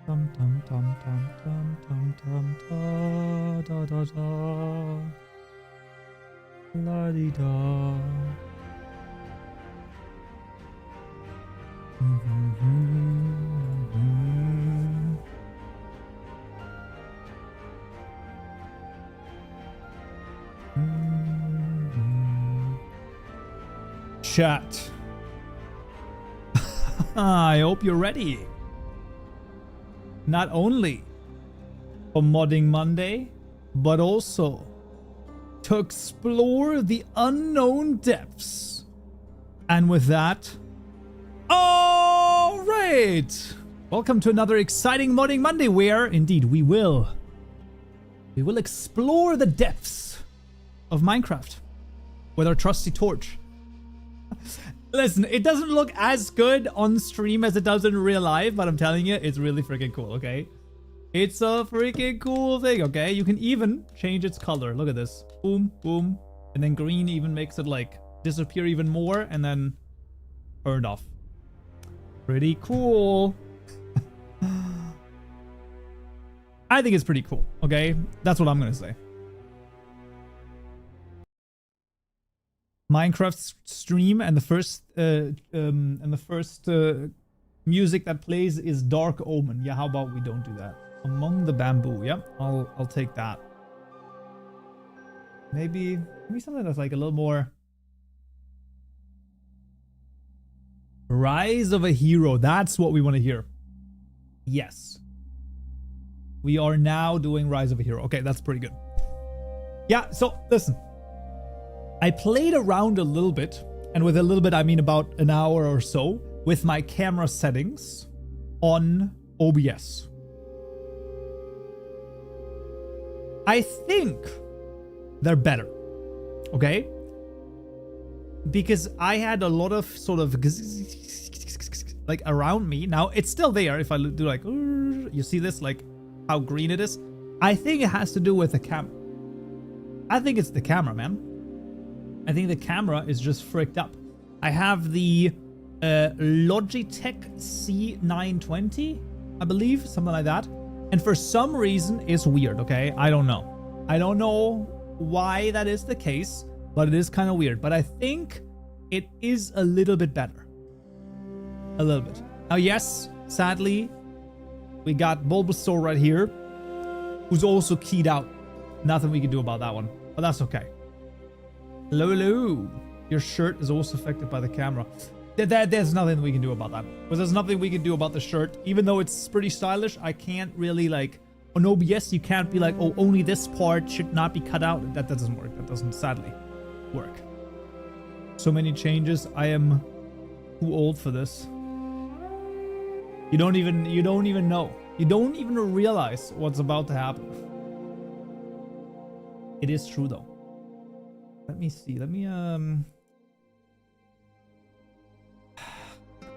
Tum tum tum tum tum tum tum ta da da da. La di da. Chat. I hope you're ready. Not only for Modding Monday, but also to explore the unknown depths. And with that, all right. Welcome to another exciting Modding Monday where, indeed, we will explore the depths of Minecraft with our trusty torch. Listen, it doesn't look as good on stream as it does in real life, but I'm telling you, it's really freaking cool, okay? It's a freaking cool thing, okay? You can even change its color. Look at this. Boom, boom. And then green even makes it, like, disappear even more, and then turned off. Pretty cool. I think it's pretty cool, okay? That's what I'm gonna say. Minecraft stream and the first music that plays is Dark Omen. Yeah, how about we don't do that? Among the Bamboo. Yep, I'll take that. Maybe something that's like a little more Rise of a Hero. That's what we want to hear. Yes. We are now doing Rise of a Hero. Okay, that's pretty good. Yeah, so listen. I played around a little bit, and with a little bit I mean about an hour or so, with my camera settings on OBS. I think they're better, okay? Because I had a lot of sort of like around me. Now it's still there if I do like, you see this, like how green it is? I think it has to do with the camera. I think it's the camera, man. I think the camera is just fricked up. I have the Logitech C920, I believe, something like that. And for some reason, it's weird, okay? I don't know. I don't know why that is the case, but it is kind of weird. But I think it is a little bit better. A little bit. Now, yes, sadly, we got Bulbasaur right here, who's also keyed out. Nothing we can do about that one, but that's okay. Hello, hello. Your shirt is also affected by the camera. There's nothing we can do about that. But there's nothing we can do about the shirt. Even though it's pretty stylish, I can't really like... On OBS, you can't be like, oh, only this part should not be cut out. That doesn't work. That doesn't, sadly, work. So many changes. I am too old for this. You don't even know. You don't even realize what's about to happen. It is true, though. Let me see. Let me, I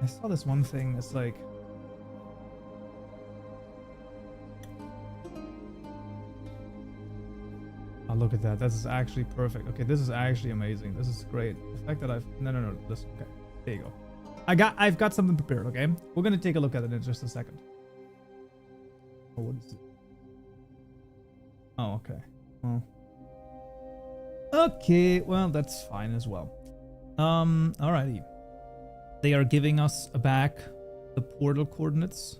saw this one thing. It's like... Oh, look at that. This is actually perfect. Okay, this is actually amazing. This is great. The fact that I've... No. This... Okay. There you go. I've got something prepared, okay? We're gonna take a look at it in just a second. Oh, what is it? Oh, okay. Well... Okay, well, that's fine as well. Alrighty. They are giving us back the portal coordinates.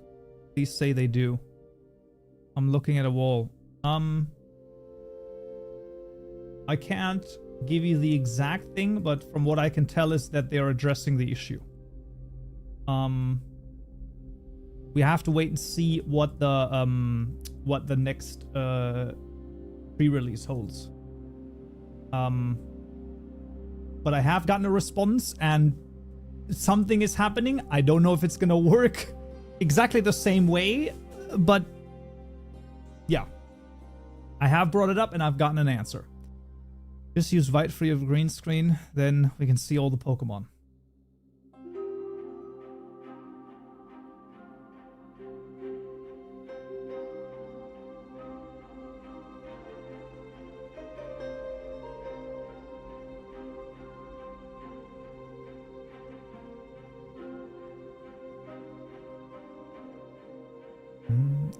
Please say they do. I'm looking at a wall. I can't give you the exact thing, but from what I can tell is that they are addressing the issue. We have to wait and see what the next pre-release holds. But I have gotten a response and something is happening. I don't know if it's gonna work exactly the same way, but yeah. I have brought it up and I've gotten an answer. Just use Vite free of green screen, then we can see all the Pokemon.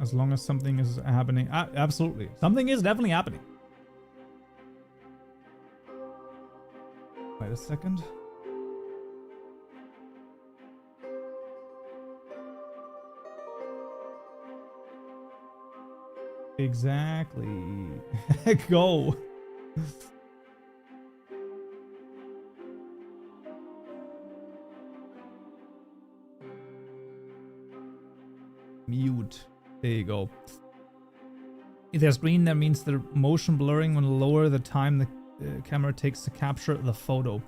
As long as something is happening. Absolutely. Something is definitely happening. Wait a second. Exactly. Go. Mute. There you go. If there's green, that means the motion blurring will lower the time the camera takes to capture the photo.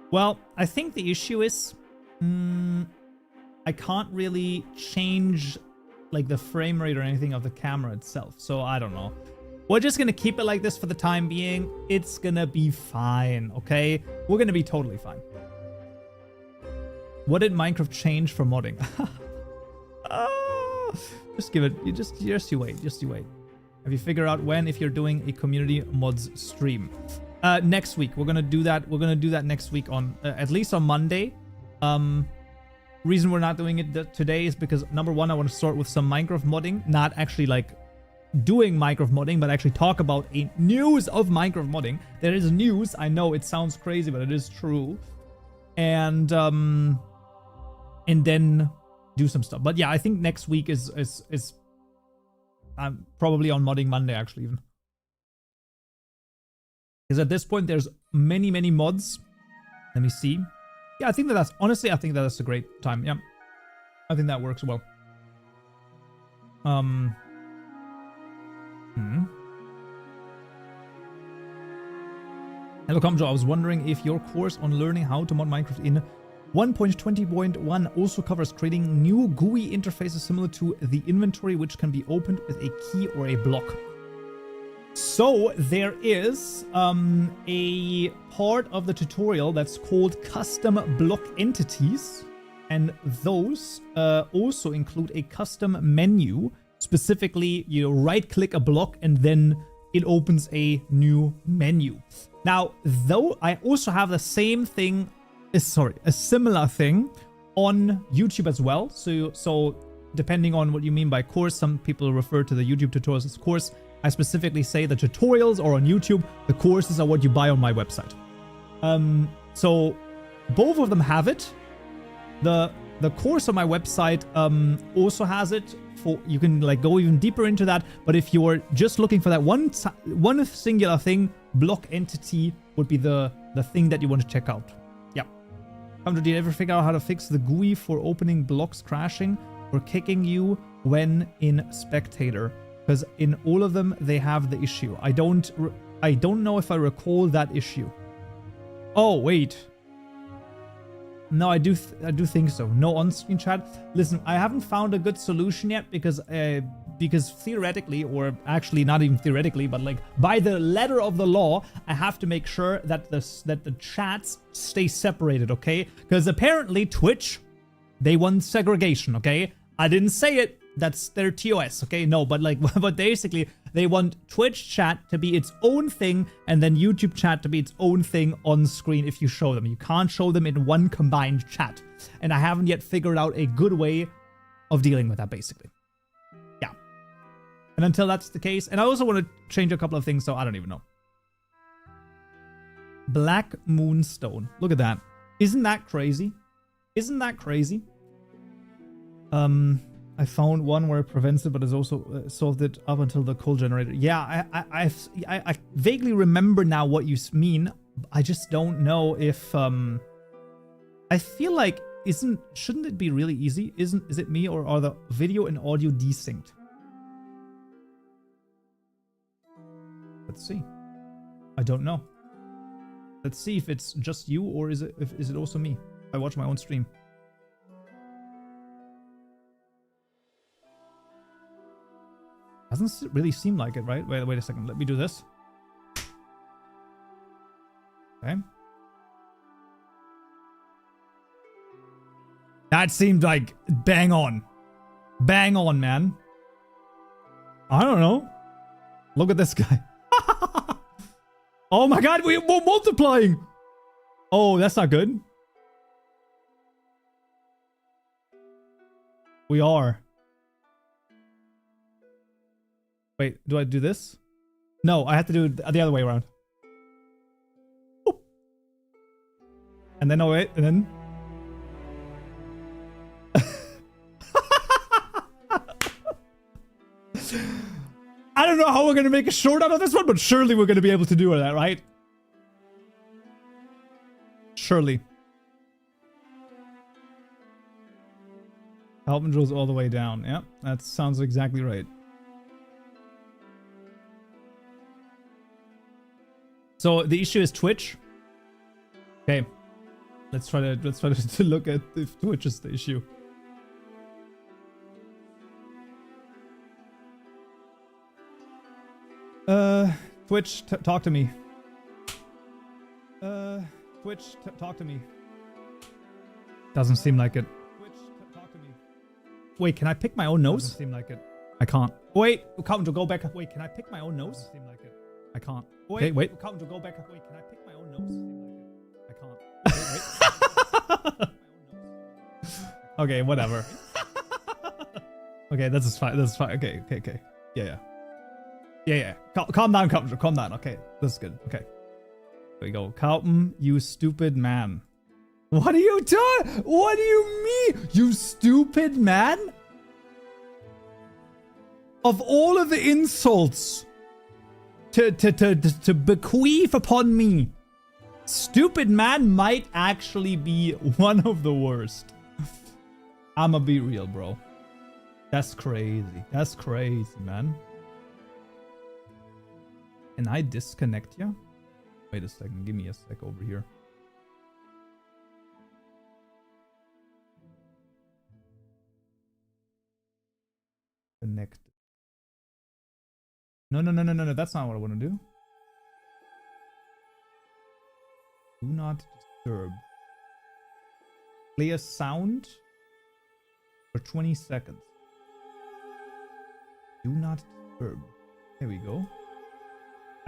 Well, I think the issue is I can't really change like the frame rate or anything of the camera itself. So I don't know. We're just gonna keep it like this for the time being. It's gonna be fine, okay? We're gonna be totally fine. What did Minecraft change for modding? Just give it, just you wait. Have you figured out when, if you're doing a community mods stream? Next week, we're gonna do that. We're gonna do that next week on, at least on Monday. Reason we're not doing it today is because number one, I want to start with some Minecraft modding, not actually like doing Minecraft modding, but actually talk about a news of Minecraft modding. There is news. I know it sounds crazy, but it is true. And then do some stuff. But yeah, I think next week is probably on Modding Monday, actually, even. Because at this point, there's many mods. Let me see. Yeah, I think that's, honestly, I think that's a great time. Yeah. I think that works well. Hello, Kaupenjoe. I was wondering if your course on learning how to mod Minecraft in 1.20.1 also covers creating new GUI interfaces similar to the inventory, which can be opened with a key or a block. So there is a part of the tutorial that's called custom block entities, and those also include a custom menu. Specifically, you right-click a block and then it opens a new menu. Now, though, I also have the same thing, a similar thing on YouTube as well. So depending on what you mean by course, some people refer to the YouTube tutorials as course. I specifically say the tutorials are on YouTube. The courses are what you buy on my website. So both of them have it. The course on my website also has it. You can like go even deeper into that. But if you're just looking for that one singular thing, block entity would be the thing that you want to check out. Yeah. Did you ever figure out how to fix the GUI for opening blocks crashing or kicking you when in spectator? Because in all of them, they have the issue. I don't know if I recall that issue. Oh, wait. No, I do think so. No on-screen chat. Listen, I haven't found a good solution yet because theoretically, or actually not even theoretically, but like by the letter of the law, I have to make sure that the chats stay separated, okay? Because apparently Twitch, they want segregation, okay? I didn't say it. That's their TOS, okay? No, but like, but basically, they want Twitch chat to be its own thing and then YouTube chat to be its own thing on screen if you show them. You can't show them in one combined chat. And I haven't yet figured out a good way of dealing with that, basically. Yeah. And until that's the case, and I also want to change a couple of things, so I don't even know. Black Moonstone. Look at that. Isn't that crazy? Isn't that crazy? I found one where it prevents it, but it's also solved it up until the coal generator. Yeah, I vaguely remember now what you mean. I just don't know if I feel like shouldn't it be really easy? Is it me, or are the video and audio desynced? Let's see. I don't know. Let's see if it's just you, or is it also me? I watch my own stream. Doesn't really seem like it, right? Wait a second. Let me do this. Okay. That seemed like bang on. Bang on, man. I don't know. Look at this guy. Oh my god, we're multiplying. Oh, that's not good. We are. Wait, do I do this? No, I have to do it the other way around. Boop. And then, oh wait, and then... I don't know how we're going to make a short out of this one, but surely we're going to be able to do that, right? Surely. Kaupenjoe's all the way down. Yeah, that sounds exactly right. So the issue is Twitch. Okay, let's try to look at if Twitch is the issue. Twitch, talk to me. Twitch, talk to me. Doesn't seem like it. Twitch, talk to me. Wait, can I pick my own nose? Doesn't seem like it. I can't. Wait, Kaupenjoe, go back. Wait, can I pick my own nose? Doesn't seem like it. I can't. Wait, okay, wait. Kaupenjoe, go back. Wait, can I pick my own nose? I can't. Wait. Okay, whatever. Okay, this is fine. This is fine. Okay. Yeah. Calm down, Kaupenjoe. Calm down. Okay, this is good. Okay. There we go. Kaupen, you stupid man. What are you doing? What do you mean? You stupid man? Of all of the insults to bequeath upon me, stupid man might actually be one of the worst. I'ma be real, bro. That's crazy. That's crazy, man. Can I disconnect you? Wait a second. Give me a sec over here. Connect. No. That's not what I want to do. Do not disturb. Play a sound for 20 seconds. Do not disturb. There we go.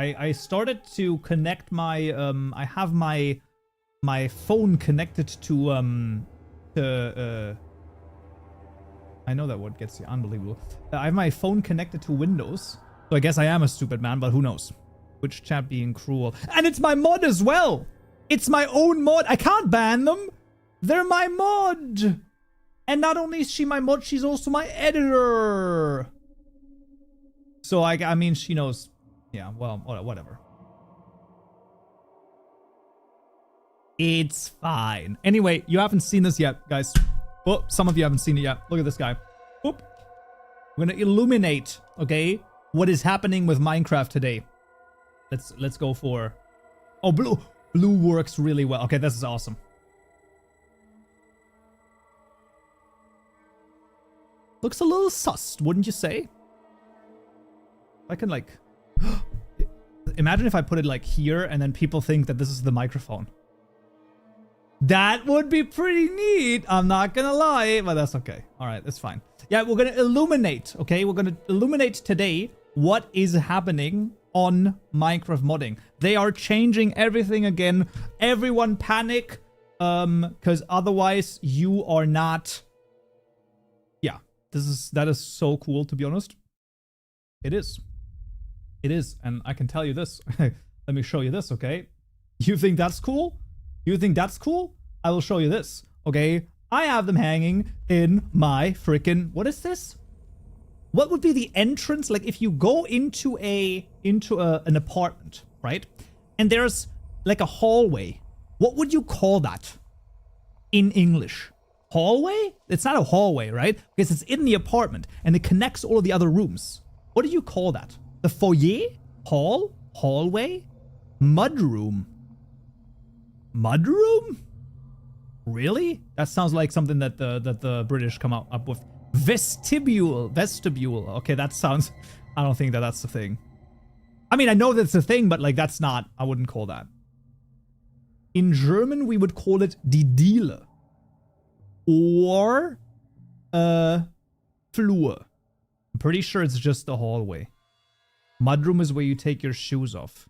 I started to connect my I have my phone connected to I know that word gets you unbelievable. I have my phone connected to Windows, so I guess I am a stupid man, but who knows? Which chat being cruel. And it's my mod as well! It's my own mod! I can't ban them! They're my mod! And not only is she my mod, she's also my editor! So I mean, she knows. Yeah, well, whatever. It's fine. Anyway, you haven't seen this yet, guys. Oh, some of you haven't seen it yet. Look at this guy. Oop. We're gonna illuminate, okay, what is happening with Minecraft today. Let's go for... Oh, blue. Blue works really well. Okay, this is awesome. Looks a little sus, wouldn't you say? I can like... Imagine if I put it like here and then people think that this is the microphone. That would be pretty neat. I'm not gonna lie, but that's okay. All right, that's fine. Yeah, we're gonna illuminate, okay? We're gonna illuminate today what is happening on Minecraft modding. They are changing everything again. Everyone panic, because otherwise you are not... Yeah, that is so cool, to be honest. It is. It is, and I can tell you this. Let me show you this, okay? You think that's cool? You think that's cool? I will show you this, okay? I have them hanging in my freaking... What is this? What would be the entrance? Like, if you go into an apartment, right? And there's like a hallway. What would you call that in English? Hallway? It's not a hallway, right? Because it's in the apartment, and it connects all of the other rooms. What do you call that? The foyer? Hall? Hallway? Mudroom? Mudroom? Really? That sounds like something that the British come up with. Vestibule. Vestibule. Okay, that sounds... I don't think that's the thing. I mean, I know that's a thing, but like that's not... I wouldn't call that. In German, we would call it die Diele. Or... Flur. I'm pretty sure it's just the hallway. Mudroom is where you take your shoes off.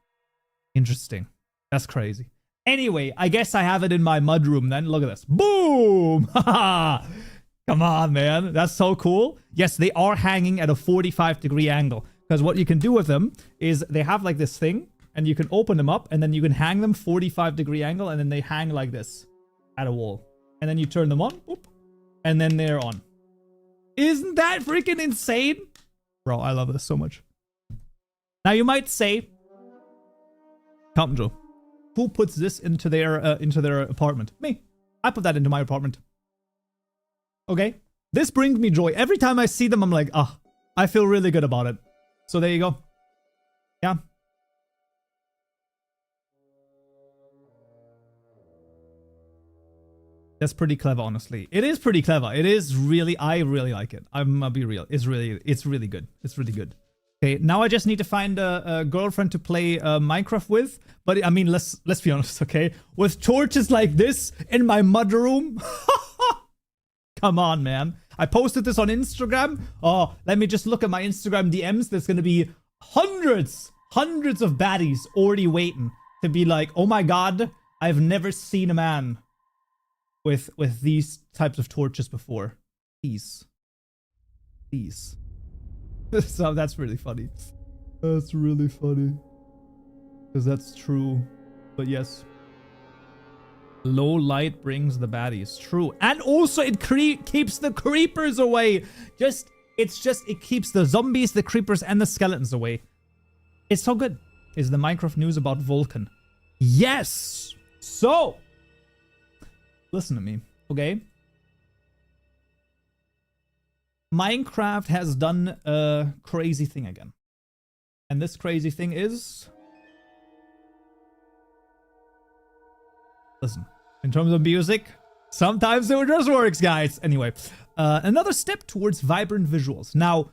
Interesting. That's crazy. Anyway, I guess I have it in my mudroom then. Look at this. Boom! Come on, man. That's so cool. Yes, they are hanging at a 45-degree angle. Because what you can do with them is they have like this thing, and you can open them up, and then you can hang them 45-degree angle, and then they hang like this at a wall. And then you turn them on, whoop, and then they're on. Isn't that freaking insane? Bro, I love this so much. Now you might say, Kaupenjoe, who puts this into their apartment? Me. I put that into my apartment. Okay? This brings me joy. Every time I see them, I'm like, ah, I feel really good about it. So there you go. Yeah. That's pretty clever, honestly. It is pretty clever. It is really, I really like it. I'm gonna be real. It's really good. It's really good. Okay, now I just need to find a girlfriend to play Minecraft with. But I mean, let's be honest, okay? With torches like this in my mud room. Come on, man. I posted this on Instagram. Oh, let me just look at my Instagram DMs. There's gonna be hundreds of baddies already waiting to be like, oh my god, I've never seen a man with these types of torches before. These. So that's really funny. That's really funny. Because that's true. But yes. Low light brings the baddies. True. And also it keeps the creepers away. It keeps the zombies, the creepers, and the skeletons away. It's so good. Is the Minecraft news about Vulkan? Yes! So, listen to me, okay? Minecraft has done a crazy thing again. And this crazy thing is... Listen, in terms of music, sometimes it just works, guys. Anyway, another step towards vibrant visuals. Now,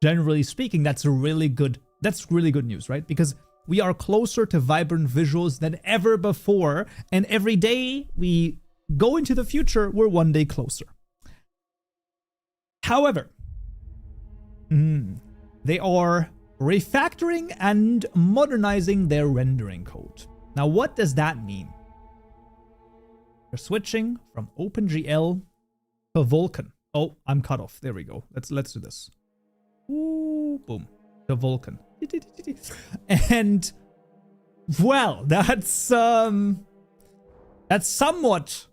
generally speaking, that's really good news, right? Because we are closer to vibrant visuals than ever before, and every day we go into the future, we're one day closer. However, they are refactoring and modernizing their rendering code. Now, what does that mean? They're switching from OpenGL to Vulkan. Oh, I'm cut off. There we go. Let's do this. Ooh, boom. To Vulkan. And well, that's somewhat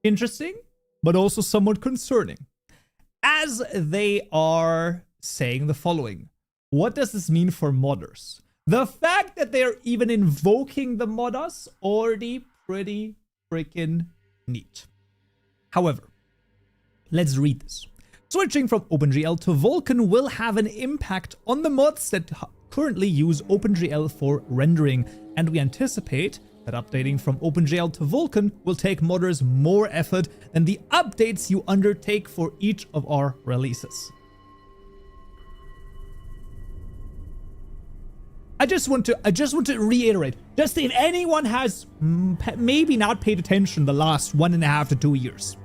interesting, but also somewhat concerning, as they are saying the following. What does this mean for modders? The fact that they're even invoking the modders already pretty freaking neat. However, let's read this. Switching from OpenGL to Vulkan will have an impact on the mods that currently use OpenGL for rendering, and we anticipate that updating from OpenGL to Vulkan will take modders more effort than the updates you undertake for each of our releases. I just want to reiterate, just if anyone has maybe not paid attention the last 1.5 to 2 years.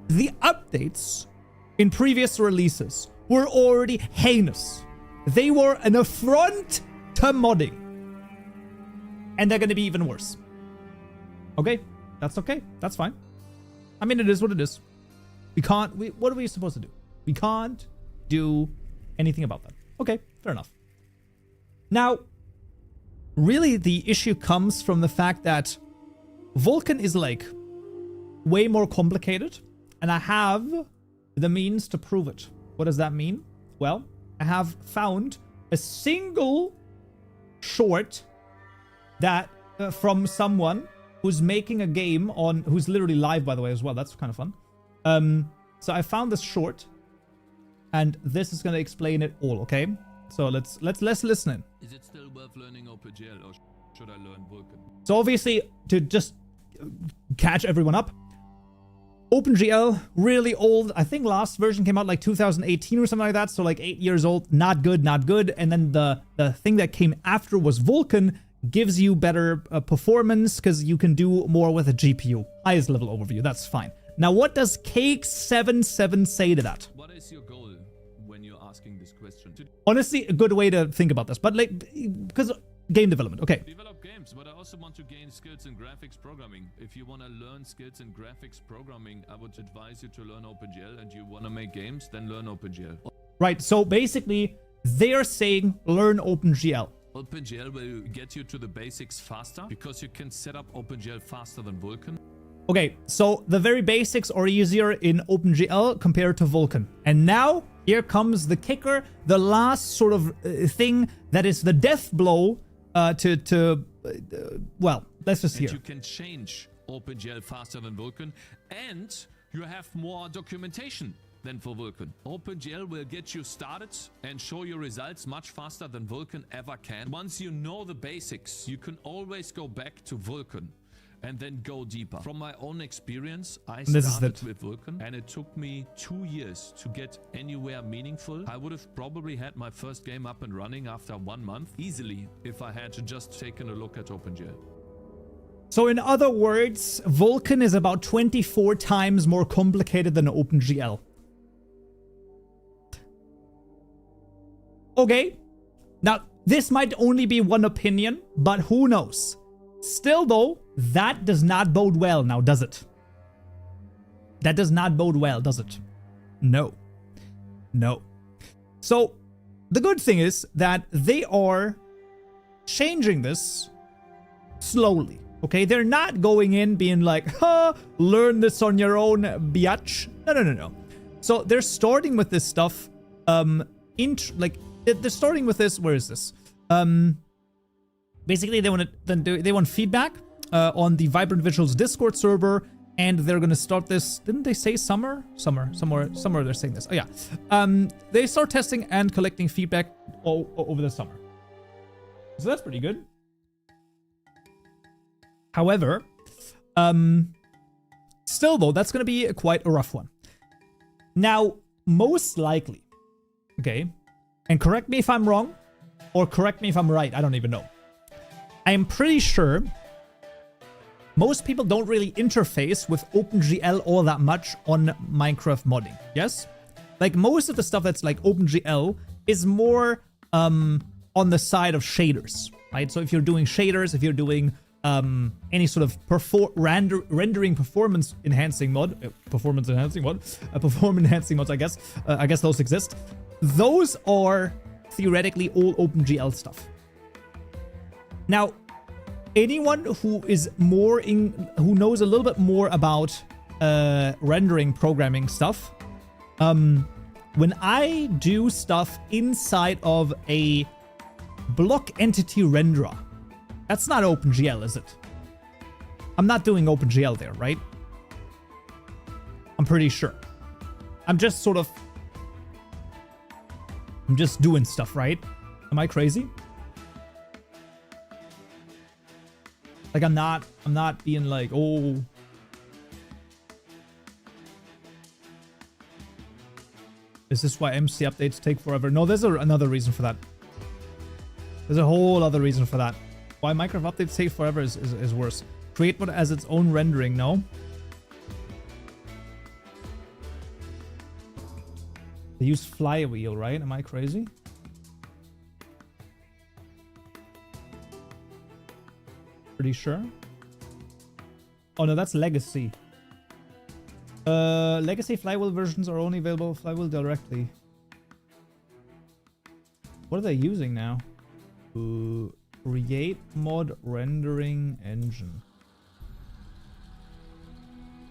The updates in previous releases were already heinous. They were an affront to modding. And they're going to be even worse. Okay, that's okay. That's fine. I mean, it is what it is. What are we supposed to do? We can't do anything about that. Okay, fair enough. Now, really the issue comes from the fact that Vulkan is like way more complicated, and I have the means to prove it. What does that mean? Well, I have found a single short that from someone who's making a game on, who's literally live, by the way, as well. That's kind of fun. So I found this short, and this is going to explain it all, okay? So let's listen in. Is it still worth learning OpenGL, or should I learn Vulkan? So obviously, to just catch everyone up, OpenGL, really old. I think last version came out like 2018 or something like that. So like 8 years old. Not good, not good. And then the thing that came after was Vulkan. Gives you better performance because you can do more with a GPU. Highest level overview. That's fine. Now, what does Cake77 say to that? What is your goal when you're asking this question? Honestly, a good way to think about this. But like, because game development. Okay. Develop games, but I also want to gain skills in graphics programming. If you want to learn skills in graphics programming, I would advise you to learn OpenGL. And you want to make games, then learn OpenGL. right? So basically, they're saying learn OpenGL. OpenGL will get you to the basics faster because you can set up OpenGL faster than Vulkan. Okay, so the very basics are easier in OpenGL compared to Vulkan. And now, here comes the kicker, the last sort of thing that is the death blow well, let's just hear. You can change OpenGL faster than Vulkan, and you have more documentation than for Vulkan. OpenGL will get you started and show you results much faster than Vulkan ever can. Once you know the basics, you can always go back to Vulkan and then go deeper. From my own experience, I started with Vulkan, and it took me 2 years to get anywhere meaningful. I would have probably had my first game up and running after 1 month easily if I had just taken a look at OpenGL. So in other words, Vulkan is about 24 times more complicated than OpenGL. Okay, now this might only be one opinion, but who knows? Still though, that does not bode well now, does it? That does not bode well, does it? No. No. So, the good thing is that they are changing this slowly, okay? They're not going in being like, learn this on your own, biatch. No. So, they're starting with this stuff, they're starting with this, where is this? Basically, they want feedback on the Vibrant Visuals Discord server, and they're gonna start this. Didn't they say summer? Somewhere they're saying this. Oh yeah. They start testing and collecting feedback over the summer. So that's pretty good. However, still though, that's gonna be quite a rough one. Now, most likely, okay, and correct me if I'm wrong, or correct me if I'm right. I don't even know. I'm pretty sure most people don't really interface with OpenGL all that much on Minecraft modding. Yes? Like most of the stuff that's like OpenGL is more on the side of shaders, right? So if you're doing shaders, if you're doing any sort of rendering performance enhancing mods, I guess those exist. Those are theoretically all OpenGL stuff. Now, anyone who is who knows a little bit more about rendering programming stuff, when I do stuff inside of a block entity renderer, that's not OpenGL, is it? I'm not doing OpenGL there, right? I'm pretty sure. I'm just doing stuff, right? Am I crazy? Like I'm not being like, oh. Is this why MC updates take forever? No, there's another reason for that. There's a whole other reason for that. Why Minecraft updates take forever is worse. Create one as its own rendering, no? They use flywheel, right? Am I crazy? Pretty sure. Oh no, that's legacy. Legacy flywheel versions are only available flywheel directly. What are they using now? Create mod rendering engine.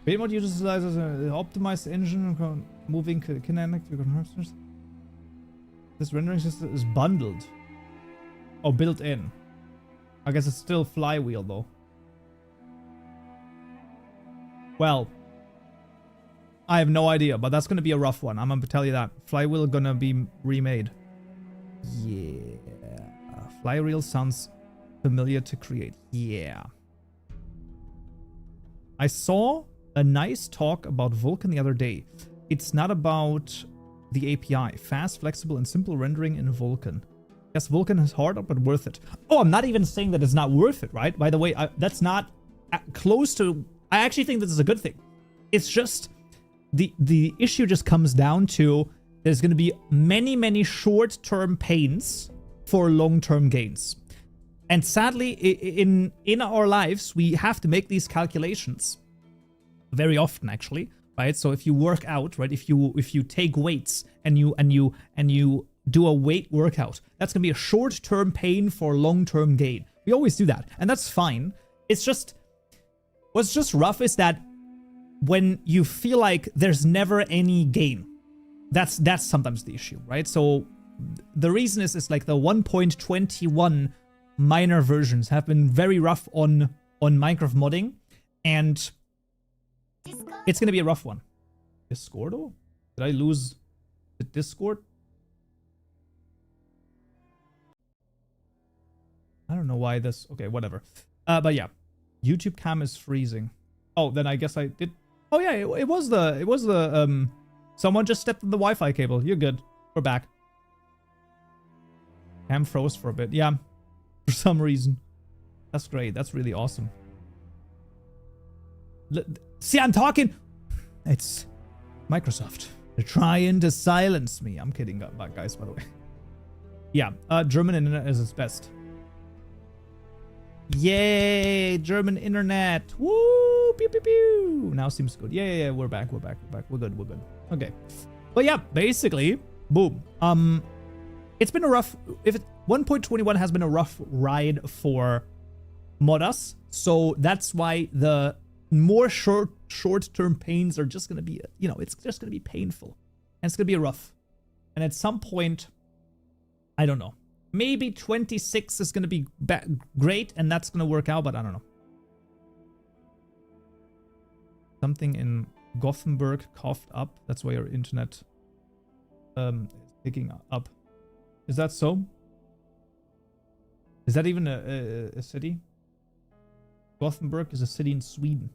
Create mod utilizes an optimized engine moving kinetic converters. This rendering system is bundled. Oh, built in. I guess it's still flywheel though. Well, I have no idea, but that's gonna be a rough one. I'm gonna tell you that. Flywheel gonna be remade. Yeah. Flywheel sounds familiar to create. Yeah. I saw a nice talk about Vulkan the other day. It's not about the API. Fast, flexible, and simple rendering in Vulkan. Yes, Vulkan is hard, but worth it. Oh, I'm not even saying that it's not worth it, right? By the way, that's not close to... I actually think this is a good thing. It's just... The issue just comes down to there's going to be many short-term pains for long-term gains. And sadly, in our lives, we have to make these calculations very often, actually, right? So if you work out, right, if you take weights and you do a weight workout, that's gonna be a short-term pain for long-term gain. We always do that, and that's fine. It's just what's just rough is that when you feel like there's never any gain, that's sometimes the issue, right? So the reason is like the 1.21 minor versions have been very rough on Minecraft modding, and it's gonna be a rough one. Discordo? Did I lose the Discord? I don't know why this. Okay, whatever. But yeah, YouTube cam is freezing. Oh, then I guess I did. Oh yeah, it was the someone just stepped on the Wi-Fi cable. You're good. We're back. Cam froze for a bit. Yeah, for some reason. That's great. That's really awesome. See, I'm talking. It's Microsoft. They're trying to silence me. I'm kidding, guys, by the way. Yeah, German internet is its best. Yay, German internet. Woo, pew, pew, pew. Now seems good. Yeah, we're back. We're good. Okay. But yeah, basically, boom. It's been a rough, 1.21 has been a rough ride for modders. So that's why the more short-term pains are just going to be, it's just going to be painful. And it's going to be rough. And at some point, I don't know. Maybe 26 is going to be great, and that's going to work out, but I don't know. Something in Gothenburg coughed up. That's why your internet is picking up. Is that so? Is that even a city? Gothenburg is a city in Sweden.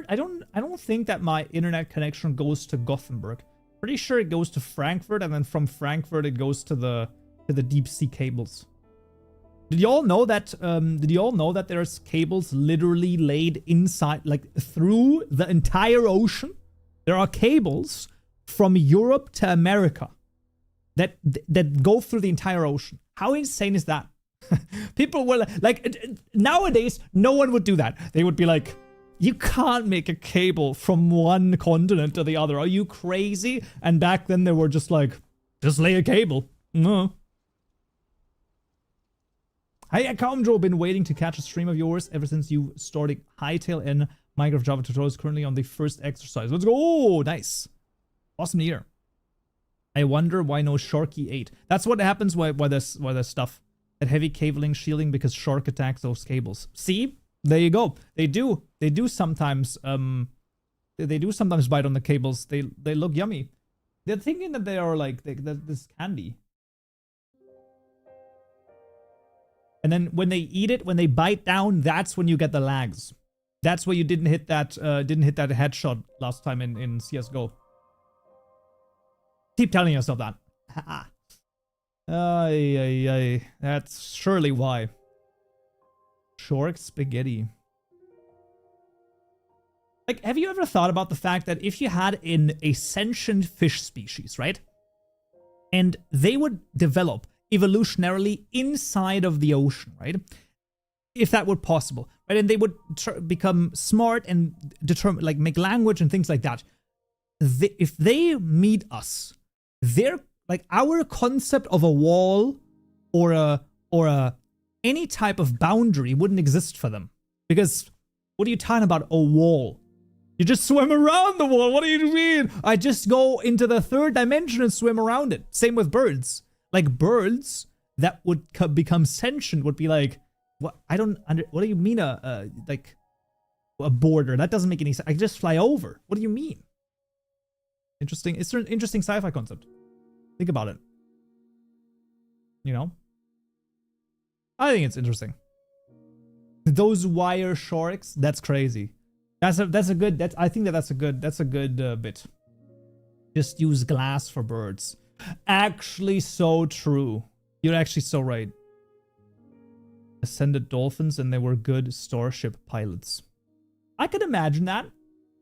I don't think that my internet connection goes to Gothenburg. Pretty sure it goes to Frankfurt, and then from Frankfurt it goes to the deep sea cables. Did you all know that? There's cables literally laid inside, like through the entire ocean? There are cables from Europe to America that go through the entire ocean. How insane is that? People were like, nowadays, no one would do that. They would be like, you can't make a cable from one continent to the other. Are you crazy? And back then they were just like, just lay a cable. No. Hey, Kaupenjoe, been waiting to catch a stream of yours ever since you started Hytale and Minecraft Java tutorials. Currently on the first exercise. Let's go. Oh, nice. Awesome to hear. I wonder why no Sharky 8. That's what happens why there's stuff. That heavy cabling shielding because shark attacks those cables. See? There you go. They do sometimes bite on the cables. They look yummy. They're thinking that they are like this candy. And then when they eat it, when they bite down, that's when you get the lags. That's why you didn't hit that headshot last time in CS:GO. Keep telling yourself that. Ay. That's surely why. Shark spaghetti. Like, have you ever thought about the fact that if you had a sentient fish species, right? And they would develop evolutionarily inside of the ocean, right? If that were possible, right? And they would become smart and determine, like, make language and things like that. If they meet us, they're like, our concept of a wall or a any type of boundary wouldn't exist for them. Because what are you talking about, a wall? You just swim around the wall. What do you mean? I just go into the third dimension and swim around it. Same with birds. Like, birds that would become sentient would be like, what? What do you mean like a border? That doesn't make any sense. I just fly over. What do you mean? Interesting. It's an interesting sci-fi concept. Think about it. You know? I think it's interesting. Those wire sharks, that's crazy. That's a good bit. Just use glass for birds. Actually so true. You're actually so right. Ascended dolphins and they were good starship pilots. I could imagine that.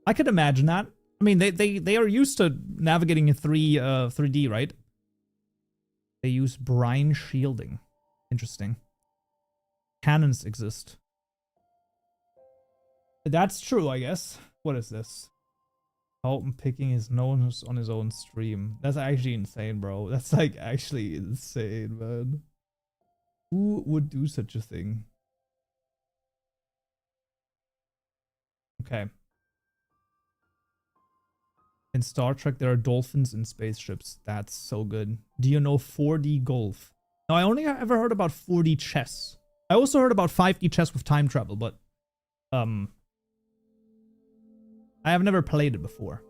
I mean, they are used to navigating in 3D, right? They use brine shielding. Interesting. Cannons exist. That's true, I guess. What is this? Kaupen picking his nose on his own stream. That's actually insane, bro. That's like actually insane, man. Who would do such a thing? Okay. In Star Trek, there are dolphins in spaceships. That's so good. Do you know 4D golf? No, I only ever heard about 4D chess. I also heard about 5D chess with time travel, but I have never played it before.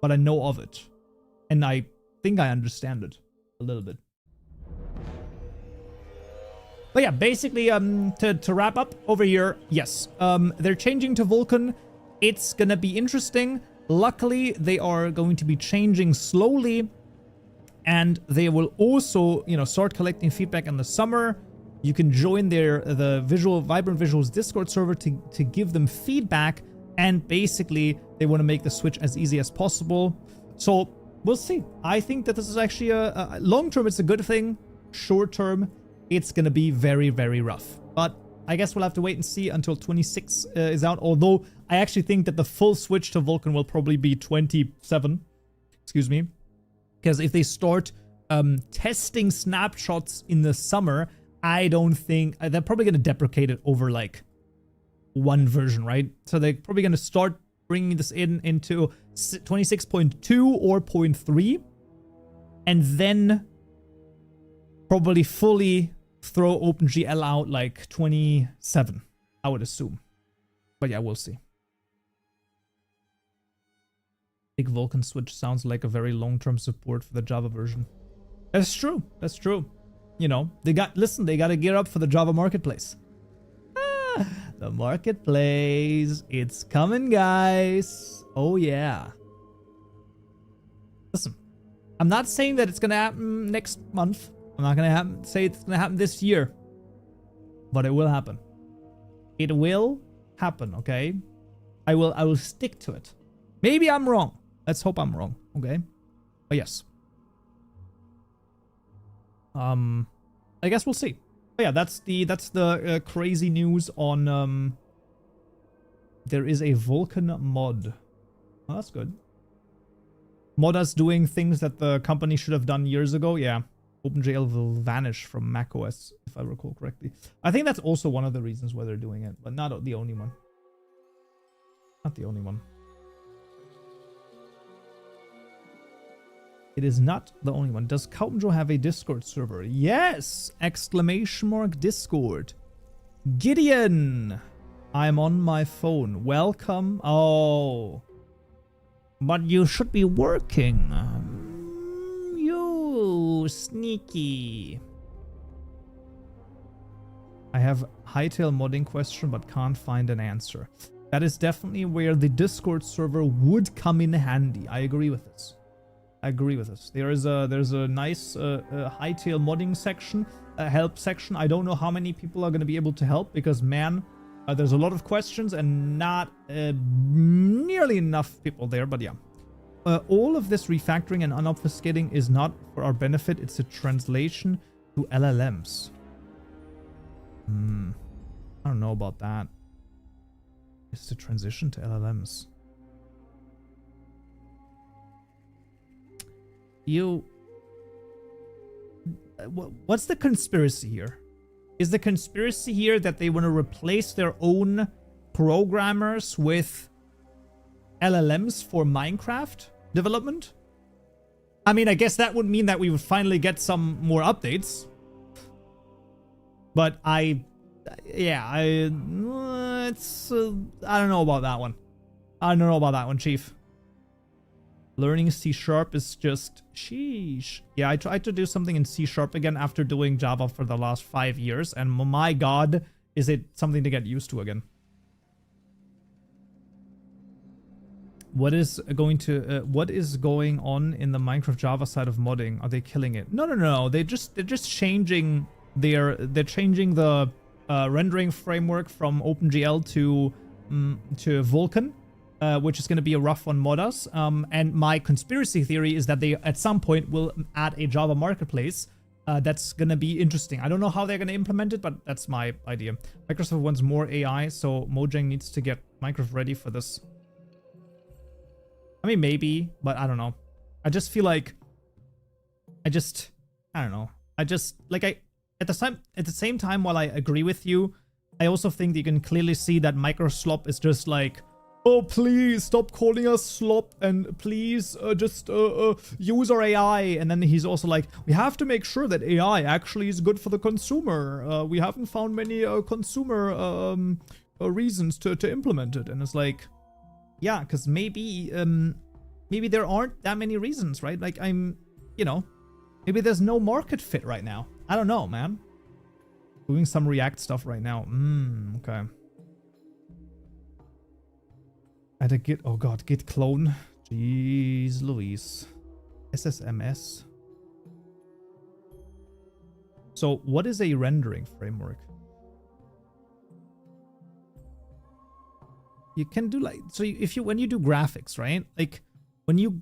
But I know of it. And I think I understand it a little bit. But yeah, basically, to wrap up over here, yes. They're changing to Vulkan. It's gonna be interesting. Luckily, they are going to be changing slowly. And they will also, you know, start collecting feedback in the summer. You can join the Vibrant Visuals Discord server to give them feedback. And basically, they want to make the switch as easy as possible. So, we'll see. I think that this is actually a long-term, it's a good thing. Short-term, it's going to be very, very rough. But I guess we'll have to wait and see until 26 is out. Although, I actually think that the full switch to Vulkan will probably be 27. Excuse me. Because if they start testing snapshots in the summer, I don't think... they're probably going to deprecate it over, like, one version, right? So they're probably going to start bringing this into 26.2 or 0.3. And then probably fully throw OpenGL out, like, 27, I would assume. But yeah, we'll see. Big Vulkan switch sounds like a very long-term support for the Java version. That's true. That's true. You know, they got to gear up for the Java marketplace. The marketplace. It's coming, guys. Oh, yeah. Listen, I'm not saying that it's going to happen next month. I'm not going to say it's going to happen this year. But it will happen. It will happen, okay? I will stick to it. Maybe I'm wrong. Let's hope I'm wrong, okay? But yes. I guess we'll see. But yeah, that's the crazy news on there is a Vulkan mod. Oh, that's good. Modders doing things that the company should have done years ago. Yeah. OpenGL will vanish from macOS, if I recall correctly. I think that's also one of the reasons why they're doing it, but not the only one. Not the only one. It is not the only one. Does Kaupenjoe have a Discord server? Yes! Exclamation mark Discord. Gideon! I'm on my phone. Welcome. Oh. But you should be working. You sneaky. I have Hytale modding question but can't find an answer. That is definitely where the Discord server would come in handy. I agree with this. I agree with this. There's a nice Hytale modding section, a help section. I don't know how many people are going to be able to help because, man, there's a lot of questions and not nearly enough people there. But yeah, all of this refactoring and unobfuscating is not for our benefit. It's a translation to LLMs. I don't know about that. It's the transition to LLMs. What's the conspiracy here? Is the conspiracy here that they want to replace their own programmers with LLMs for Minecraft development? I mean, I guess that would mean that we would finally get some more updates. But I don't know about that one. I don't know about that one, Chief. Learning C# is just sheesh. Yeah, I tried to do something in C# again after doing Java for the last 5 years, and my god, is it something to get used to again. What is going on in the Minecraft Java side of modding? Are they killing it? No. They're just changing the rendering framework from OpenGL to Vulkan. Which is going to be a rough one modders. And my conspiracy theory is that they, at some point, will add a Java marketplace that's going to be interesting. I don't know how they're going to implement it, but that's my idea. Microsoft wants more AI, so Mojang needs to get Minecraft ready for this. I mean, maybe, but I don't know. I just feel like I don't know. At the same time, while I agree with you, I also think that you can clearly see that Microslop is just like, oh, please stop calling us slop and please just use our AI. And then he's also like, we have to make sure that AI actually is good for the consumer. We haven't found many consumer reasons to implement it. And it's like, yeah, because maybe there aren't that many reasons, right? Like maybe there's no market fit right now. I don't know, man. Doing some React stuff right now. Okay. At a git, oh god, git clone. Jeez Louise. SSMS. So what is a rendering framework? You can do like, so when you do graphics, right? Like when you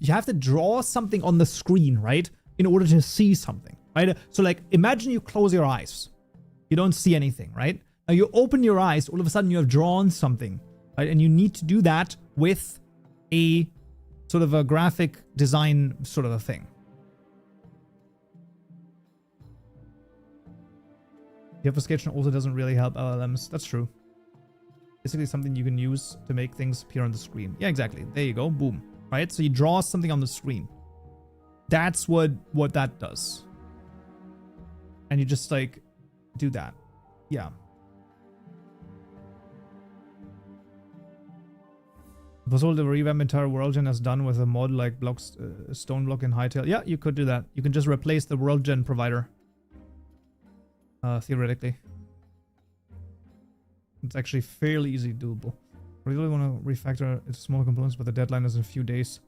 have to draw something on the screen, right? In order to see something, right? So like imagine you close your eyes. You don't see anything, right? Now you open your eyes, all of a sudden you have drawn something. Right? And you need to do that with a sort of a graphic design sort of a thing. The obfuscation also doesn't really help LLMs. That's true. Basically something you can use to make things appear on the screen. Yeah, exactly. There you go. Boom. Right? So you draw something on the screen. That's what that does. And you just like do that. Yeah. Possible to revamp entire WorldGen as done with a mod like blocks, stone block in Hytale. Yeah, you could do that. You can just replace the WorldGen provider. Theoretically. It's actually fairly easy doable. I really want to refactor its smaller components, but the deadline is in a few days.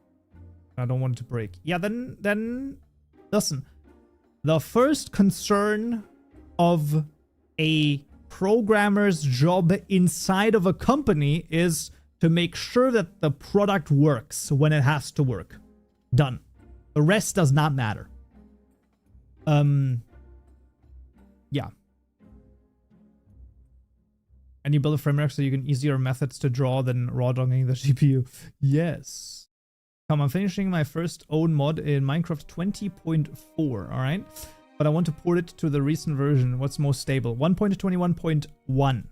I don't want it to break. Yeah, then listen. The first concern of a programmer's job inside of a company is to make sure that the product works when it has to work. Done. The rest does not matter. Yeah. And you build a framework so you can easier methods to draw than raw dogging the GPU. Yes. Come, I'm finishing my first own mod in Minecraft 20.4, alright? But I want to port it to the recent version. What's most stable? 1.21.1.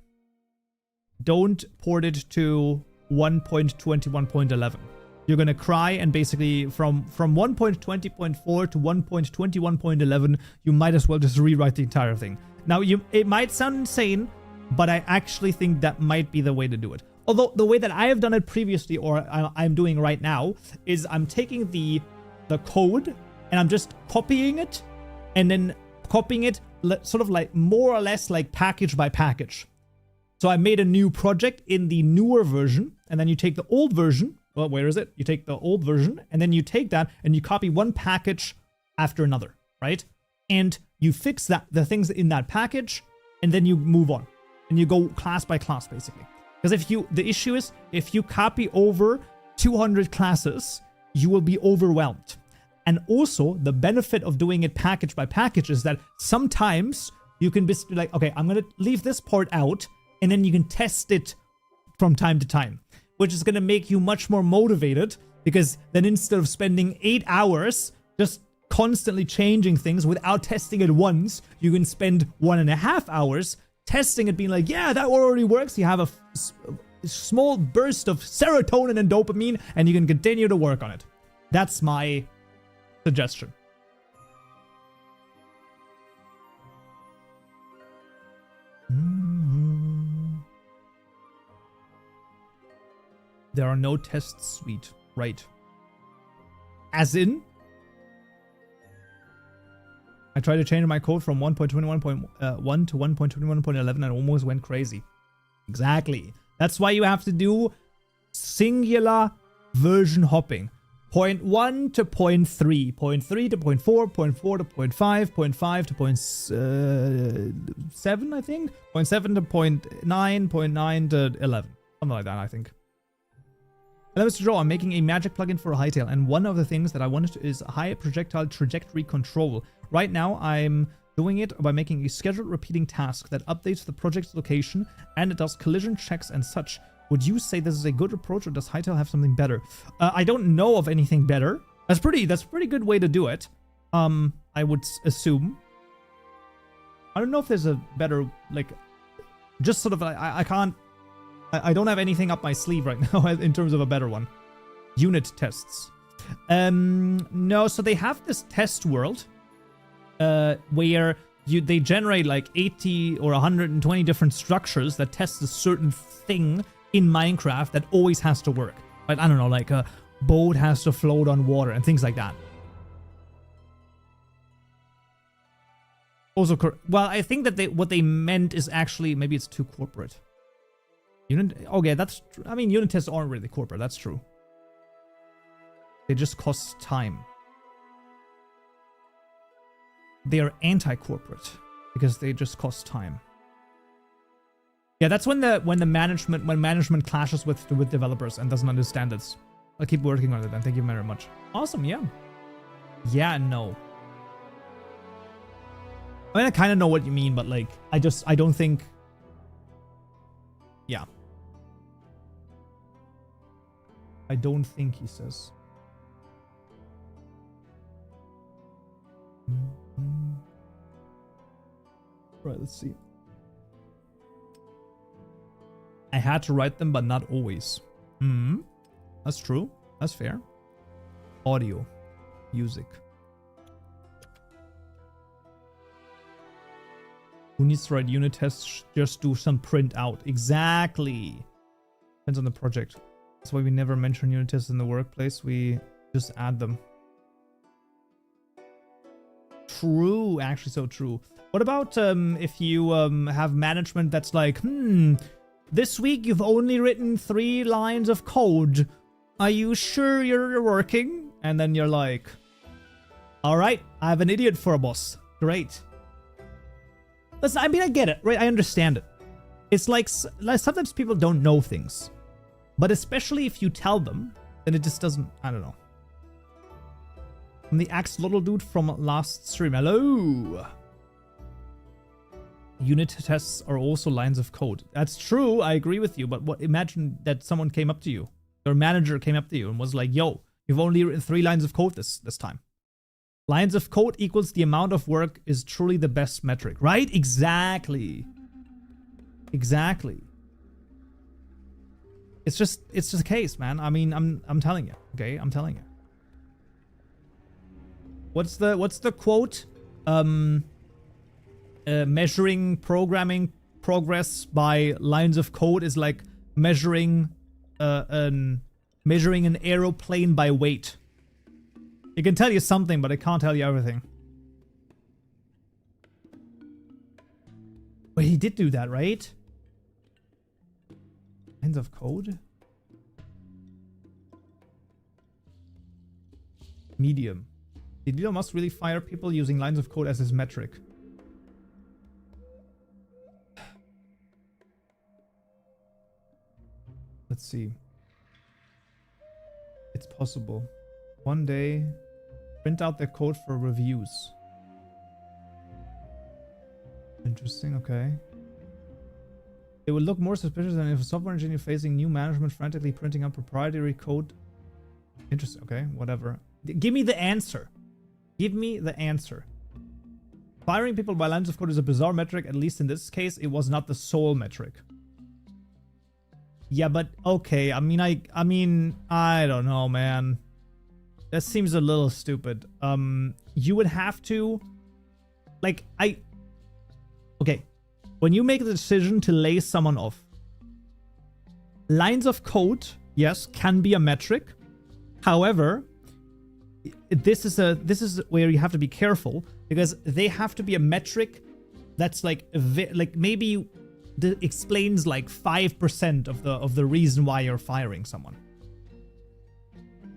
Don't port it to 1.21.11. You're gonna cry, and basically from 1.20.4 to 1.21.11, you might as well just rewrite the entire thing. Now, it might sound insane, but I actually think that might be the way to do it. Although the way that I have done it previously, or I'm doing right now, is I'm taking the code and I'm just copying it, and then copying it sort of like more or less like package by package. So I made a new project in the newer version, and then you take the old version. Well, where is it? You take the old version, and then you take that and you copy one package after another, right? And you fix the things in that package, and then you move on. And you go class by class, basically. Because the issue is, if you copy over 200 classes, you will be overwhelmed. And also, the benefit of doing it package by package is that sometimes you can be like, okay, I'm going to leave this part out, and then you can test it from time to time, which is going to make you much more motivated, because then instead of spending 8 hours just constantly changing things without testing it once, you can spend 1.5 hours testing it, being like, yeah, that already works. You have a small burst of serotonin and dopamine, and you can continue to work on it. That's my suggestion. There are no tests, sweet. Right. As in? I tried to change my code from 1.21.1 to 1.21.11 and almost went crazy. Exactly. That's why you have to do singular version hopping. 0.1 to 0.3, 0.3 to 0.4, 0.4 to 0.5, 0.5 to 0.7, I think? 0.7 to 0.9, 0.9 to 11. Something like that, I think. Let's draw. I'm making a magic plugin for Hytale, and one of the things that I wanted is high projectile trajectory control. Right now, I'm doing it by making a scheduled repeating task that updates the project's location, and it does collision checks and such. Would you say this is a good approach, or does Hytale have something better? I don't know of anything better. That's a pretty good way to do it. I would assume. I don't know if there's a better, like, just sort of, I don't have anything up my sleeve right now in terms of a better one. Unit tests. No, so they have this test world, where they generate like 80 or 120 different structures that test a certain thing in Minecraft that always has to work. Right? I don't know, like a boat has to float on water and things like that. Also, well, I think that what they meant is actually, maybe it's too corporate. Okay, I mean, unit tests aren't really corporate, that's true. They just cost time. They are anti-corporate because they just cost time. Yeah, that's when management clashes with developers and doesn't understand this. I'll keep working on it, and thank you very much. Awesome, yeah. Yeah and no. I mean, I kind of know what you mean, but like, I don't think... Yeah. I don't think, he says. Right, let's see. I had to write them, but not always. That's true. That's fair. Audio. Music. Who needs to write unit tests? Just do some print out. Exactly. Depends on the project. That's why we never mention unit tests in the workplace. We just add them. True. Actually, so true. What about if you have management that's like, this week you've only written 3 lines of code. Are you sure you're working? And then you're like, all right, I have an idiot for a boss. Great. Listen, I mean, I get it, right? I understand it. It's like sometimes people don't know things. But especially if you tell them, then it just doesn't, I don't know. I'm the Axolotl dude from last stream. Hello. Unit tests are also lines of code. That's true. I agree with you. But imagine that someone came up to you. Your manager came up to you and was like, yo, you've only written 3 lines of code this time. Lines of code equals the amount of work is truly the best metric, right? Exactly. Exactly. It's just a case, man. I mean, I'm telling you, okay? I'm telling you. What's the quote? Measuring programming progress by lines of code is like measuring an aeroplane by weight. It can tell you something, but it can't tell you everything. Wait, he did do that, right? Lines of code? Medium. Did Elon Musk really fire people using lines of code as his metric? Let's see. It's possible. One day, print out their code for reviews. Interesting, okay. It would look more suspicious than if a software engineer facing new management frantically printing out proprietary code. Interesting, okay, whatever. Give me the answer. Give me the answer. Firing people by lines of code is a bizarre metric. At least in this case, it was not the sole metric. Yeah, but okay. I mean, I don't know, man. That seems a little stupid. You would have to, like, okay. When you make the decision to lay someone off, lines of code, yes, can be a metric. However, this is where you have to be careful, because they have to be a metric that's like maybe explains like 5% of the reason why you're firing someone,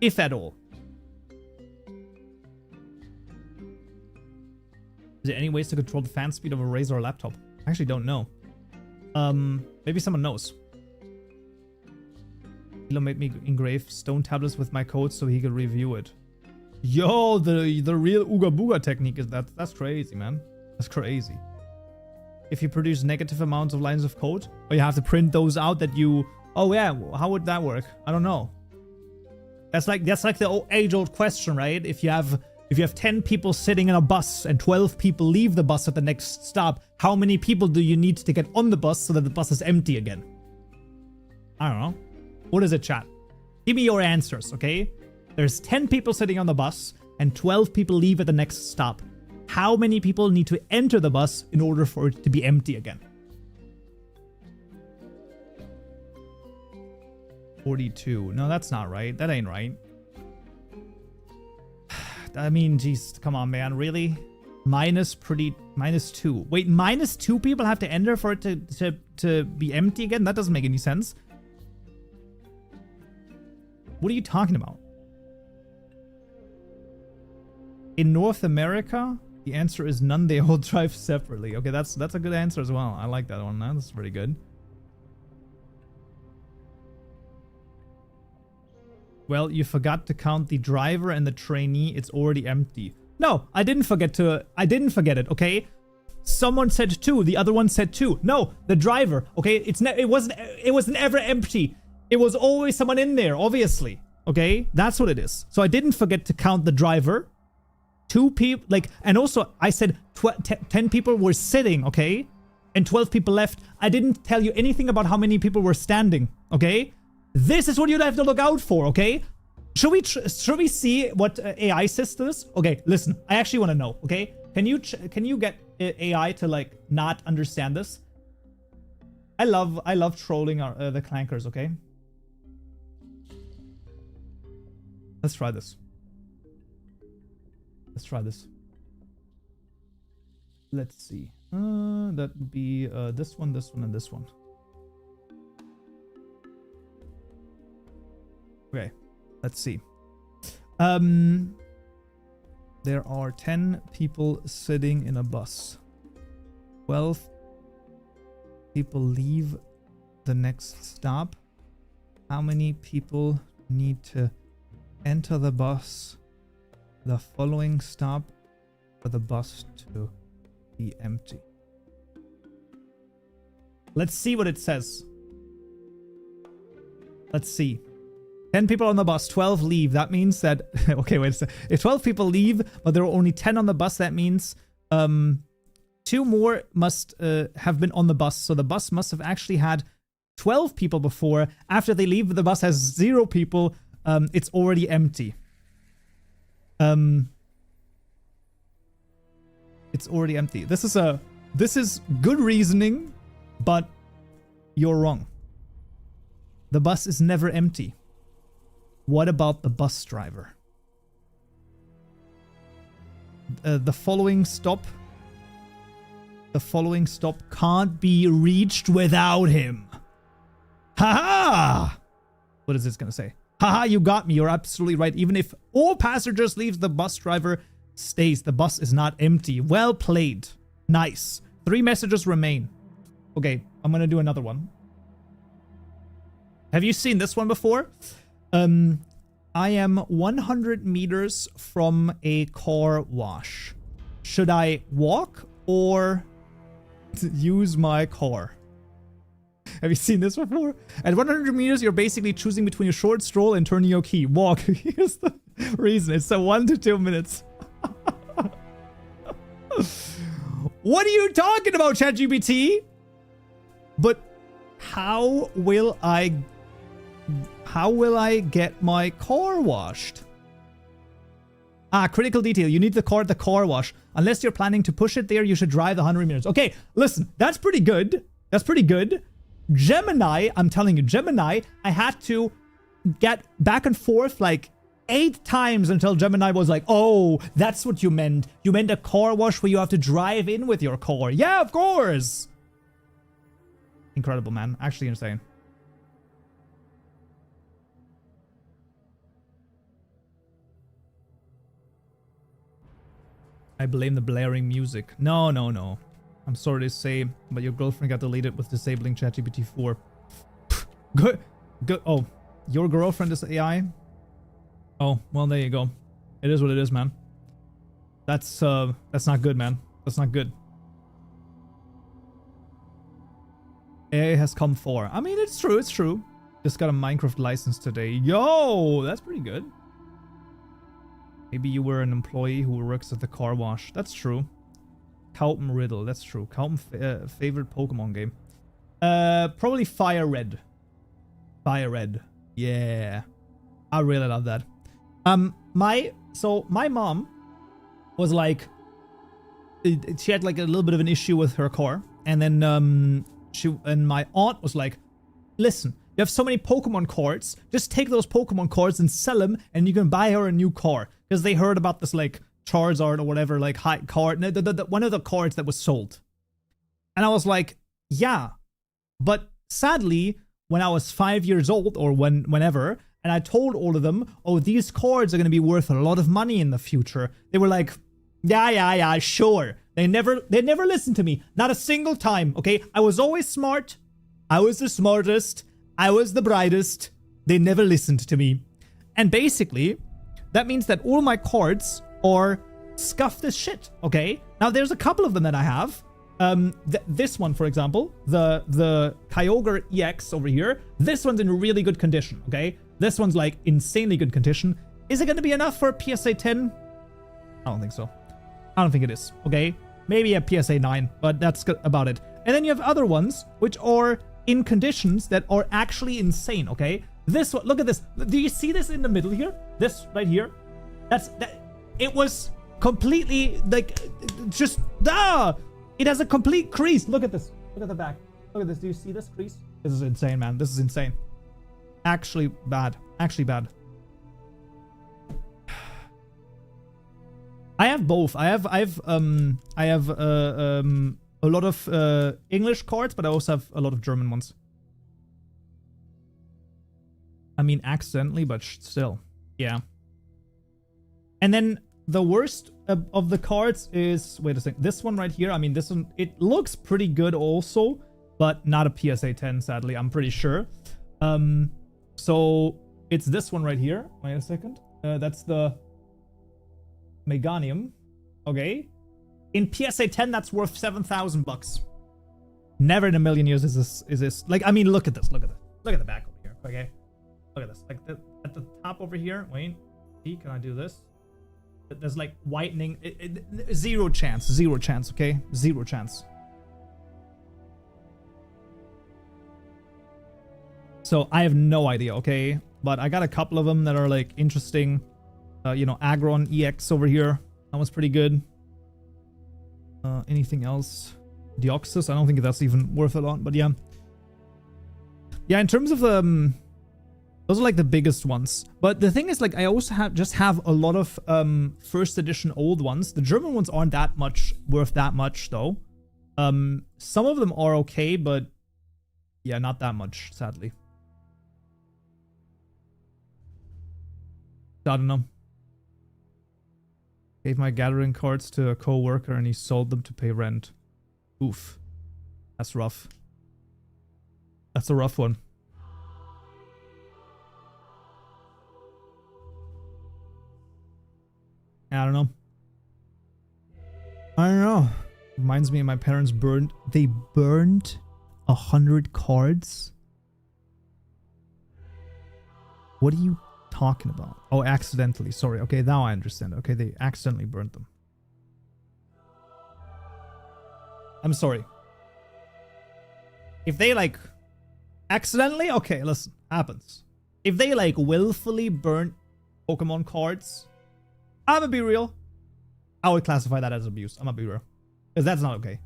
if at all. Is there any ways to control the fan speed of a Razer or laptop? I actually don't know. Maybe someone knows. Elon made me engrave stone tablets with my code so he could review it. Yo, the real Ooga Booga technique is that's crazy, man. That's crazy. If you produce negative amounts of lines of code, or you have to print those out that you Oh yeah, how would that work? I don't know. That's like the age-old question, right? If you have 10 people sitting in a bus and 12 people leave the bus at the next stop, how many people do you need to get on the bus so that the bus is empty again? I don't know. What is it, chat? Give me your answers, okay? There's 10 people sitting on the bus and 12 people leave at the next stop. How many people need to enter the bus in order for it to be empty again? 42. No, that's not right. That ain't right. I mean, geez, come on, man. Really? Minus 2. Wait, minus 2 people have to enter for it to be empty again? That doesn't make any sense. What are you talking about? In North America, the answer is none. They all drive separately. Okay, that's a good answer as well. I like that one. That's pretty good. Well, you forgot to count the driver and the trainee. It's already empty. No, I didn't forget it, okay? Someone said 2, the other one said 2. No, the driver, okay? It wasn't ever empty. It was always someone in there, obviously. Okay? That's what it is. So I didn't forget to count the driver. 2 people, like, and also I said 10 people were sitting, okay? And 12 people left. I didn't tell you anything about how many people were standing, okay? This is what you'd have to look out for, okay? Should we see what AI says to this? Okay, listen. I actually want to know, okay? Can you get AI to like not understand this? I love trolling the clankers, okay? Let's try this. Let's try this. Let's see. That would be this one, and this one. Okay, let's see. There are 10 people sitting in a bus. 12 people leave the next stop. How many people need to enter the bus the following stop for the bus to be empty? Let's see what it says. Let's see. 10 people on the bus, 12 leave. That means that... Okay, wait a second. If 12 people leave, but there are only 10 on the bus, that means 2 more must have been on the bus. So the bus must have actually had 12 people before. After they leave, the bus has 0 people. It's already empty. It's already empty. This is good reasoning, but you're wrong. The bus is never empty. What about the bus driver? The following stop can't be reached without him. Haha! What is this gonna say? Haha, you got me. You're absolutely right. Even if all passengers leave, the bus driver stays. The bus is not empty. Well played. Nice. 3 messages remain. Okay, I'm gonna do another one. Have you seen this one before? I am 100 meters from a car wash. Should I walk or use my car? Have you seen this before? At 100 meters, you're basically choosing between a short stroll and turning your key. Walk. Here's the reason. It's 1 to 2 minutes. What are you talking about, ChatGPT? But how will I get my car washed? Ah, critical detail. You need the car wash. Unless you're planning to push it there, you should drive the 100 meters. Okay, listen. That's pretty good. That's pretty good. Gemini, I'm telling you, Gemini, I had to get back and forth like 8 times until Gemini was like, oh, that's what you meant. You meant a car wash where you have to drive in with your car. Yeah, of course. Incredible, man. Actually insane. I blame the blaring music. No, no, no. I'm sorry to say, but your girlfriend got deleted with disabling ChatGPT 4. Good. Good. Oh, your girlfriend is AI? Oh, well, there you go. It is what it is, man. That's not good, man. That's not good. AI has come for. I mean, it's true. It's true. Just got a Minecraft license today. Yo, that's pretty good. Maybe you were an employee who works at the car wash. That's true. Kaupen Riddle. That's true. Kaupen favorite Pokemon game. Probably Fire Red. Fire Red. Yeah. I really love that. My mom was like, she had like a little bit of an issue with her car, and then my aunt was like, listen, you have so many Pokemon cards, just take those Pokemon cards and sell them, and you can buy her a new car. Because they heard about this like Charizard or whatever, like high card, one of the cards that was sold. And I was like, yeah, but sadly, when I was 5 years old or whenever, and I told all of them, oh, these cards are going to be worth a lot of money in the future, they were like, yeah, sure. They never listened to me. Not a single time, okay? I was always smart. I was the smartest. I was the brightest. They never listened to me. And basically, that means that all my cards are scuffed as shit, okay? Now, there's a couple of them that I have. This one, for example, the Kyogre EX over here, this one's in really good condition, okay? This one's like insanely good condition. Is it going to be enough for a PSA 10? I don't think so. I don't think it is, okay? Maybe a PSA 9, but that's about it. And then you have other ones which are in conditions that are actually insane, okay? This one, look at this. Do you see this in the middle here? This right here? It was completely like just it has a complete crease. Look at this. Look at the back. Look at this. Do you see this crease? This is insane, man. This is insane. Actually bad. Actually bad. I have both. I have a lot of English cards, but I also have a lot of German ones. I mean, accidentally, but still. Yeah. And then the worst of the cards is, wait a second, this one right here. I mean, this one, it looks pretty good also, but not a PSA 10, sadly, I'm pretty sure. So it's this one right here. Wait a second. That's the Meganium. Okay. In PSA 10, that's worth 7,000 bucks. Never in a million years is this like, I mean, look at this. Look at this. Look at the back over here. Okay. Look at this. Like at the top over here. Wait. See, can I do this? There's like whitening. Zero chance. Zero chance. Okay. Zero chance. So I have no idea. Okay. But I got a couple of them that are like interesting. You know, Agron EX over here. That was pretty good. Anything else? Deoxys. I don't think that's even worth a lot, but yeah. Yeah, in terms of those are like the biggest ones. But the thing is, like, I also have a lot of first edition old ones. The German ones aren't that much worth that much though. Some of them are okay, but yeah, not that much, sadly. I don't know. Gave my gathering cards to a co-worker and he sold them to pay rent. Oof. That's rough. That's a rough one. I don't know. I don't know. Reminds me of my parents burned 100 cards? What are you talking about? Oh, accidentally. Sorry. Okay, now I understand. Okay, they accidentally burnt them. I'm sorry. If they like accidentally, okay, listen, happens. If they like willfully burnt Pokemon cards, I'm gonna be real, I would classify that as abuse. I'm gonna be real, because that's not okay.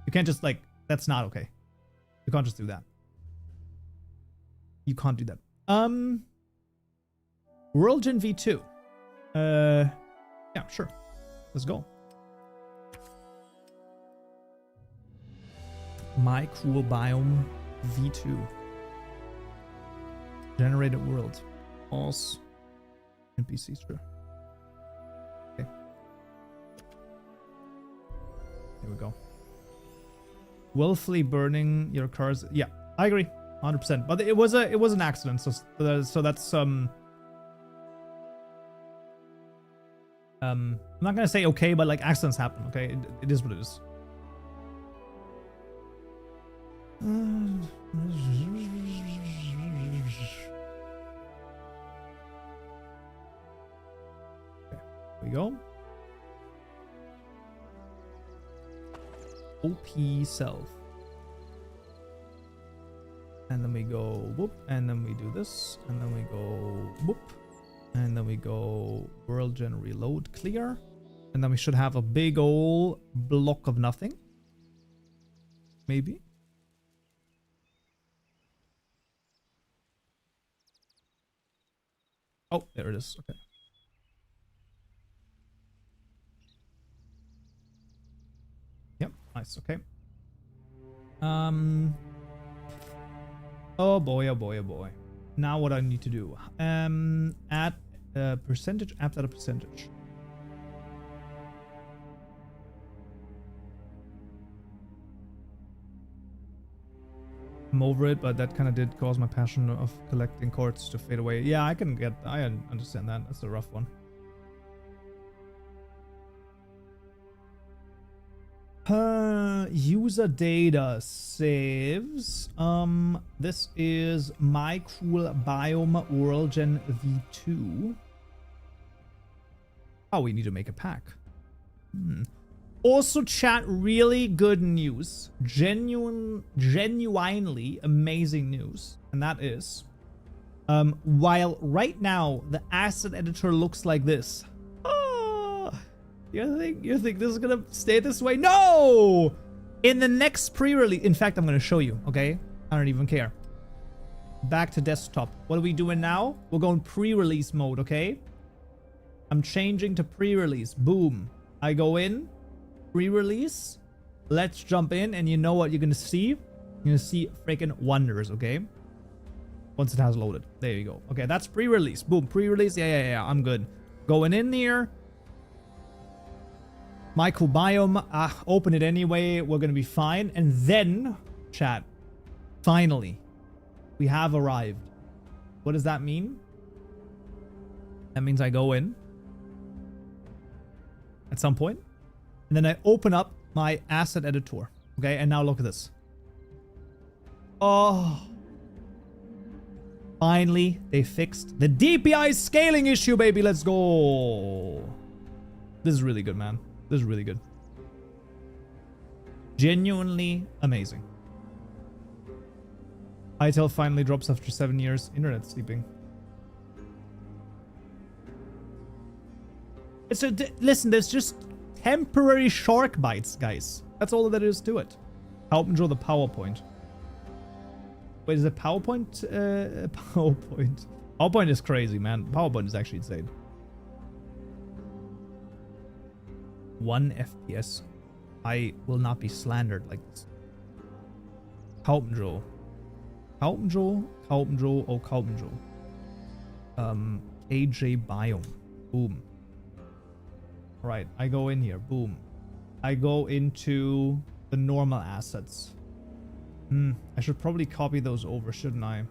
You can't just like, that's not okay. You can't just do that. You can't do that. WorldGen V2. Yeah, sure. Let's go. My Cool Biome V2. Generated world. False. NPCs, true. Okay. Here we go. Willfully burning your cars. Yeah, I agree. 100%. But it was an accident. So that's I'm not gonna say okay, but like accidents happen, okay? It is what it is. we go. OP self. And then we go whoop, and then we do this, and then we go whoop, and then we go WorldGen reload clear, and then we should have a big ol' block of nothing. Maybe. Oh, there it is. Okay. Yep, nice. Okay. Oh boy, oh boy, oh boy. Now what I need to do? Add a percentage, add a percentage. I'm over it, but that kind of did cause my passion of collecting cards to fade away. Yeah, I understand that. That's a rough one. User data saves. This is my cool Biome WorldGen V2. Oh, we need to make a pack. Also, chat, really good news. Genuinely amazing news. And that is, while right now the asset editor looks like this. You think this is gonna stay this way? No! In the next pre-release, in fact, I'm gonna show you, okay? I don't even care. Back to desktop. What are we doing now? We're going pre-release mode, okay? I'm changing to pre-release. Boom. I go in, pre-release. Let's jump in, and you know what you're gonna see? You're gonna see freaking wonders, okay? Once it has loaded. There you go. Okay, that's pre-release. Boom, pre-release. Yeah, I'm good. Going in here. My cool biome, open it anyway, we're gonna be fine. And then, chat, finally, we have arrived. What does that mean? That means I go in at some point, and then I open up my asset editor, okay? And now look at this. Oh. Finally, they fixed the DPI scaling issue, baby. Let's go. This is really good, man. This is really good. Genuinely amazing. Hytale finally drops after 7 years. Internet sleeping. Listen, there's just temporary shark bites, guys. That's all that is to it. Kaupenjoe the PowerPoint. Wait, is it PowerPoint? PowerPoint. PowerPoint is crazy, man. PowerPoint is actually insane. 1 FPS. I will not be slandered like this. Kaupenjoe. Kaupenjoe. Kaupenjoe. Oh, Kaupenjoe. AJ Biome. Boom. Right, I go in here. Boom. I go into the normal assets. I should probably copy those over, shouldn't I?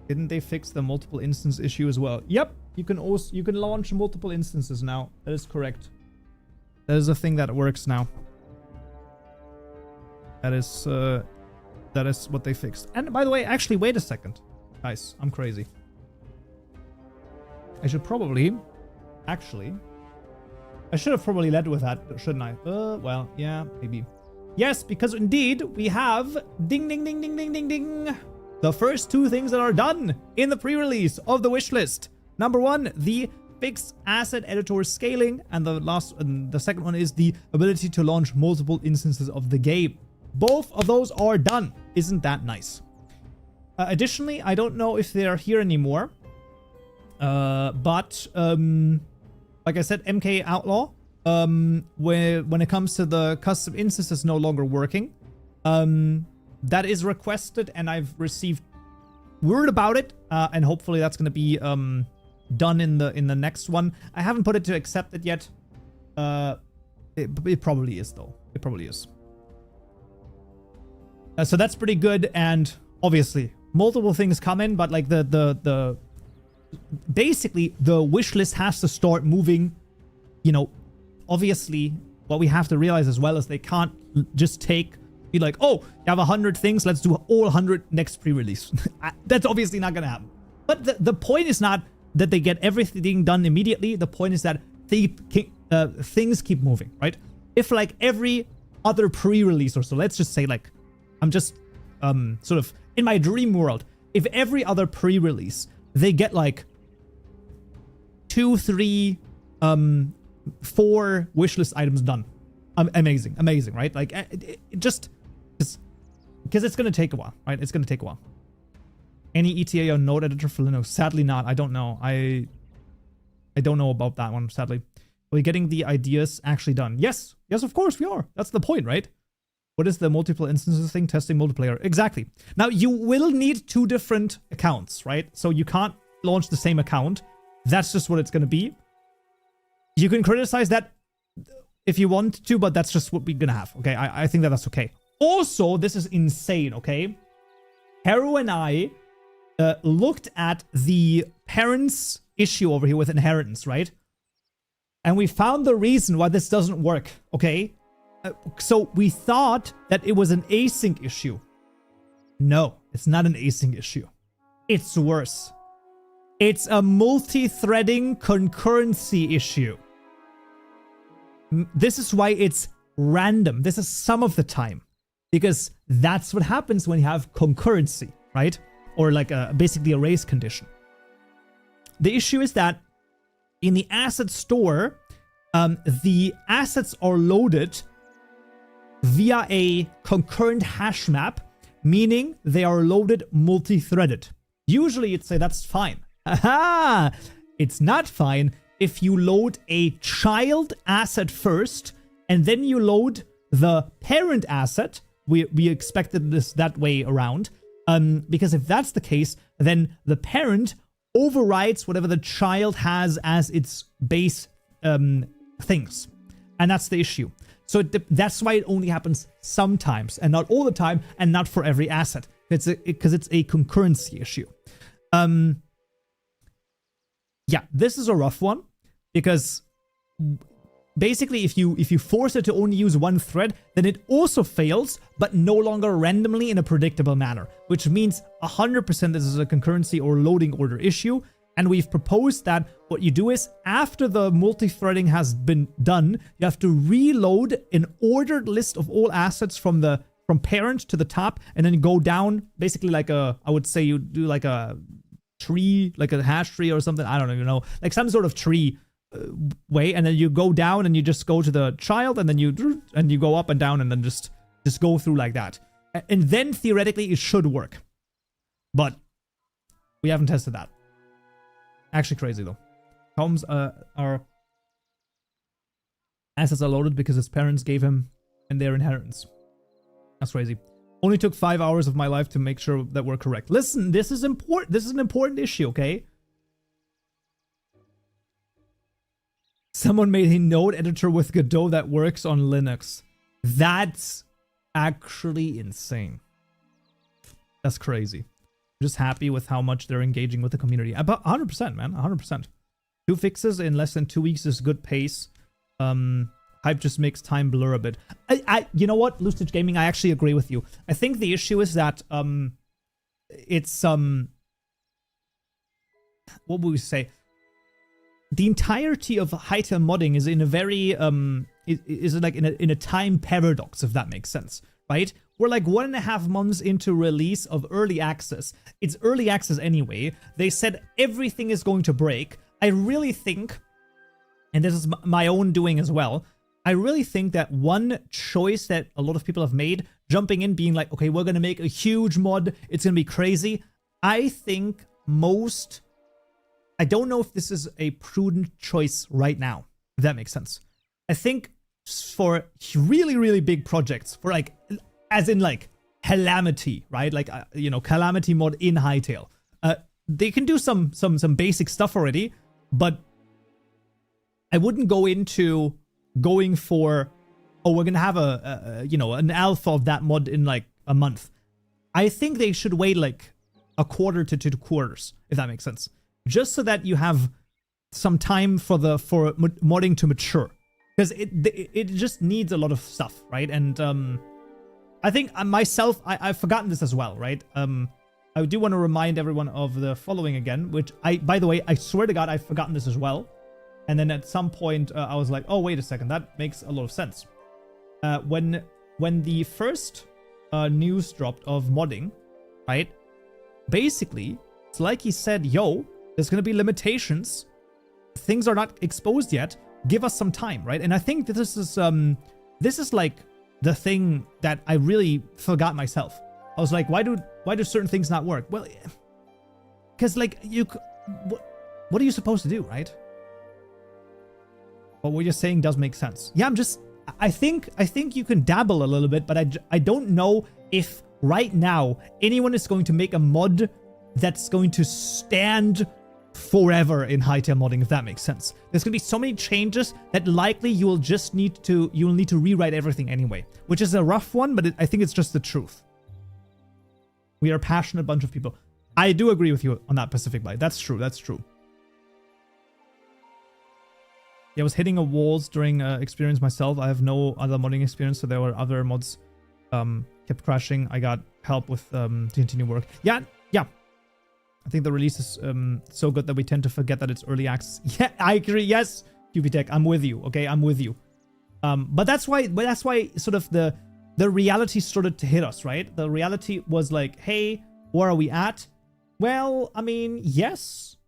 Didn't they fix the multiple instance issue as well? Yep. You can launch multiple instances now. That is correct. That is a thing that works now. That is what they fixed. And by the way, actually, wait a second. Guys, I'm crazy. I should probably... Actually... I should have probably led with that, shouldn't I? Well, yeah, maybe. Yes, because indeed, we have... Ding, ding, ding, ding, ding, ding, ding. The first two things that are done in the pre-release of the wishlist. Number one, the fixed asset editor scaling, and the second one is the ability to launch multiple instances of the game. Both of those are done. Isn't that nice? Additionally, I don't know if they're here anymore, but like I said, MK Outlaw, when it comes to the custom instances no longer working, that is requested, and I've received word about it, and hopefully that's going to be done in the next one. I haven't put it to accepted yet. It probably is, though. It probably is. So that's pretty good, and obviously multiple things come in, but like basically the wish list has to start moving. You know, obviously what we have to realize as well is they can't just be like, oh, you have 100 things, let's do all 100 next pre-release. That's obviously not gonna happen. But the point is not that they get everything done immediately. The point is that things keep moving, right? If like every other pre-release or so, let's just say like, I'm just sort of in my dream world, if every other pre-release, they get like 2, 3, 4 wishlist items done. Amazing, right? Like it just because it's gonna take a while, right? It's gonna take a while. Any ETA or node editor for Linux? Sadly not. I don't know. I don't know about that one, sadly. Are we getting the ideas actually done? Yes, of course we are. That's the point, right? What is the multiple instances thing? Testing multiplayer. Exactly. Now you will need 2 different accounts, right? So you can't launch the same account. That's just what it's gonna be. You can criticize that if you want to, but that's just what we're gonna have, okay? I think that's okay. Also, this is insane, okay? Haru and I looked at the parents' issue over here with inheritance, right? And we found the reason why this doesn't work, okay? So we thought that it was an async issue. No, it's not an async issue. It's worse. It's a multi-threading concurrency issue. This is why it's random. This is some of the time. Because that's what happens when you have concurrency, right? Or like basically a race condition. The issue is that in the asset store, the assets are loaded via a concurrent hash map, meaning they are loaded multi-threaded. Usually you'd say that's fine. Aha! It's not fine if you load a child asset first, and then you load the parent asset. We expected this that way around, because if that's the case, then the parent overrides whatever the child has as its base things. And that's the issue. So that's why it only happens sometimes, and not all the time, and not for every asset. Because it's a concurrency issue. Yeah, this is a rough one, because basically if you force it to only use one thread, then it also fails, but no longer randomly in a predictable manner, which means 100% this is a concurrency or loading order issue. And we've proposed that what you do is, after the multi-threading has been done, you have to reload an ordered list of all assets from parent to the top, and then go down, basically like I would say you do like a tree, like a hash tree or something. I don't even know, like some sort of tree way, and then you go down and you just go to the child, and then you go up and down, and then just go through like that. And then theoretically it should work, but we haven't tested that. Actually crazy though. Homes are assets are loaded because his parents gave him in their inheritance. That's crazy. Only took 5 hours of my life to make sure that we're correct. Listen, this is important. This is an important issue, okay? Someone made a node editor with Godot that works on Linux. That's actually insane. That's crazy. I'm just happy with how much they're engaging with the community. About 100%, man. 100%. 2 fixes in less than 2 weeks is good pace. Hype just makes time blur a bit. You know what, Lustage Gaming, I actually agree with you. I think the issue is that it's what would we say? The entirety of Hytale modding is in a very is like in a time paradox, if that makes sense, right? We're like 1.5 months into release of early access. It's early access anyway. They said everything is going to break. I really think, and this is my own doing as well, I really think that one choice that a lot of people have made, jumping in, being like, okay, we're going to make a huge mod, it's going to be crazy. I think I don't know if this is a prudent choice right now, if that makes sense. I think for really, really big projects, for like, as in like Calamity, right? Like, Calamity mod in Hytale. They can do some basic stuff already, but I wouldn't go into going for, oh, we're gonna have an alpha of that mod in like a month. I think they should wait like a quarter to 2 quarters, if that makes sense, just so that you have some time for modding to mature, because it just needs a lot of stuff, right? And I think myself, I've forgotten this as well, right? I do want to remind everyone of the following again, which by the way, I swear to God, I've forgotten this as well. And then at some point, I was like, oh, wait a second, that makes a lot of sense. When the first news dropped of modding, right? Basically, it's like he said, yo, there's going to be limitations. Things are not exposed yet. Give us some time, right? And I think that this is like the thing that I really forgot myself. I was like, why do certain things not work? Well, because like what are you supposed to do, right? But what you're saying does make sense. Yeah, I think you can dabble a little bit, but I don't know if right now anyone is going to make a mod that's going to stand forever in Hytale modding, if that makes sense. There's going to be so many changes that likely you'll need to rewrite everything anyway, which is a rough one, but I think it's just the truth. We are a passionate bunch of people. I do agree with you on that, Pacific Light. That's true. That's true. Yeah, I was hitting a walls during experience myself. I have no other modding experience, so there were other mods kept crashing. I got help with to continue work. Yeah. I think the release is so good that we tend to forget that it's early access. Yeah, I agree. Yes, QBTech, I'm with you. Okay, I'm with you. But that's why sort of the reality started to hit us, right? The reality was like, hey, where are we at? Well, I mean, yes,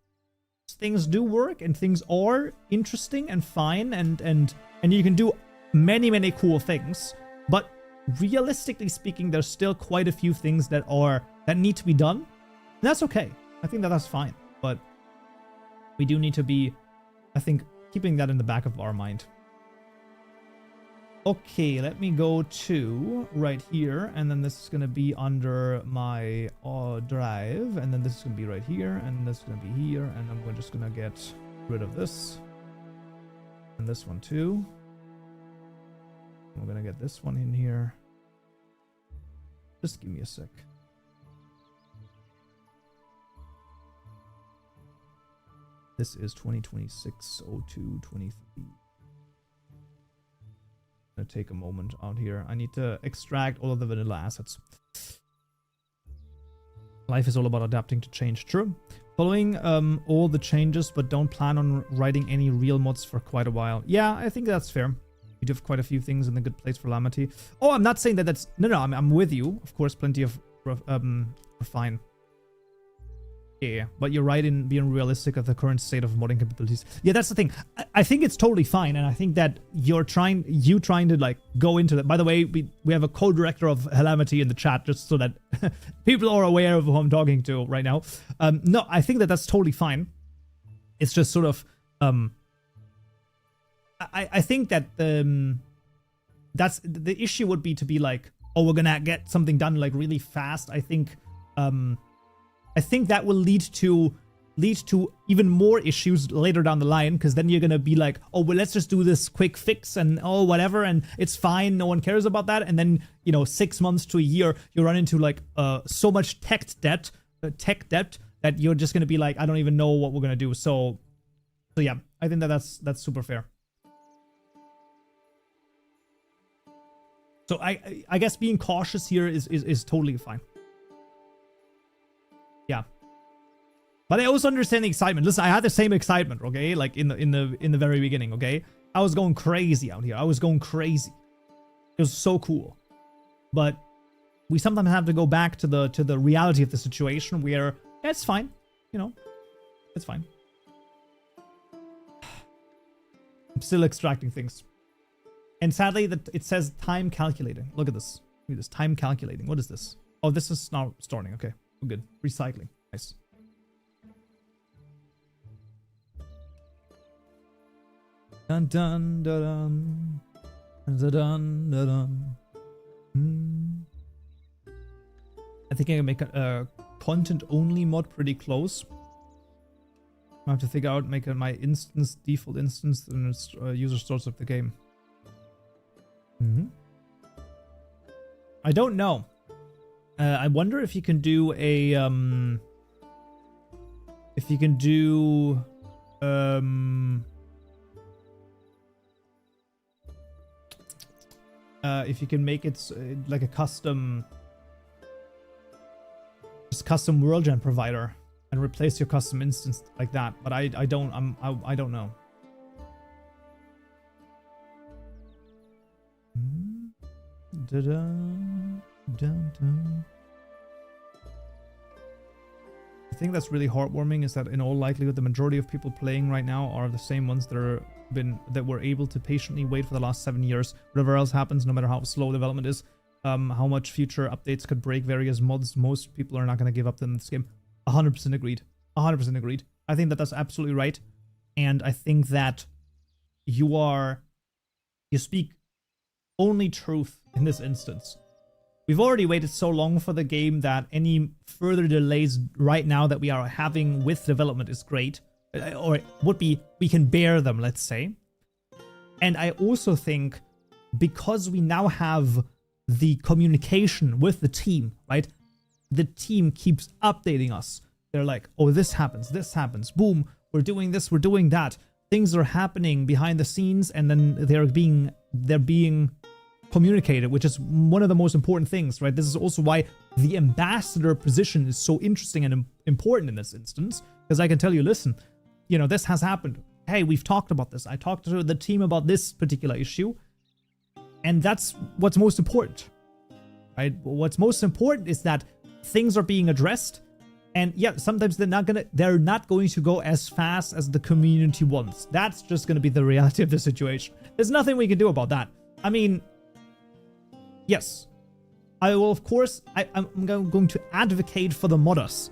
things do work and things are interesting and fine and you can do many cool things, but realistically speaking, there's still quite a few things that need to be done. And that's okay. I think that's fine, but we do need to be, I think, keeping that in the back of our mind. Okay, let me go to right here, and then this is going to be under my drive, and then this is going to be right here, and this is going to be here, and I'm just going to get rid of this. And this one too. I'm going to get this one in here. Just give me a sec. This is 2026-02-23. Gonna take a moment out here. I need to extract all of the vanilla assets. Life is all about adapting to change. True. Following all the changes, but don't plan on writing any real mods for quite a while. Yeah, I think that's fair. We do have quite a few things in the good place for Lamity. Oh, I'm not saying that that's... No, I'm with you. Of course, plenty of refine. Yeah, but you're right in being realistic of the current state of modding capabilities. Yeah, that's the thing. I think it's totally fine, and I think that you trying to like go into that. By the way, we have a co-director of Calamity in the chat, just so that people are aware of who I'm talking to right now. No, I think that that's totally fine. It's just sort of I think that that's the issue would be to be like, oh, we're gonna get something done like really fast. I think that will lead to even more issues later down the line, because then you're gonna be like, oh, well, let's just do this quick fix and oh, whatever, and it's fine, no one cares about that. And then, 6 months to a year, you run into like so much tech debt that you're just gonna be like, I don't even know what we're gonna do. So yeah, I think that's super fair. So I guess being cautious here is totally fine. Yeah, but I also understand the excitement. Listen, I had the same excitement, okay? Like in the very beginning, okay? I was going crazy out here. I was going crazy. It was so cool. But we sometimes have to go back to the reality of the situation where it's fine, it's fine. I'm still extracting things, and sadly that it says time calculating. Look at this. Look at this, time calculating. What is this? Oh, this is now starting. Okay. Good. Recycling. Nice. Dun dun dun dun dun dun dun. I think I can make a content only mod pretty close. I have to figure out make my instance default instance and user starts up the game. I don't know. I wonder if you can do a if you can make it like a custom custom WorldGen provider and replace your custom instance like that. But I don't know. The thing that's really heartwarming is that in all likelihood, the majority of people playing right now are the same ones that were able to patiently wait for the last 7 years. Whatever else happens, no matter how slow development is, how much future updates could break various mods, most people are not going to give up in this game. 100% agreed. 100% agreed. I think that that's absolutely right. And I think that you speak only truth in this instance. We've already waited so long for the game that any further delays right now that we are having with development is great. Or would be, we can bear them, let's say. And I also think because we now have the communication with the team, right? The team keeps updating us. They're like, oh, this happens, boom, we're doing this, we're doing that. Things are happening behind the scenes, and then they're being communicated, which is one of the most important things, right? This is also why the ambassador position is so interesting and important in this instance, because I can tell you, listen, you know, this has happened. Hey, we've talked about this. I talked to the team about this particular issue, and that's what's most important, right? What's most important is that things are being addressed, and yeah, sometimes they're not going to go as fast as the community wants. That's just going to be the reality of the situation. There's nothing we can do about that. I mean, yes, I will, of course, I'm going to advocate for the modders.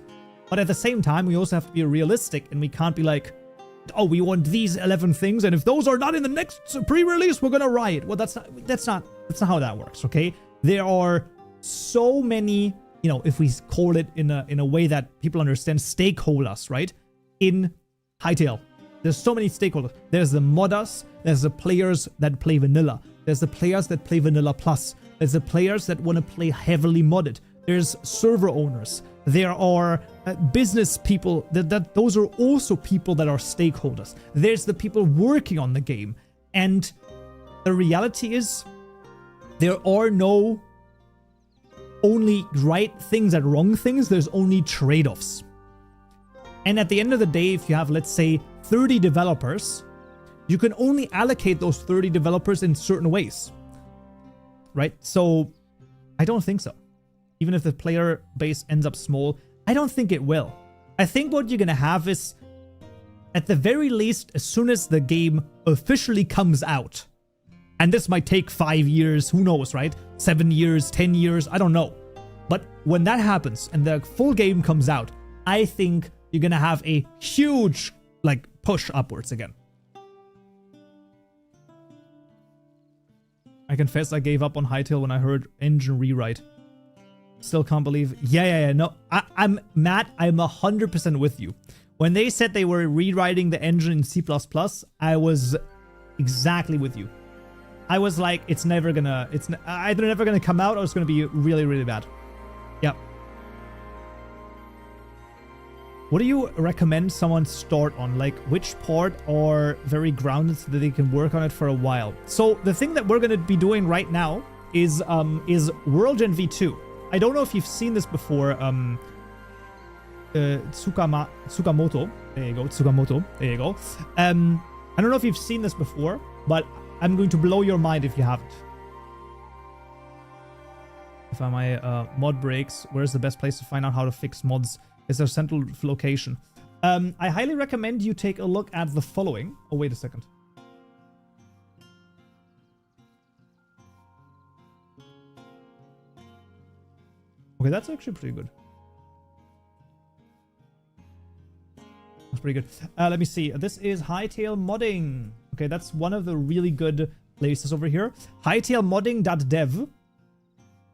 But at the same time, we also have to be realistic, and we can't be like, oh, we want these 11 things, and if those are not in the next pre-release, we're gonna riot. Well, that's not how that works, okay? There are so many, you know, if we call it in a way that people understand, stakeholders, right? In Hytale, there's so many stakeholders. There's the modders, there's the players that play vanilla, there's the players that play vanilla plus, there's the players that want to play heavily modded, there's server owners, there are business people, those are also people that are stakeholders. There's the people working on the game. And the reality is there are no only right things and wrong things. There's only trade-offs. And at the end of the day, if you have, let's say, 30 developers, you can only allocate those 30 developers in certain ways, right? So I don't think so. Even if the player base ends up small, I don't think it will. I think what you're going to have is, at the very least, as soon as the game officially comes out, and this might take 5 years, who knows, right? 7 years, 10 years, I don't know. But when that happens and the full game comes out, I think you're going to have a huge, like, push upwards again. I confess I gave up on Hytale when I heard engine rewrite. Still can't believe. Yeah. No, I'm Matt. I'm 100% with you. When they said they were rewriting the engine in C++, I was exactly with you. I was like, it's either never gonna come out or it's gonna be really, really bad. Yeah. What do you recommend someone start on? Like, which part are very grounded so that they can work on it for a while? So the thing that we're gonna be doing right now is WorldGen v2. I don't know if you've seen this before. Tsukamoto. There you go. Tsukamoto. There you go. I don't know if you've seen this before, but I'm going to blow your mind if you haven't. If my mod breaks, where's the best place to find out how to fix mods? Is there a central location? I highly recommend you take a look at the following. Oh, wait a second. Okay, that's actually pretty good. That's pretty good. Let me see. This is Hytale Modding. Okay, that's one of the really good places over here. HytaleModding.dev.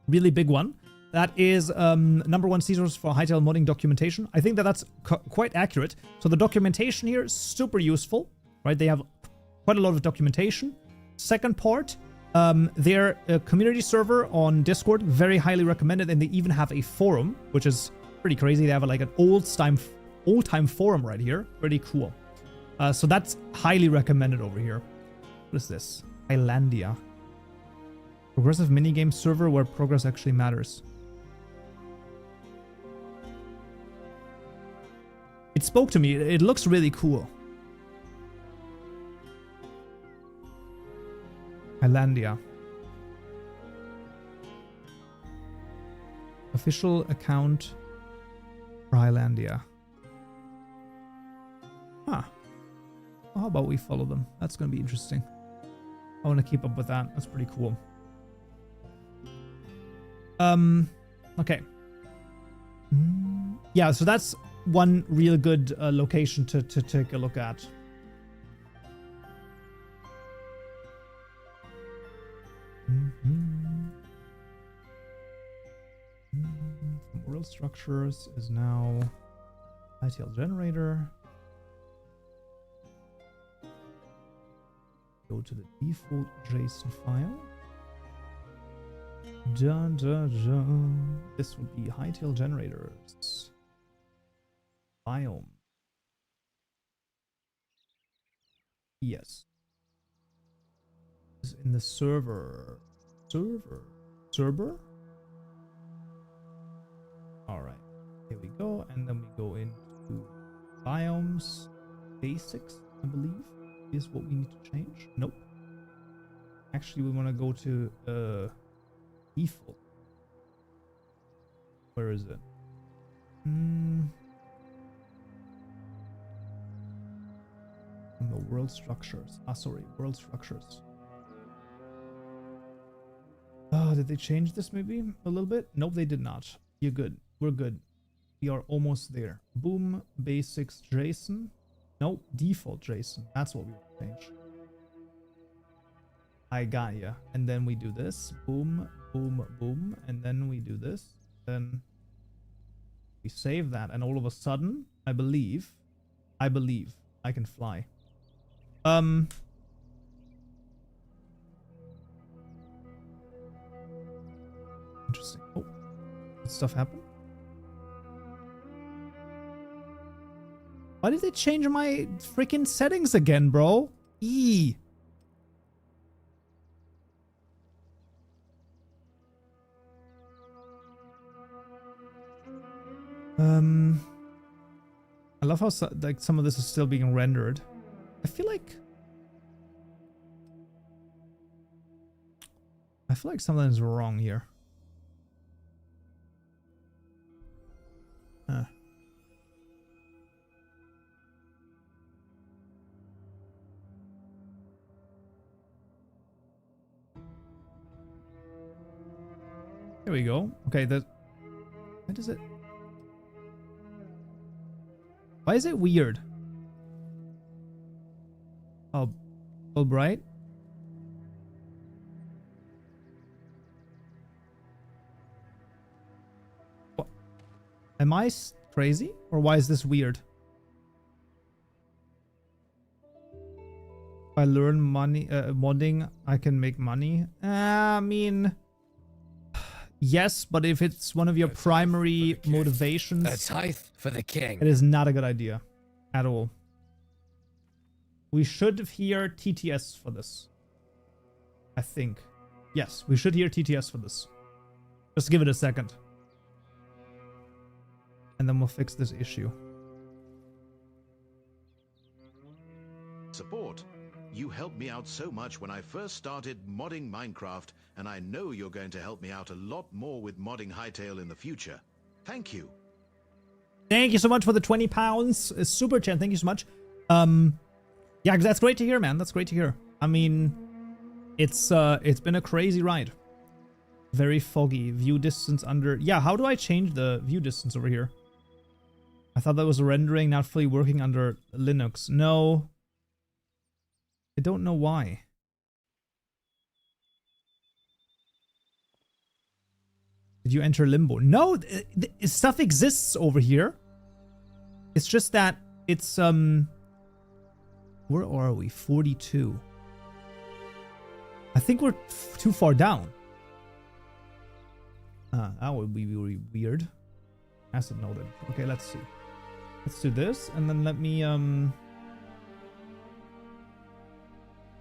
Really big one. That is #1 resource for Hytale Modding documentation. I think that that's quite accurate. So the documentation here is super useful, right? They have quite a lot of documentation. Second part, their community server on Discord, very highly recommended, and they even have a forum, which is pretty crazy. They have like an old-time forum right here. Pretty cool. So that's highly recommended over here. What is this? Islandia. Progressive minigame server where progress actually matters. It spoke to me. It looks really cool. Hylandia. Official account for Hylandia. Huh. Well, how about we follow them? That's going to be interesting. I want to keep up with that. That's pretty cool. Okay. Yeah, so that's one real good location to take a look at. From world structures is now Hytale generator. Go to the default JSON file. Dun, dun, dun. This would be Hytale generators. Biome. Yes. Is in the server. Server? Alright. Here we go. And then we go into biomes. Basics, I believe, is what we need to change. Nope. Actually, we want to go to default. Where is it? From the world structures. Sorry, world structures. Did they change this maybe a little bit? Nope, they did not. You're good. We're good. We are almost there. Boom, basics, JSON. Nope, default JSON. That's what we want to change. I got ya. And then we do this. Boom, boom, boom. And then we do this. Then we save that. And all of a sudden, I believe I can fly. Interesting. Oh, did stuff happen? Why did they change my freaking settings again, bro? I love how like some of this is still being rendered. I feel like something is wrong here. Huh. There we go. Okay, why does it? Why is it weird? Oh, all bright. What? Am I crazy, or why is this weird? If I learn modding, I can make money. I mean, yes, but if it's one of your primary motivations, a tithe for the king. It is not a good idea at all. We should hear TTS for this. I think. Yes, we should hear TTS for this. Just give it a second. And then we'll fix this issue. Support. You helped me out so much when I first started modding Minecraft, and I know you're going to help me out a lot more with modding Hytale in the future. Thank you. Thank you so much for the 20 pounds. Super chat, thank you so much. Yeah, that's great to hear, man. That's great to hear. I mean, it's been a crazy ride. Very foggy. View distance under... Yeah, how do I change the view distance over here? I thought that was rendering not fully working under Linux. No. I don't know why. Did you enter limbo? No, stuff exists over here. It's just that it's where are we? 42. I think we're too far down. That would be really weird. Acid noted. Okay, let's see. Let's do this, and then let me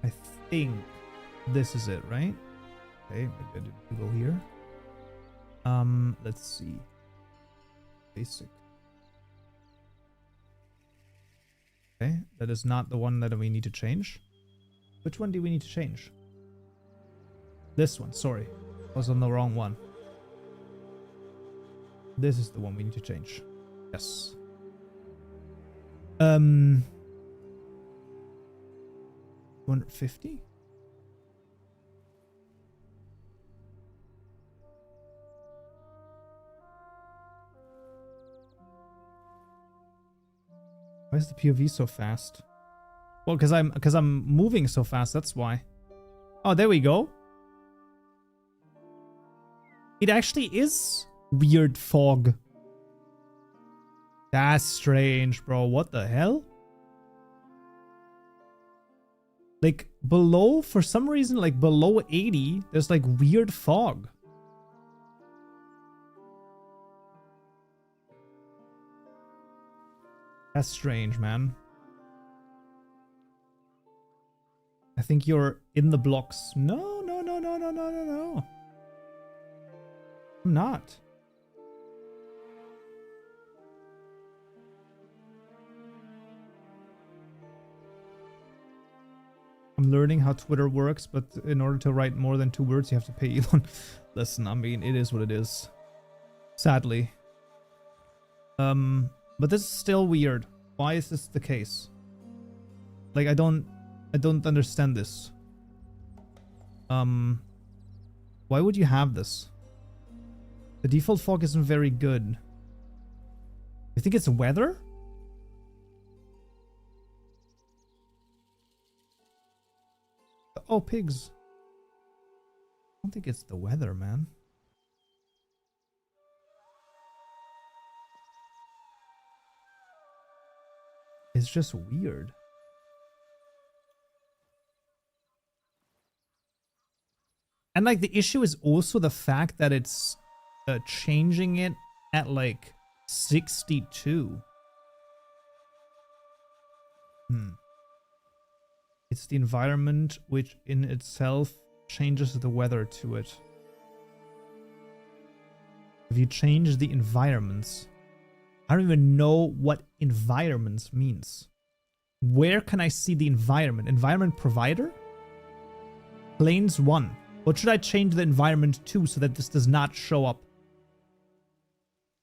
I think this is it, right? Okay, maybe I didn't go here. Let's see. Basic. Okay, that is not the one that we need to change. Which one do we need to change? This one, sorry. I was on the wrong one. This is the one we need to change. Yes. 250? Why is the POV so fast? Well, because I'm moving so fast, that's why. Oh, there we go. It actually is weird fog. That's strange, bro. What the hell? Like below, for some reason, like below 80, there's like weird fog. That's strange, man. I think you're in the blocks. No, no, no, no, no, no, no, no. I'm not. I'm learning how Twitter works, but in order to write more than 2 words, you have to pay Elon. Listen, I mean, it is what it is. Sadly. But this is still weird. Why is this the case? Like, I don't understand this. Why would you have this? The default fog isn't very good. You think it's weather? Oh, pigs. I don't think it's the weather, man. It's just weird. And like the issue is also the fact that it's changing it at like 62. It's the environment which in itself changes the weather to it. If you change the environments, I don't even know what environments means. Where can I see the environment? Environment provider? Planes 1. What should I change the environment to so that this does not show up?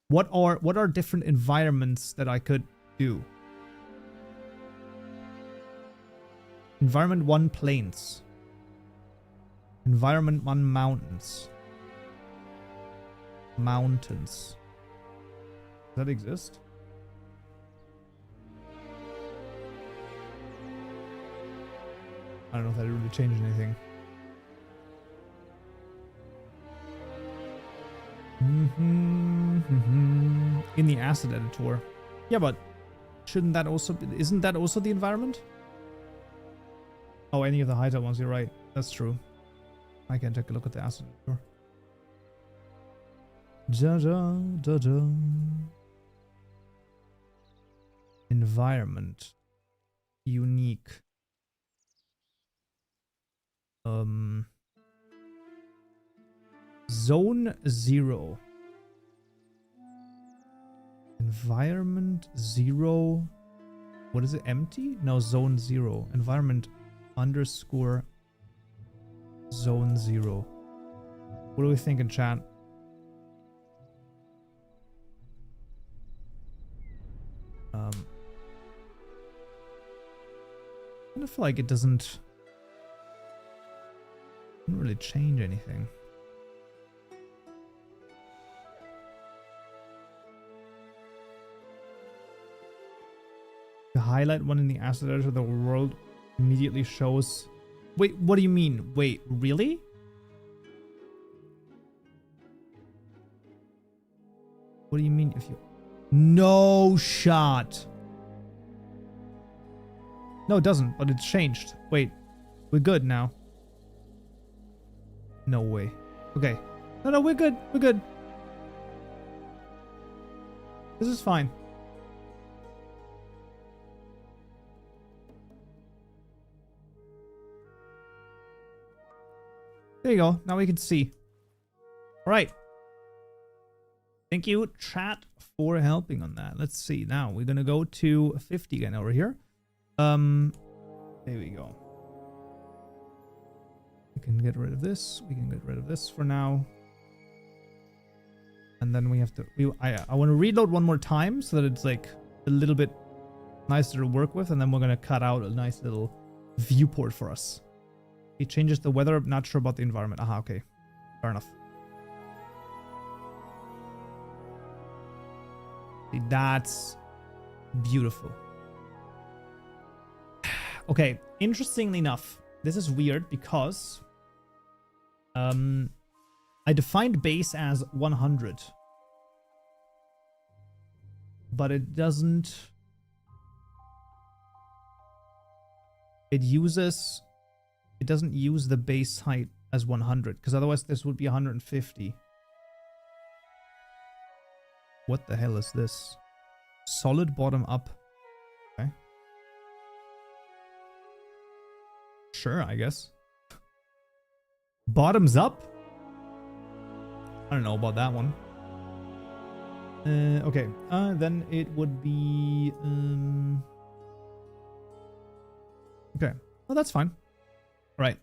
What are different environments that I could do? Environment 1 plains. Environment 1 mountains. Mountains. Does that exist? I don't know if that really changed anything. In the asset editor. Yeah, but shouldn't that also be, isn't that also the environment? Oh, any of the Hytale ones, you're right. That's true. I can take a look at the asset editor. Environment. Unique. Zone 0. Environment 0. What is it? Empty? No, zone 0. Environment underscore zone 0. What do we think in chat? I kind of feel like it doesn't really change anything. The highlight one in the asset editor of the world immediately shows. Wait, what do you mean? Wait, really? What do you mean if you... No shot. No, it doesn't, but it's changed. Wait, we're good now. No way. Okay. No, we're good. We're good. This is fine. There you go. Now we can see. All right. Thank you, chat, for helping on that. Let's see. Now we're going to go to 50 again over here. There we go. We can get rid of this. We can get rid of this for now. And then we have to... I want to reload one more time so that it's like a little bit nicer to work with. And then we're going to cut out a nice little viewport for us. It changes the weather. Not sure about the environment. Aha, okay. Fair enough. See, that's beautiful. Okay, interestingly enough, this is weird because I defined base as 100, but it doesn't. It doesn't use the base height as 100 because otherwise this would be 150. What the hell is this? Solid bottom up. Okay. Sure, I guess. Bottoms up? I don't know about that one. Okay. Then it would be... Okay. Well, that's fine. Right.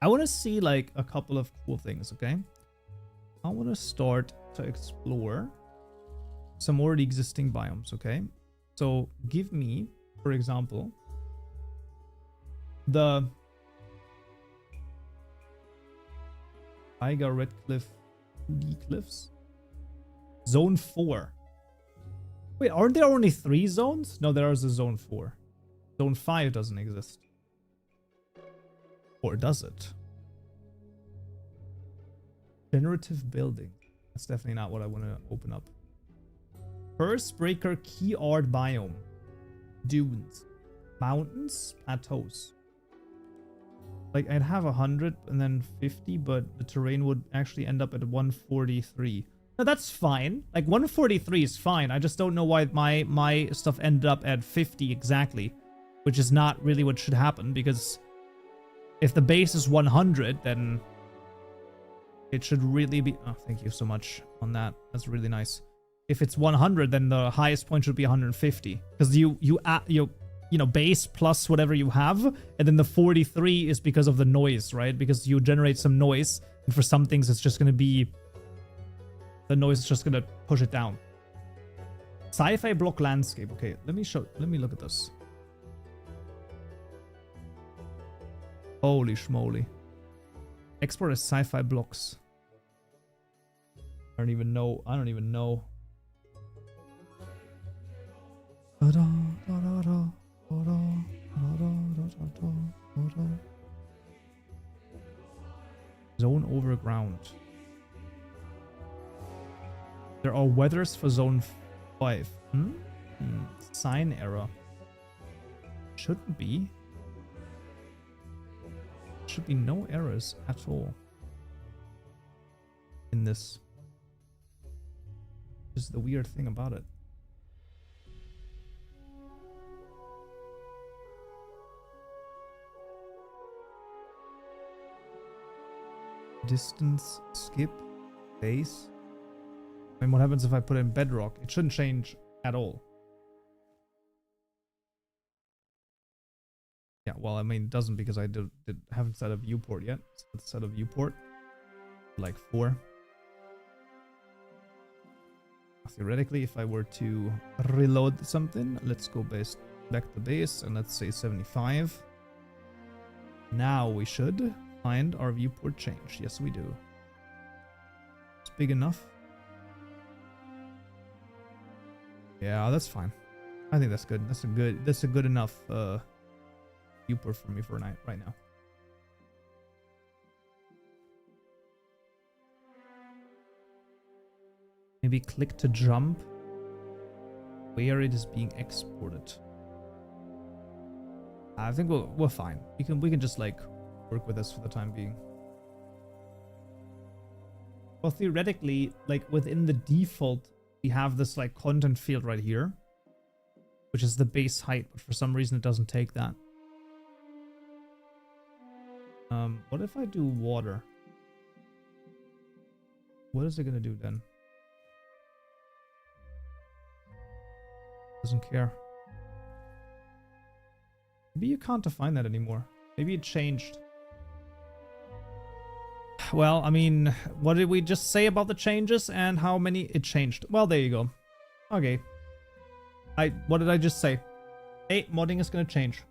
I want to see, like, a couple of cool things, okay? I want to start to explore some already existing biomes, okay? So, give me, for example... the Tiger Red Cliff 2D Cliffs. Zone 4. Wait, aren't there only 3 zones? No, there is a Zone 4. Zone 5 doesn't exist. Or does it? Generative building. That's definitely not what I want to open up. First breaker key art biome. Dunes. Mountains. Plateaus. Like, I'd have 100 and then 50, but the terrain would actually end up at 143. No, that's fine. Like, 143 is fine. I just don't know why my stuff ended up at 50 exactly, which is not really what should happen, because if the base is 100, then it should really be... Oh, thank you so much on that. That's really nice. If it's 100, then the highest point should be 150, because you know, base plus whatever you have, and then the 43 is because of the noise, right? Because you generate some noise, and for some things it's just going to be... the noise is just going to push it down. Sci-fi block landscape. Okay, let me look at this. Holy schmoly. Export as sci-fi blocks. I don't even know. Zone overground. There are weathers for zone 5. Sign error. Shouldn't be. Should be no errors at all in this. This is the weird thing about it. Distance, skip, base. I mean, what happens if I put in bedrock? It shouldn't change at all. Yeah, well, I mean, it doesn't because I haven't set a viewport yet. So let's set a viewport. Like 4. Theoretically, if I were to reload something, let's go back to base and let's say 75. Now we should find our viewport change. Yes, we do. It's big enough. Yeah, that's fine. I think that's good. That's a good enough viewport for me for right now. Maybe click to jump where it is being exported. I think we're fine. We can just like work with this for the time being. Well, theoretically, like within the default, we have this like content field right here, which is the base height, but for some reason it doesn't take that. What if I do water? What is it gonna do then? Doesn't care. Maybe you can't define that anymore. Maybe it changed. Well, I mean, what did we just say about the changes and how many it changed? Well, there you go. Okay. What did I just say? Hey, modding is gonna change.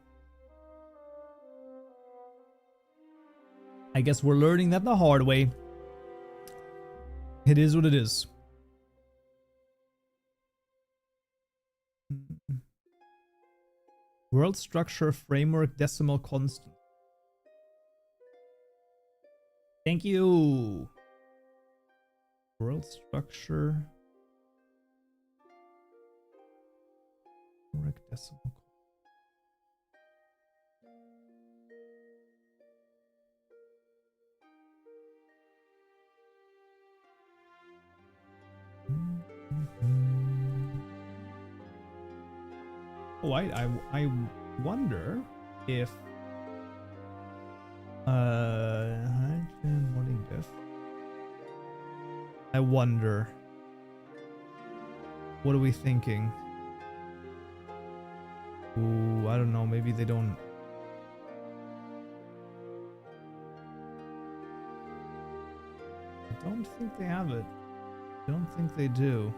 I guess we're learning that the hard way. It is what it is. World structure framework decimal constant. Thank you. World structure framework decimal constant. Oh, I wonder if modding diff. I wonder. What are we thinking? Ooh, I don't know. Maybe they don't. I don't think they have it. I don't think they do.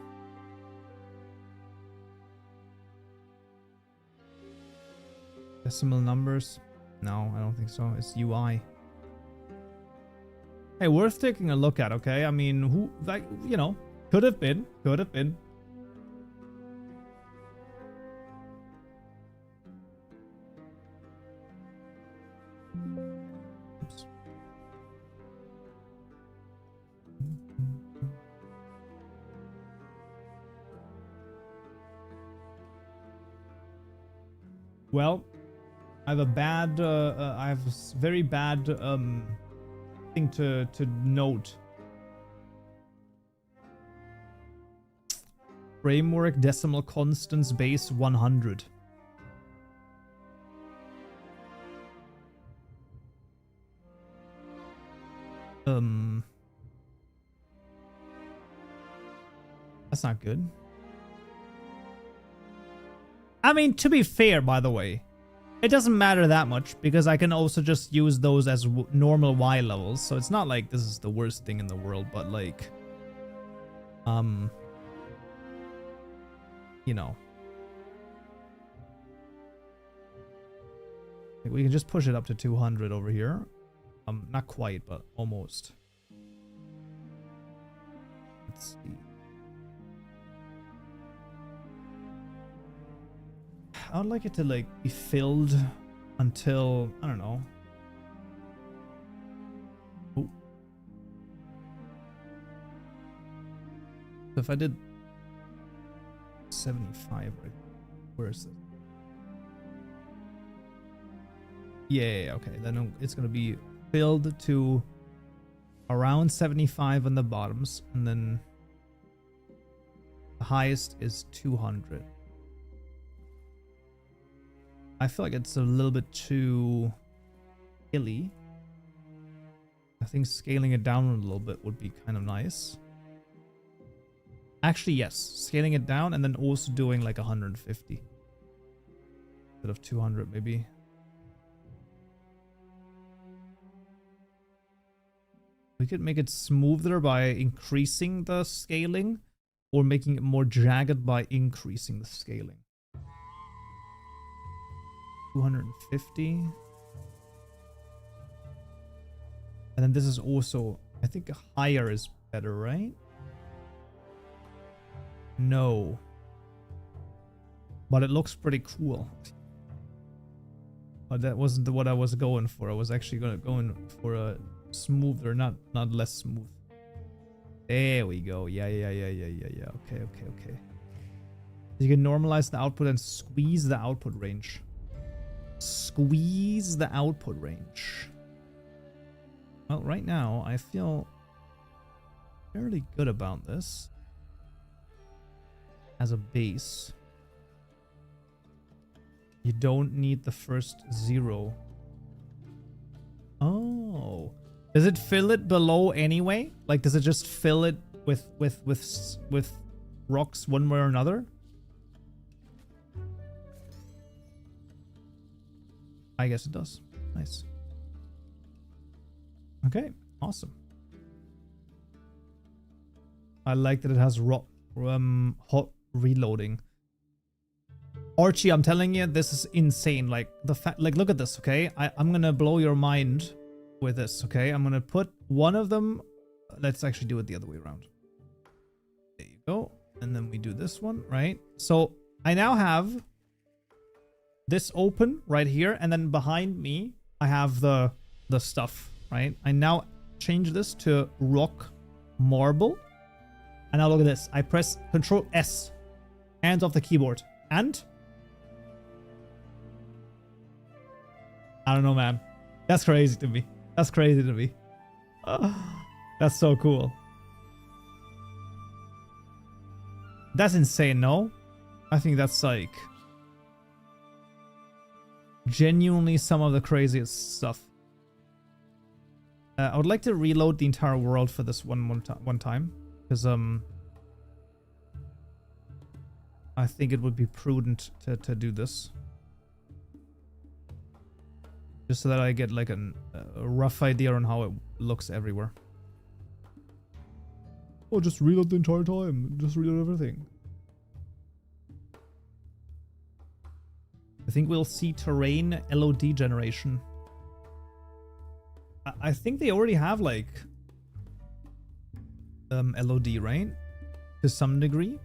Decimal numbers? No, I don't think so. It's UI. Hey, worth taking a look at, okay? I mean, who, like, you know, could have been. Could have been. Oops. Well, I have a bad, I have a very bad thing to note. Framework decimal constants base 100. That's not good. I mean, to be fair, by the way, it doesn't matter that much because I can also just use those as normal Y levels. So it's not like this is the worst thing in the world, but like, you know, like we can just push it up to 200 over here. Not quite, but almost. Let's see. I would like it to like be filled until, I don't know. Ooh. So if I did 75, right? Where is it? Yeah, okay. Then it's gonna be filled to around 75 on the bottoms, and then the highest is 200. I feel like it's a little bit too hilly. I think scaling it down a little bit would be kind of nice. Actually, yes. Scaling it down and then also doing like 150. Instead of 200 maybe. We could make it smoother by increasing the scaling, or making it more jagged by increasing the scaling. 250. And then this is also, I think higher is better, right? No. But it looks pretty cool. But that wasn't what I was going for. I was actually going for a smoother, not less smooth. There we go. Yeah. Okay. You can normalize the output and squeeze the output range. Squeeze the output range. Well, right now I feel fairly good about this as a base. You don't need the first 0. Oh, does it fill it below anyway? Like, does it just fill it with rocks one way or another? I guess it does. Nice. Okay, awesome. I like that it has hot reloading. Archie, I'm telling you, this is insane. Like the fact, like look at this, okay? I'm gonna blow your mind with this, okay? I'm gonna put one of them. Let's actually do it the other way around. There you go. And then we do this one, right? So I now have this open right here, and then behind me I have the stuff, right? I now change this to rock marble, and now look at this. I press Control S, hands off the keyboard, and I don't know, man. That's crazy to me. That's crazy to me. That's so cool. That's insane, no? I think that's like genuinely some of the craziest stuff. I would like to reload the entire world for this one time, because I think it would be prudent to do this, just so that I get like a rough idea on how it looks everywhere. Oh, just reload the entire time. Just reload everything. I think we'll see terrain LOD generation. I think they already have like LOD, right? To some degree.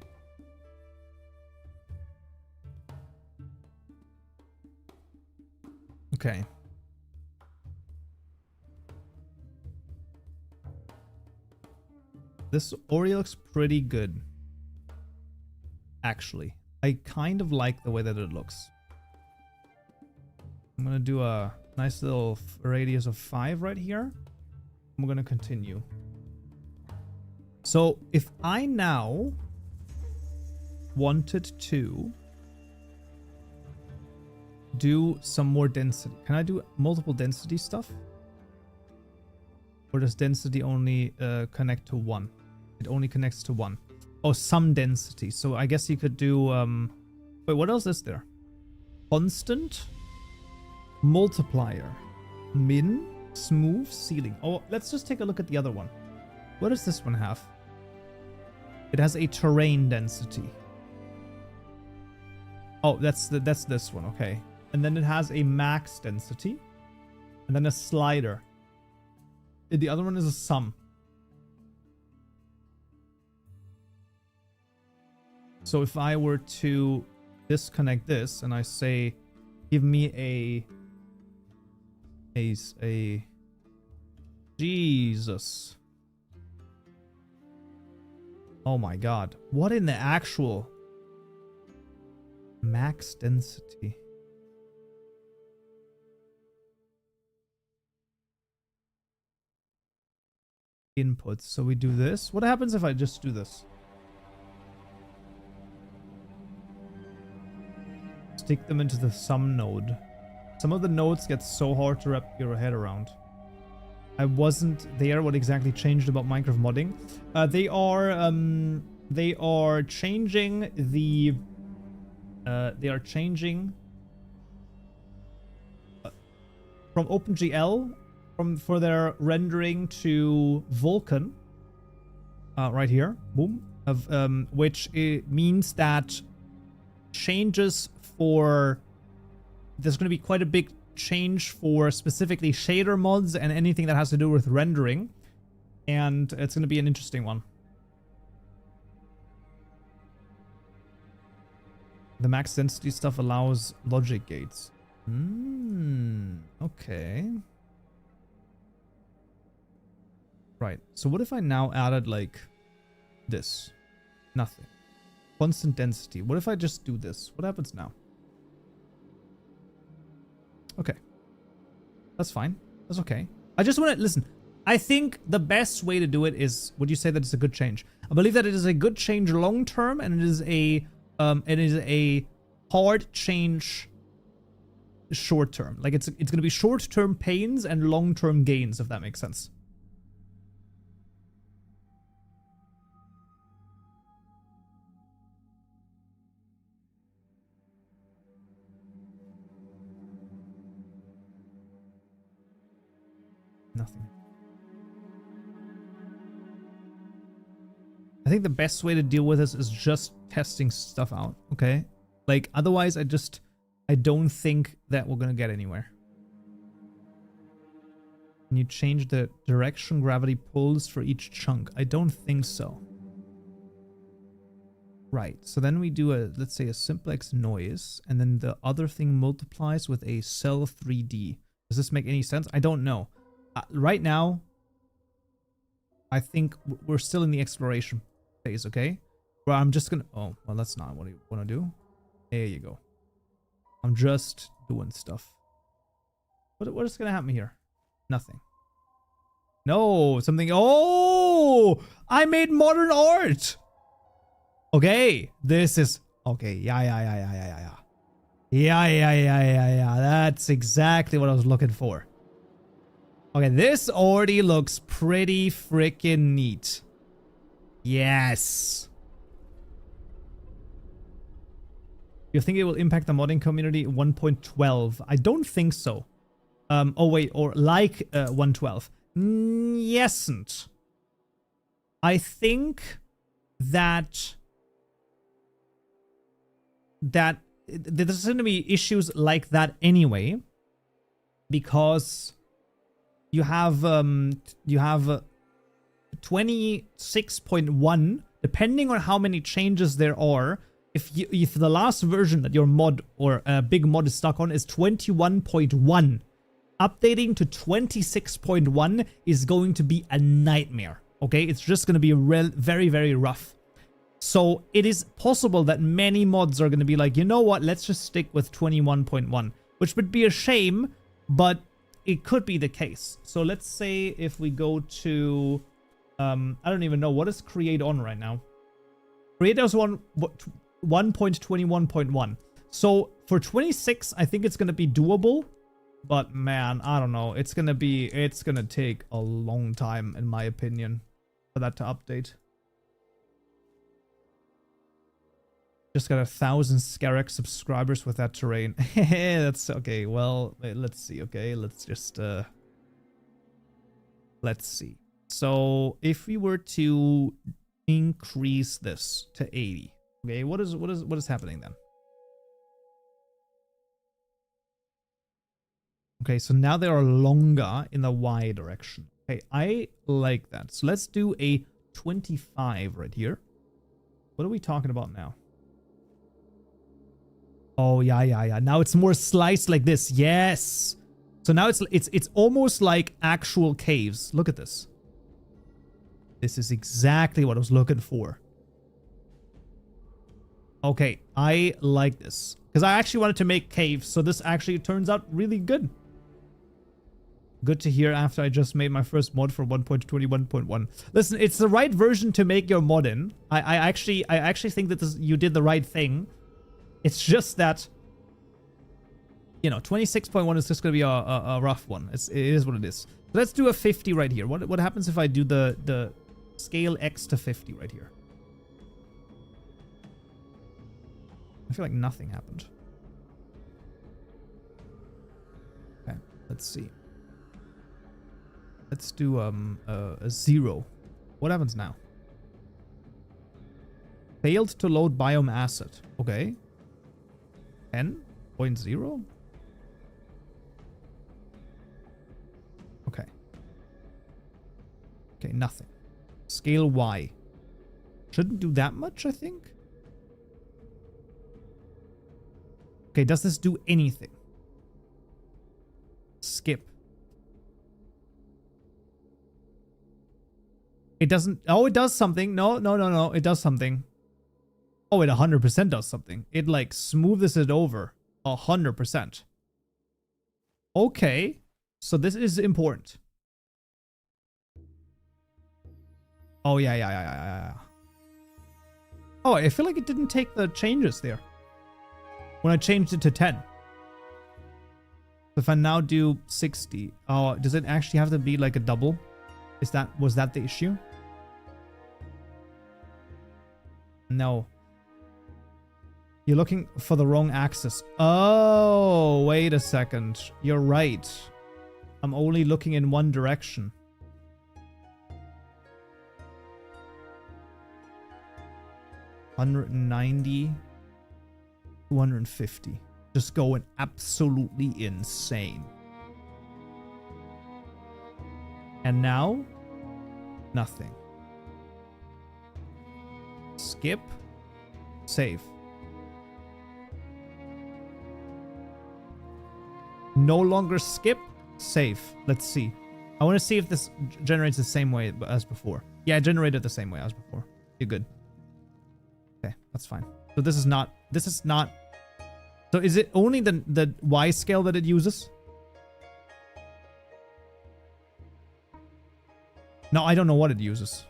Okay. This already looks pretty good. Actually, I kind of like the way that it looks. I'm gonna do a nice little radius of 5 right here. I'm gonna continue. So if I now wanted to do some more density, can I do multiple density stuff? Or does density only connect to 1? It only connects to 1. Oh, some density. So I guess you could do... wait, what else is there? Constant, multiplier, min, smooth, ceiling. Oh, let's just take a look at the other one. What does this one have? It has a terrain density. Oh, that's this one. Okay. And then it has a max density. And then a slider. The other one is a sum. So if I were to disconnect this and I say, give me a Jesus. Oh my God. What in the actual max density? Inputs. So we do this. What happens if I just do this? Stick them into the sum node. Some of the nodes get so hard to wrap your head around. I wasn't there. What exactly changed about Minecraft modding? They are changing the from OpenGL for their rendering to Vulkan. Right here, boom. Which means that changes for there's going to be quite a big change for specifically shader mods and anything that has to do with rendering, and it's going to be an interesting one. The max density stuff allows logic gates. Okay. Right. So what if I now added like this? Nothing. Constant density. What if I just do this? What happens now? Okay. That's fine. That's okay. I just want to listen. I think the best way to do it is, would you say that it's a good change? I believe that it is a good change long term, and it is a hard change short term. Like it's going to be short term pains and long term gains, if that makes sense. nothing. I think the best way to deal with this is just testing stuff out, okay? Like, otherwise, I don't think that we're gonna get anywhere. Can you change the direction gravity pulls for each chunk? I don't think so. Right, so then we do a, let's say, a simplex noise, and then the other thing multiplies with a cell 3D. Does this make any sense? I don't know. Right now, I think we're still in the exploration phase, okay? Well, I'm just gonna... Oh, well, that's not what you want to do. There you go. I'm just doing stuff. What is gonna happen here? Nothing. No, something... Oh! I made modern art! Okay, this is... Okay, yeah. Yeah. That's exactly what I was looking for. Okay, this already looks pretty freaking neat. Yes. You think it will impact the modding community 1.12? I don't think so. Oh wait, or like 112. Yesn't. I think that there's going to be issues like that anyway, because you have 26.1, depending on how many changes there are. If the last version that your mod or big mod is stuck on is 21.1, updating to 26.1 is going to be a nightmare. Okay, it's just going to be very, very rough. So it is possible that many mods are going to be like, you know what, let's just stick with 21.1, which would be a shame, but it could be the case. So let's say if we go to, I don't even know, what is create on right now? Create is 1.21.1. So for 26, I think it's going to be doable, but man, I don't know. It's going to take a long time, in my opinion, for that to update. Just got 1,000 Scarek subscribers with that terrain. That's okay. Well, let's see. Okay, let's just let's see. So if we were to increase this to 80, okay, what is happening then? Okay, so now they are longer in the Y direction. Okay, I like that. So let's do a 25 right here. What are we talking about now? Oh, yeah. Now it's more sliced like this. Yes. So now it's almost like actual caves. Look at this. This is exactly what I was looking for. Okay, I like this. Because I actually wanted to make caves, so this actually turns out really good. Good to hear after I just made my first mod for 1.21.1. Listen, it's the right version to make your mod in. I actually think that you did the right thing. It's just that, you know, 26.1 is just going to be a rough one. It is what it is. Let's do a 50 right here. What happens if I do the scale X to 50 right here? I feel like nothing happened. Okay, let's see. Let's do a 0. What happens now? Failed to load biome asset. Okay. 10.0? Okay. Okay, nothing. Scale Y. Shouldn't do that much, I think. Okay, does this do anything? Skip. It doesn't... Oh, it does something. No. It does something. Oh, it 100% does something. It, like, smoothes it over. 100%. Okay. So this is important. Oh, yeah. Oh, I feel like it didn't take the changes there when I changed it to 10. If I now do 60, oh, does it actually have to be like a double? Was that the issue? No. You're looking for the wrong axis. Oh, wait a second. You're right. I'm only looking in one direction. $190, $250. Just going absolutely insane. And now, nothing. Skip. Save. No longer skip. Save. Let's see. I want to see if this generates the same way as before. Yeah, it generated the same way as before. You're good. Okay, that's fine. So this is not... So is it only the Y scale that it uses? No, I don't know what it uses.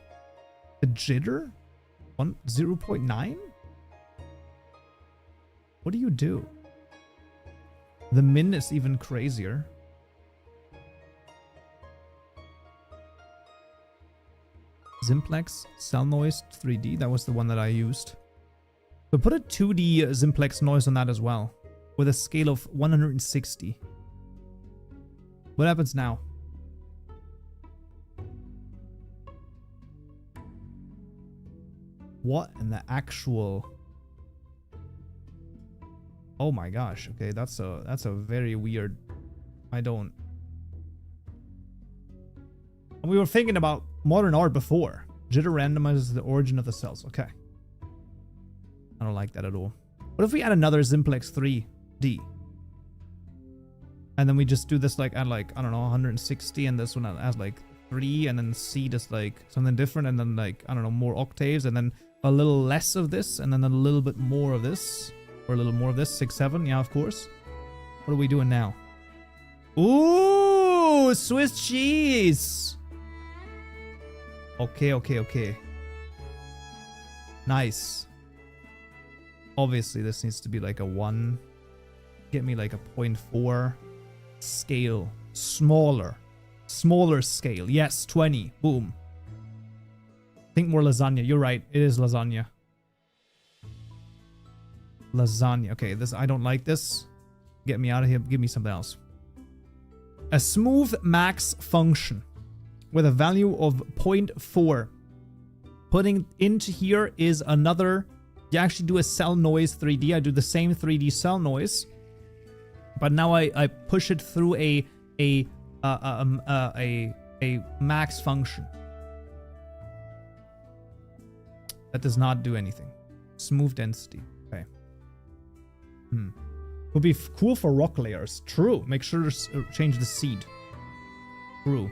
The jitter? 0.9? What do you do? The min is even crazier. Simplex, cell noise, 3D. That was the one that I used. But put a 2D simplex noise on that as well. With a scale of 160. What happens now? What in the actual... Oh my gosh. Okay, that's a very weird... I don't... We were thinking about modern art before. Jitter randomizes the origin of the cells. Okay. I don't like that at all. What if we add another simplex 3D? And then we just do this like at like, I don't know, 160, and this one as like 3, and then C just like something different, and then like, I don't know, more octaves, and then a little less of this, and then a little bit more of this, or a little more of this, 6, 7, yeah, of course. What are we doing now? Ooh, Swiss cheese. Okay, okay, okay. Nice. Obviously, this needs to be like a 1. Get me like a 0.4. Scale. Smaller. Smaller scale. Yes, 20. Boom. Think more lasagna. You're right. It is lasagna. Lasagna. Okay, this I don't like this. Get me out of here. Give me something else. A smooth max function with a value of 0.4. Putting into here is another... You actually do a cell noise 3D. I do the same 3D cell noise, but now I push it through a max function. That does not do anything. Smooth density. Okay. Would be cool for rock layers. True. Make sure to change the seed. True.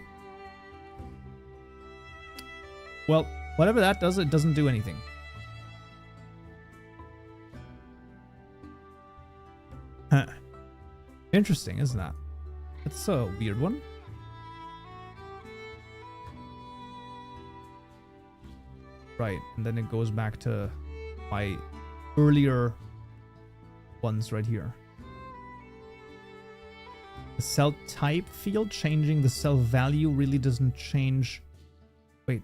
Well, whatever that does, it doesn't do anything. Huh. Interesting, isn't that? That's a weird one. Right, and then it goes back to my earlier ones right here. The cell type field changing the cell value really doesn't change. Wait.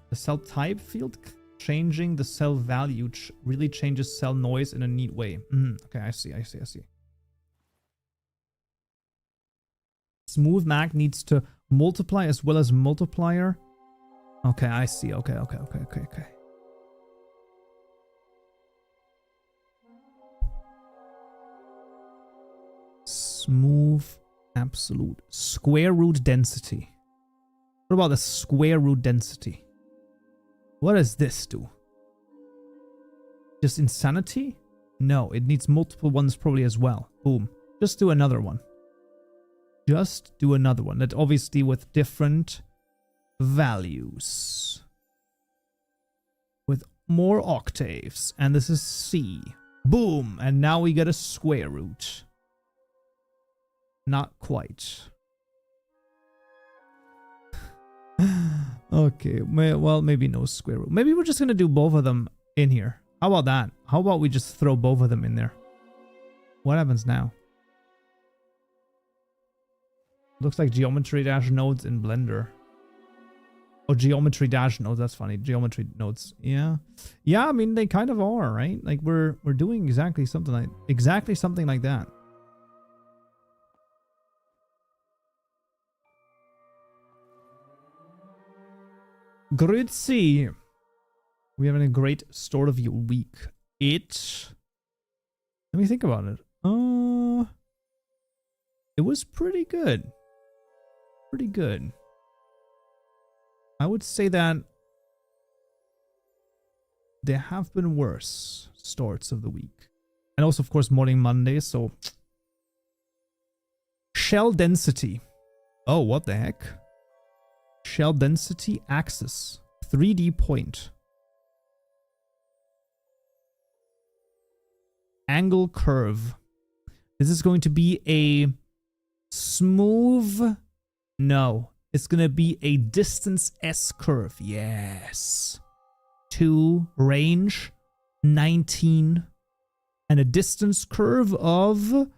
The cell type field changing the cell value really changes cell noise in a neat way. Okay, I see. Smooth Mac needs to multiply as well as multiplier. Okay, I see. Okay. Smooth absolute square root density. What about the square root density? What does this do? Just insanity? No, it needs multiple ones probably as well. Boom. Just do another one. Just do another one. That obviously with different values. With more octaves. And this is C. Boom. And now we get a square root. Not quite. Okay, well, maybe no square root. Maybe we're just going to do both of them in here. How about that? How about we just throw both of them in there? What happens now? Looks like geometry dash nodes in Blender. Oh, geometry dash nodes. That's funny. Geometry nodes. Yeah. Yeah, I mean, they kind of are, right? Like we're doing exactly something like that. Grüezi. We having a great start of your week. Let me think about it. It was pretty good. Pretty good. I would say that there have been worse starts of the week. And also, of course, Modding Monday, so... Shell density. Oh, what the heck? Shell density axis. 3D point. Angle curve. This is going to be a smooth... No. It's going to be a distance S curve. Yes. 2 range 19 and a distance curve of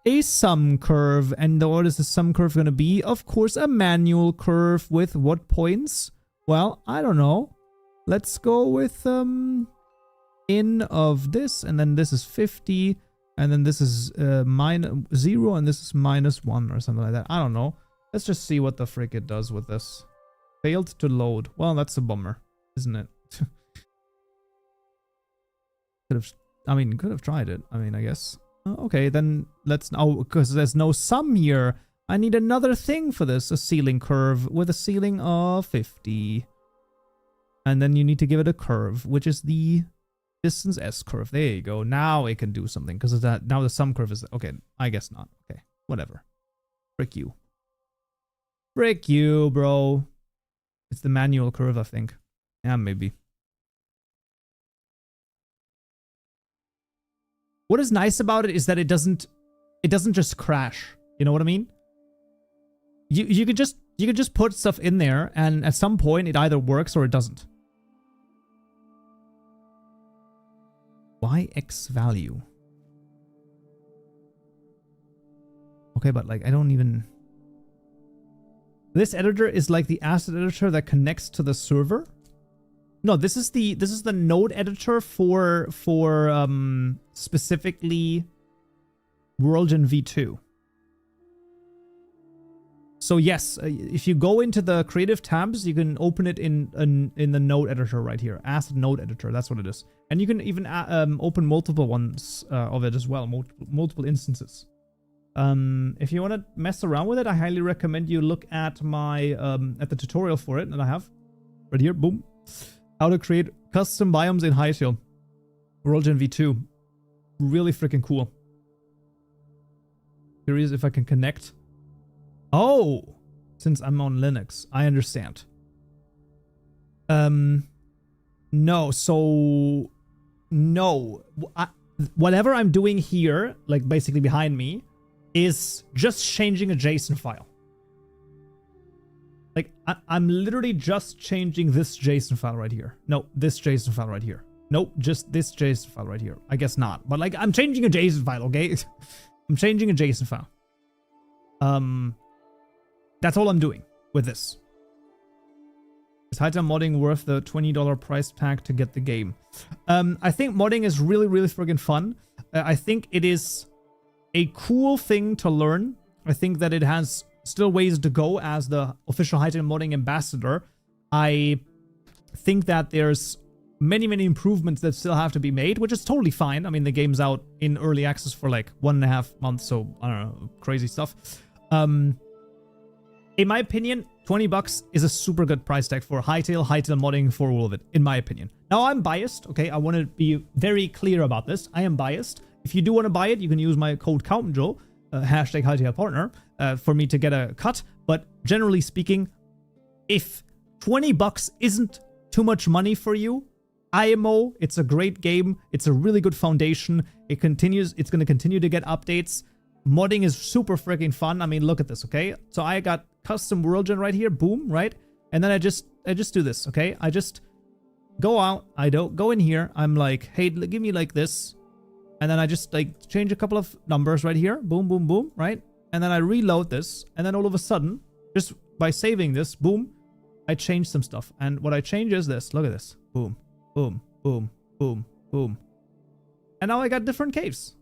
a sum curve. And what is the sum curve going to be? Of course, a manual curve with what points? Well, I don't know. Let's go with in of this, and then this is 50, and then this is minus 0, and this is minus 1 or something like that. I don't know. Let's just see what the frick it does with this. Failed to load. Well, that's a bummer, isn't it? Could have tried it. I guess. Okay, then let's... Oh, because there's no sum here. I need another thing for this. A ceiling curve with a ceiling of 50. And then you need to give it a curve, which is the distance S curve. There you go. Now it can do something because of that. Now the sum curve is... Okay, I guess not. Okay, whatever. Frick you. Frick you, bro. It's the manual curve, I think. Yeah, maybe. What is nice about it is that it doesn't just crash. You know what I mean? You could just put stuff in there, and at some point it either works or it doesn't. YX value. Okay, but like I don't even... This editor is like the asset editor that connects to the server. No, this is the node editor for specifically WorldGen v2. So yes, if you go into the creative tabs, you can open it in the node editor right here. Asset node editor, that's what it is. And you can even open multiple ones of it as well, multiple instances. If you want to mess around with it, I highly recommend you look at my at the tutorial for it that I have right here. Boom. How to create custom biomes in Hytale. WorldGen v2. Really freaking cool. Curious if I can connect. Oh, since I'm on Linux, I understand. No, so no. Whatever I'm doing here, like basically behind me, is just changing a JSON file. Like, I'm literally just changing this JSON file right here. No, this JSON file right here. Nope, just this JSON file right here. I guess not. But, like, I'm changing a JSON file, okay? I'm changing a JSON file. That's all I'm doing with this. Is Hytale modding worth the $20 price tag to get the game? I think modding is really, really friggin' fun. I think it is a cool thing to learn. I think that it has still ways to go as the official Hytale modding ambassador. I think that there's many, many improvements that still have to be made, which is totally fine. I mean, the game's out in early access for like 1.5 months, so I don't know, crazy stuff. In my opinion, $20 is a super good price tag for Hytale modding, for all of it, in my opinion. Now, I'm biased, okay? I want to be very clear about this. I am biased. If you do want to buy it, you can use my code Kaupenjoe, hashtag Hytale partner, for me to get a cut. But generally speaking, if $20 isn't too much money for you, IMO, it's a great game. It's a really good foundation. It's going to continue to get updates. Modding is super freaking fun. I mean, look at this, okay? So I got custom WorldGen right here, boom, right? And then I just do this, okay? I just go out, I don't go in here. I'm like, hey, give me like this. And then I just like change a couple of numbers right here. Boom, boom, boom, right? And then I reload this. And then all of a sudden, just by saving this, boom, I change some stuff. And what I change is this. Look at this. Boom, boom, boom, boom, boom. And now I got different caves.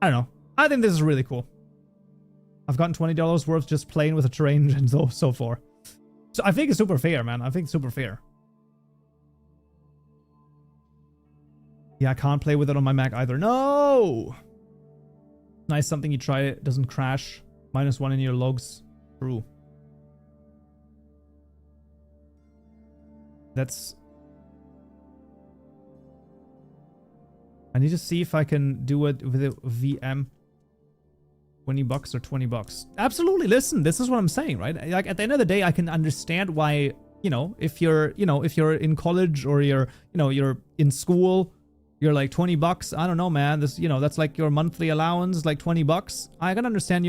I don't know. I think this is really cool. I've gotten $20 worth just playing with the terrain and so far. So I think it's super fair, man. I think it's super fair. Yeah, I can't play with it on my Mac either. No! Nice, something you try, it doesn't crash. -1 in your logs. True. That's... I need to see if I can do it with a VM. $20 or $20. Absolutely, listen, this is what I'm saying, right? Like, at the end of the day, I can understand why, you know, if you're in college or you're in school, you're like $20. I don't know, man. This, that's like your monthly allowance, like $20. I can understand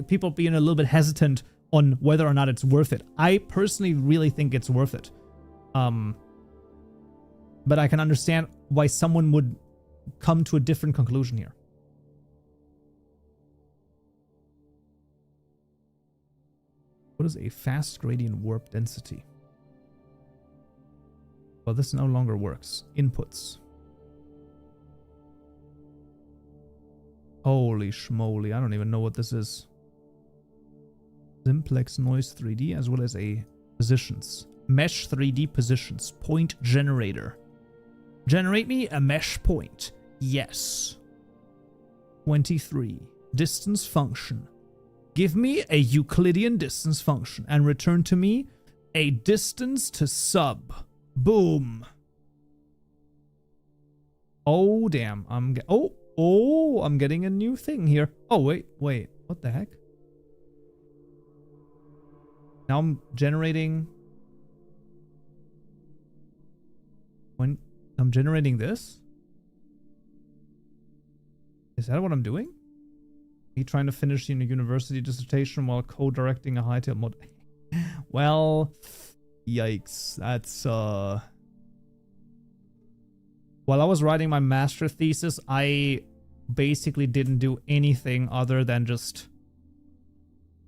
people being a little bit hesitant on whether or not it's worth it. I personally really think it's worth it. But I can understand why someone would come to a different conclusion here. What is a fast gradient warp density? Well, this no longer works. Inputs. Holy schmoly, I don't even know what this is. Simplex noise 3D as well as a positions. Mesh 3D positions. Point generator. Generate me a mesh point. Yes. 23. Distance function. Give me a Euclidean distance function and return to me a distance to sub. Boom. Oh, damn. I'm getting a new thing here. Oh, wait. What the heck? Now I'm generating... When I'm generating this? Is that what I'm doing? Me trying to finish a university dissertation while co-directing a Hytale mod. Well, yikes. That's, While I was writing my master thesis, I basically didn't do anything other than just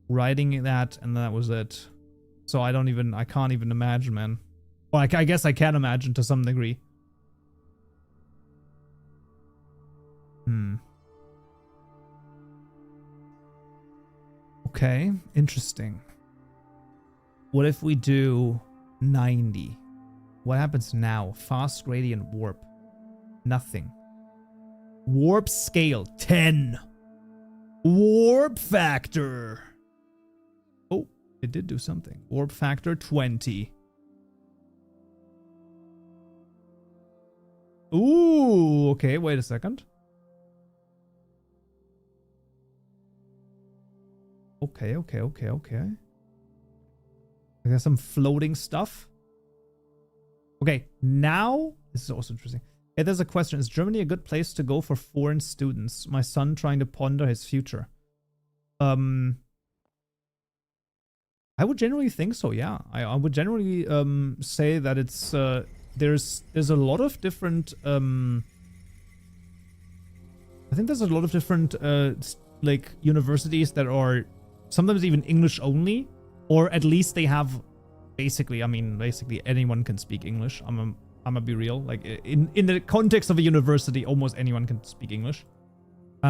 writing that, and that was it. So I can't even imagine, man. Well, I guess I can imagine to some degree. Okay, interesting. What if we do 90? What happens now? Fast gradient warp. Nothing. Warp scale 10. Warp factor. Oh, it did do something. Warp factor 20. Ooh, okay, wait a second. Okay. There's some floating stuff. Okay, now this is also interesting. Hey, there's a question. Is Germany a good place to go for foreign students? My son trying to ponder his future. I would generally think so, yeah. I would generally say that it's there's a lot of different I think there's a lot of different like universities that are sometimes even English only, or at least they have basically anyone can speak English. I'm gonna be real. Like in the context of a university, almost anyone can speak English. So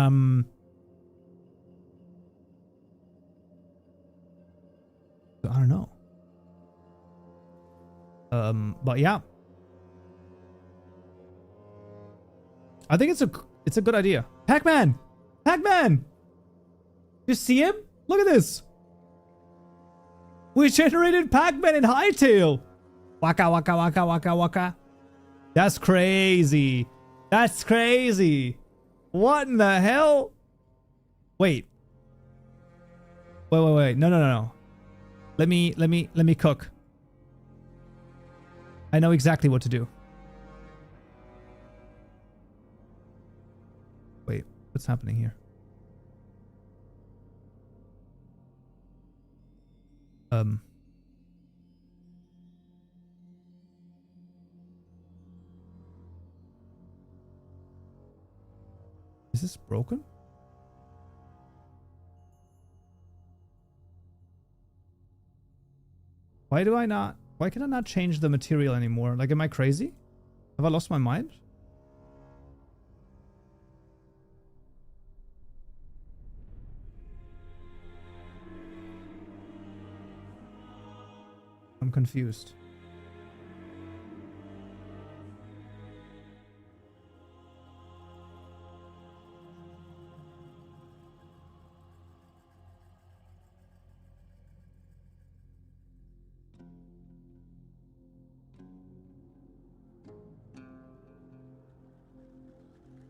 I don't know. But yeah, I think it's a good idea. Pac-Man, you see him? Look at this. We generated Pac-Man in Hytale. Waka waka waka waka waka. That's crazy. That's crazy. What in the hell? Wait. No. Let me cook. I know exactly what to do. Wait, what's happening here? Is this broken? Why can I not change the material anymore? Like, am I crazy? Have I lost my mind? I'm confused.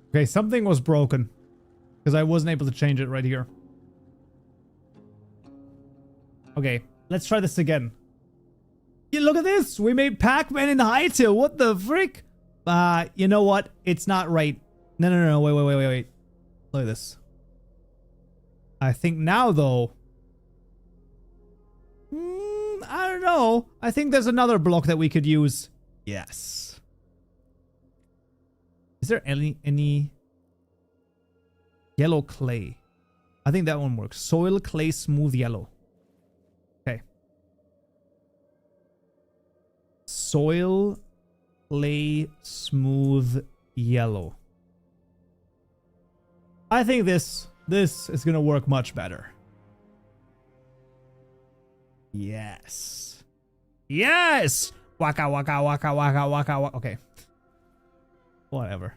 Okay, something was broken because I wasn't able to change it right here. Okay, let's try this again. Yeah, look at this. We made Pac-Man in Hytale. What the frick? You know what? It's not right. No. Wait. Look at this. I think now, though. I don't know. I think there's another block that we could use. Yes. Is there any yellow clay? I think that one works. Soil, clay, smooth, yellow. Okay. Soil, clay, smooth, yellow. I think this is gonna work much better. Yes. Yes! Waka waka waka waka waka waka. Okay. Whatever.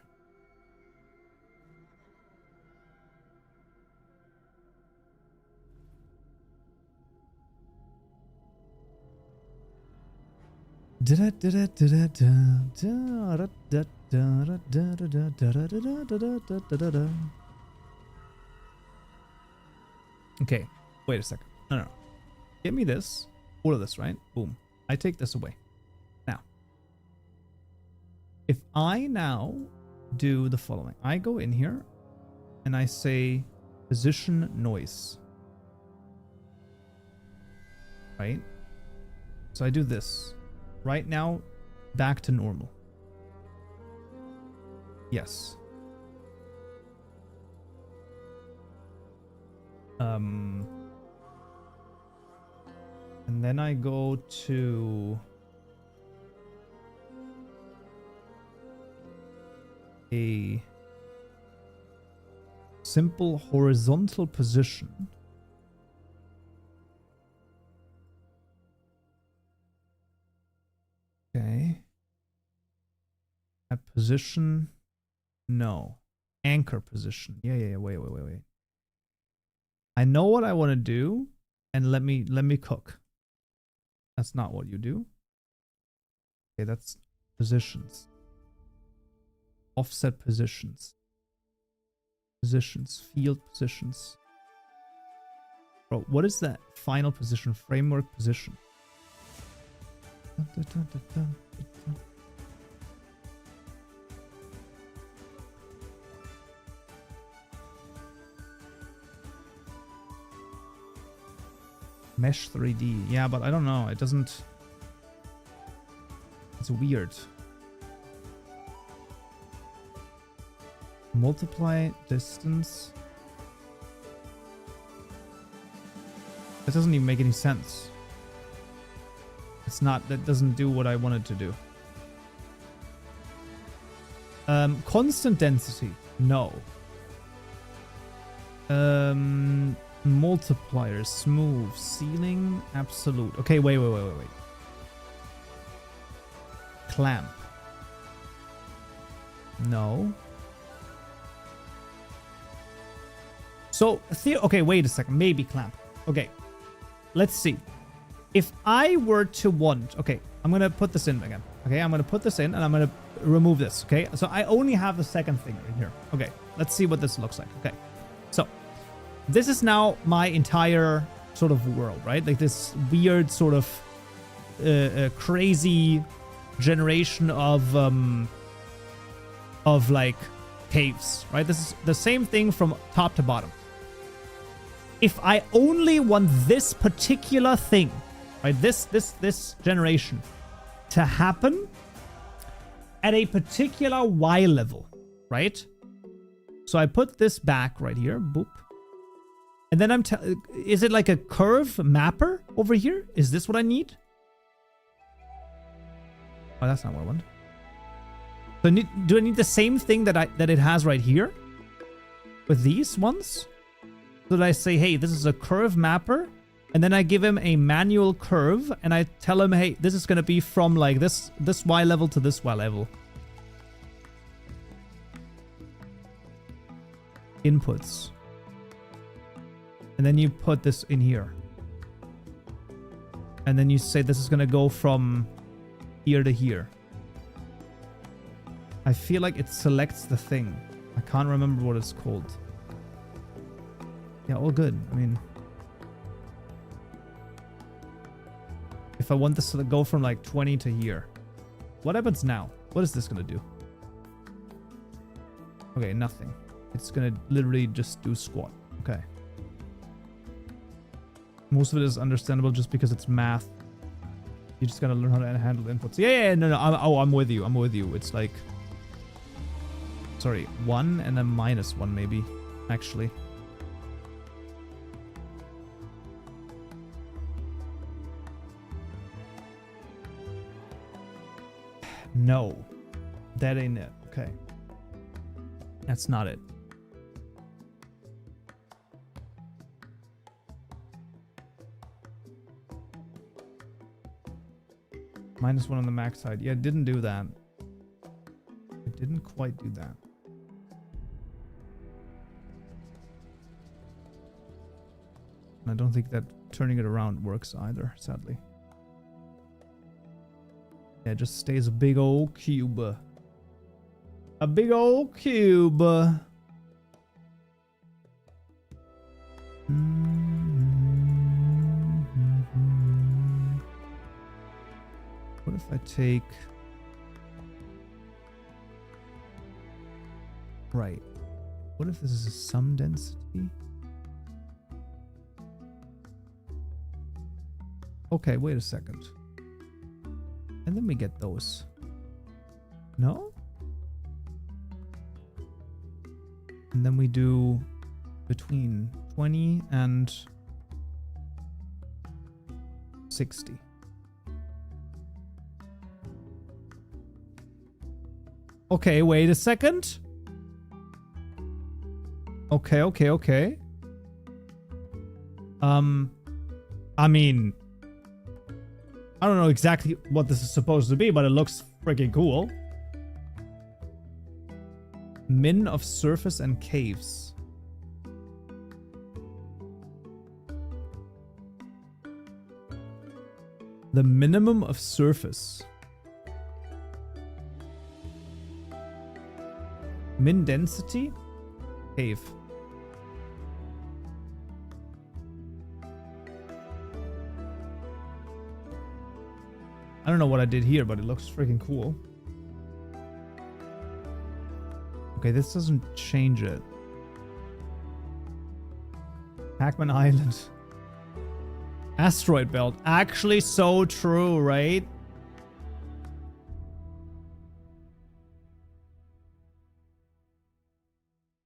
Okay, wait a second. No. Give me this. All of this, right? Boom. I take this away. Now, if I now do the following. I go in here and I say position noise. Right? So I do this. Right now, back to normal. Yes. And then I go to a simple horizontal position. Okay. At position. No. Anchor position. Yeah. Wait. I know what I want to do, and let me cook. That's not what you do. Okay, that's positions. Offset positions. Positions. Field positions. Bro, what is that final position? Framework position. Mesh 3D. Yeah, but I don't know. It doesn't... It's weird. Multiply distance. That doesn't even make any sense. It's not... That doesn't do what I wanted to do. Constant density. No. Multiplier, smooth, ceiling, absolute. Okay, wait. Clamp. No. So, okay, wait a second. Maybe clamp. Okay. Let's see. If I were to want... Okay, I'm going to put this in again. Okay, I'm going to put this in and I'm going to remove this. Okay, so I only have the second finger in here. Okay, let's see what this looks like. Okay, so... This is now my entire sort of world, right? Like this weird sort of crazy generation of like caves, right? This is the same thing from top to bottom. If I only want this particular thing, right? This generation to happen at a particular Y level, right? So I put this back right here, boop. And then is it like a curve mapper over here? Is this what I need? Oh, that's not what I want. So do I need the same thing that it has right here? With these ones? So that I say, hey, this is a curve mapper And then I give him a manual curve and I tell him, hey, this is going to be from like this Y level to this Y level. Inputs. And then you put this in here. And then you say this is going to go from here to here. I feel like it selects the thing. I can't remember what it's called. Yeah, all good. I mean, if I want this to go from like 20 to here, what happens now? What is this going to do? Okay, nothing. It's going to literally just do squat. Okay. Most of it is understandable just because it's math. You just got to learn how to handle inputs. Yeah, no. I'm with you. I'm with you. It's like, sorry, 1 and then -1 maybe, actually. No, that ain't it. Okay. That's not it. -1 on the max side. Yeah, it didn't do that. It didn't quite do that. And I don't think that turning it around works either, sadly. Yeah, it just stays a big old cube. A big old cube. What if I take... Right. What if this is a sum density? Okay, wait a second. And then we get those. No? And then we do between 20 and 60. Okay, wait a second. Okay. I mean, I don't know exactly what this is supposed to be, but it looks freaking cool. Min of surface and caves. The minimum of surface. Min density? Cave. I don't know what I did here, but it looks freaking cool. Okay, this doesn't change it. Pac-Man Island. Asteroid belt. Actually so true, right?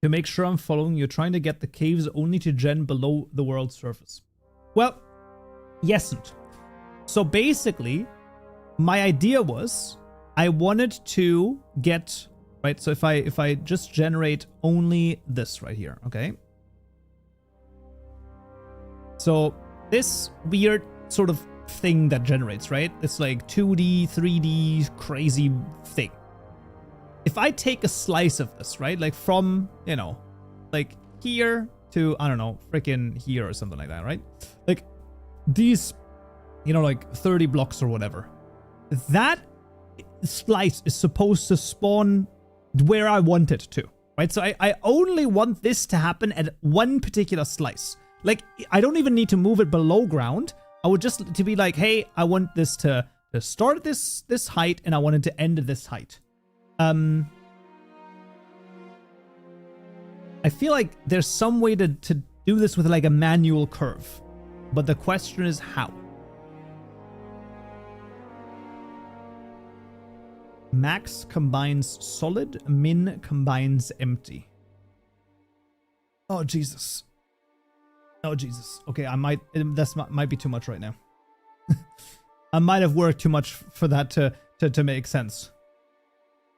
To make sure I'm following, you're trying to get the caves only to gen below the world's surface. Well, yesn't. So basically, my idea was I wanted to get, right? So if I just generate only this right here, okay? So this weird sort of thing that generates, right? It's like 2D, 3D, crazy thing. If I take a slice of this, right? Like from, you know, like here to, I don't know, freaking here or something like that, right? Like these, you know, like 30 blocks or whatever. That slice is supposed to spawn where I want it to, right? So I only want this to happen at one particular slice. Like, I don't even need to move it below ground. I would just to be like, hey, I want this to start at this height and I want it to end at this height. I feel like there's some way to do this with like a manual curve, but the question is how. Max combines solid, min combines empty. Oh, Jesus. Oh, Jesus. Okay, I might, might be too much right now. I might have worked too much for that to make sense.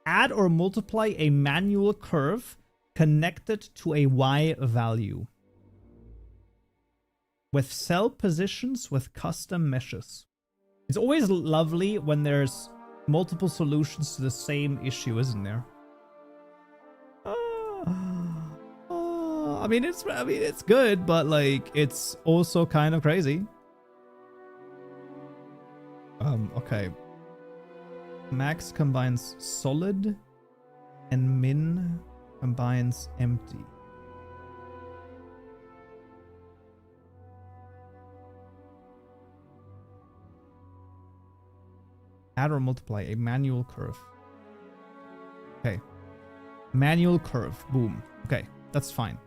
Add or multiply a manual curve connected to a y value. with cell positions with custom meshes. It's always lovely when there's multiple solutions to the same issue, isn't there? I mean, it's good, but like, it's also kind of crazy. Okay. Max combines solid and min combines empty. Add or multiply a manual curve. Okay. Manual curve. Boom. Okay, that's fine.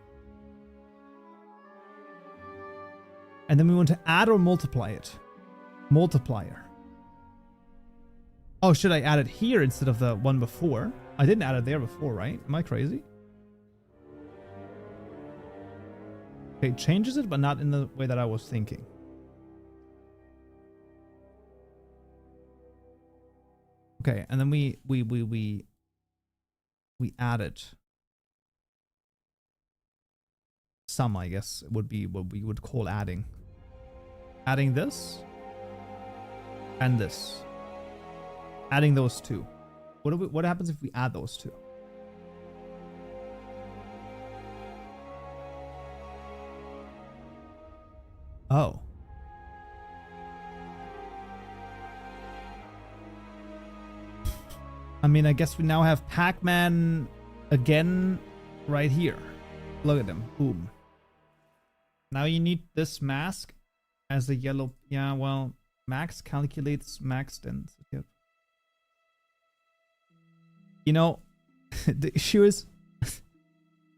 And then we want to add or multiply it. Multiplier. Oh, should I add it here instead of the one before? I didn't add it there before, right? Am I crazy? Okay, it changes it, but not in the way that I was thinking. Okay, and then we add it. Some, I guess, would be what we would call adding. Adding this and this. Adding those two. What happens if we add those two? Oh. I mean, I guess we now have Pac-Man again right here. Look at him. Boom. Now you need this mask as the yellow. Yeah, well, max calculates max density. You know, the issue is,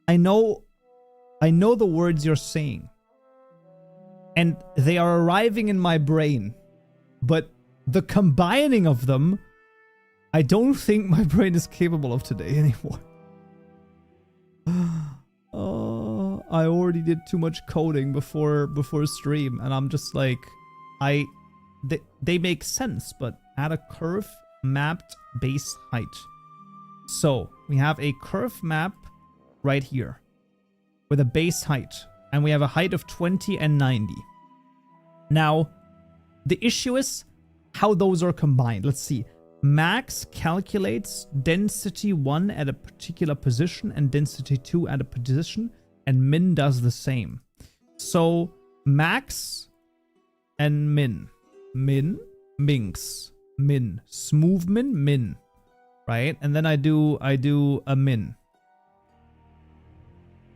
I know the words you're saying, and they are arriving in my brain, but the combining of them, I don't think my brain is capable of today anymore. Oh, I already did too much coding before stream, and I'm just like, they make sense, but add a curve mapped base height. So we have a curve map right here with a base height, and we have a height of 20 and 90. Now, the issue is how those are combined. Let's see. Max calculates density 1 at a particular position and density 2 at a position, and min does the same. So max and min. Min, minx, min. Smooth min, min. Right? And then I do a min.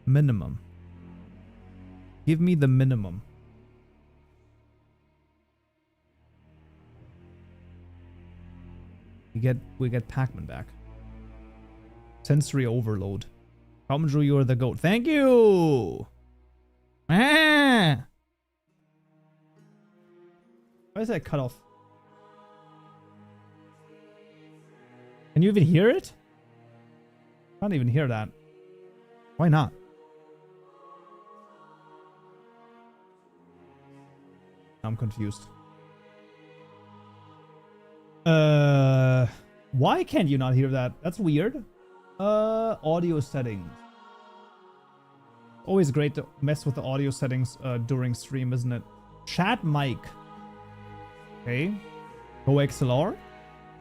Minimum. Give me the minimum. We get Pac-Man back. Sensory overload. Kaupenjoe, you're the goat. Thank you! Ah! Why is that cut off? Can you even hear it? I can't even hear that. Why not? I'm confused. Why can't you not hear that? That's weird. Audio settings. Always great to mess with the audio settings during stream, isn't it? Chat mic. Okay. Go XLR.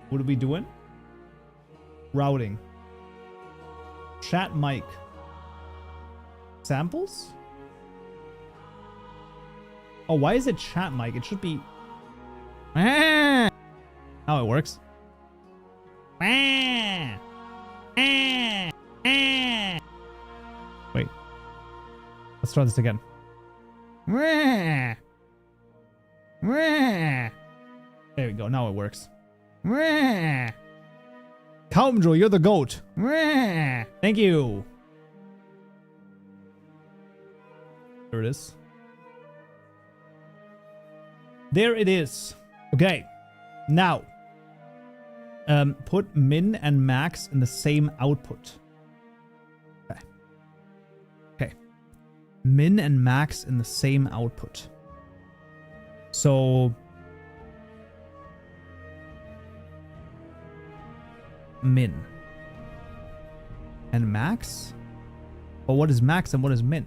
What are we doing? Routing. Chat mic. Samples? Oh, why is it chat mic? It should be... Ah! Now it works. Ah! Ah! Ah! Wait. Let's try this again. Ah! Ah! There we go. Now it works. Ah! Kaupenjoe, you're the goat. Ah! Thank you. There it is. There it is. Okay. Now, put min and max in the same output. Okay. Okay. Min and max in the same output. So, min and max. But what is max and what is min?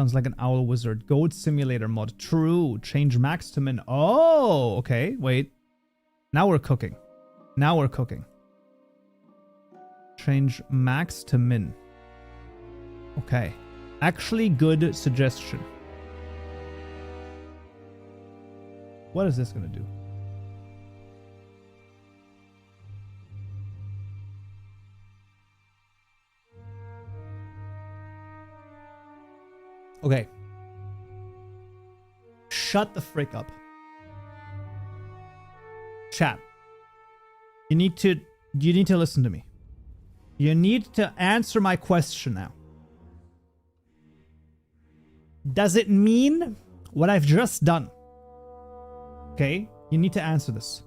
Sounds like an owl wizard. Goat simulator mod. True. Change max to min. Oh, okay. Wait. Now we're cooking. Now we're cooking. Change max to min. Okay. Actually, good suggestion. What is this going to do? Okay. Shut the frick up. Chat. You need to listen to me. You need to answer my question now. Does it mean what I've just done? Okay, you need to answer this.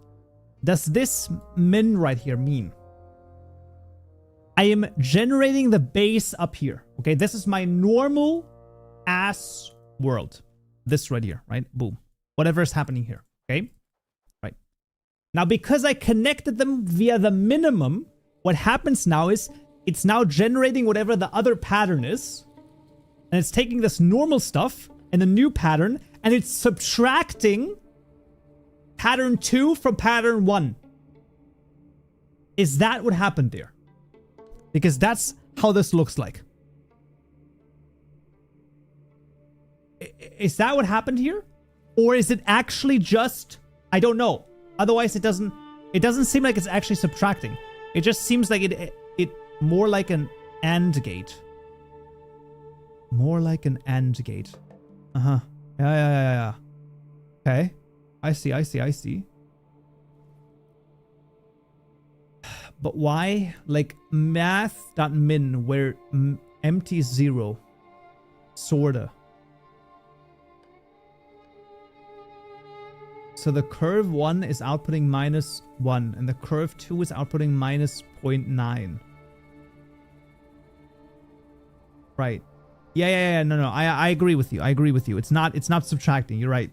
Does this min right here mean I am generating the base up here? Okay, this is my normal ass world. This right here, right? Boom. Whatever is happening here, okay? Right. Now, because I connected them via the minimum, what happens now is it's now generating whatever the other pattern is. And it's taking this normal stuff and the new pattern, and it's subtracting pattern 2 from pattern 1. Is that what happened there? Because that's how this looks like. Is that what happened here? Or is it actually just, I don't know. Otherwise it doesn't seem like it's actually subtracting. It just seems like it more like an AND gate. More like an AND gate. Uh-huh. Yeah. Okay. I see. But why? Like math.min where empty 0. Sorta. So the curve 1 is outputting -1 and the curve 2 is outputting -0.9. Right. Yeah. No. I agree with you. It's not subtracting. You're right.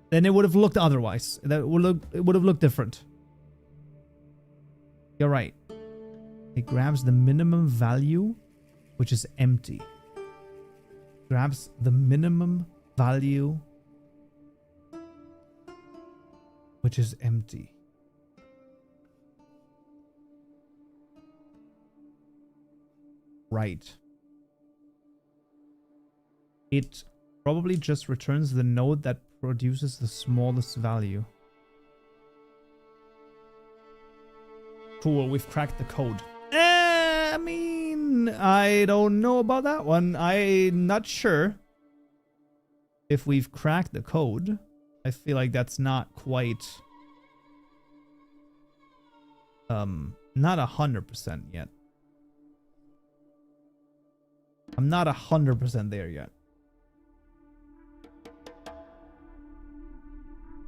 Then it would have looked otherwise. It would have looked different. You're right. It grabs the minimum value, which is empty. Grabs the minimum value, which is empty. Right. It probably just returns the node that produces the smallest value. Cool, we've cracked the code. I mean, I don't know about that one. I'm not sure if we've cracked the code. I feel like that's not quite not 100% yet. I'm not 100% there yet.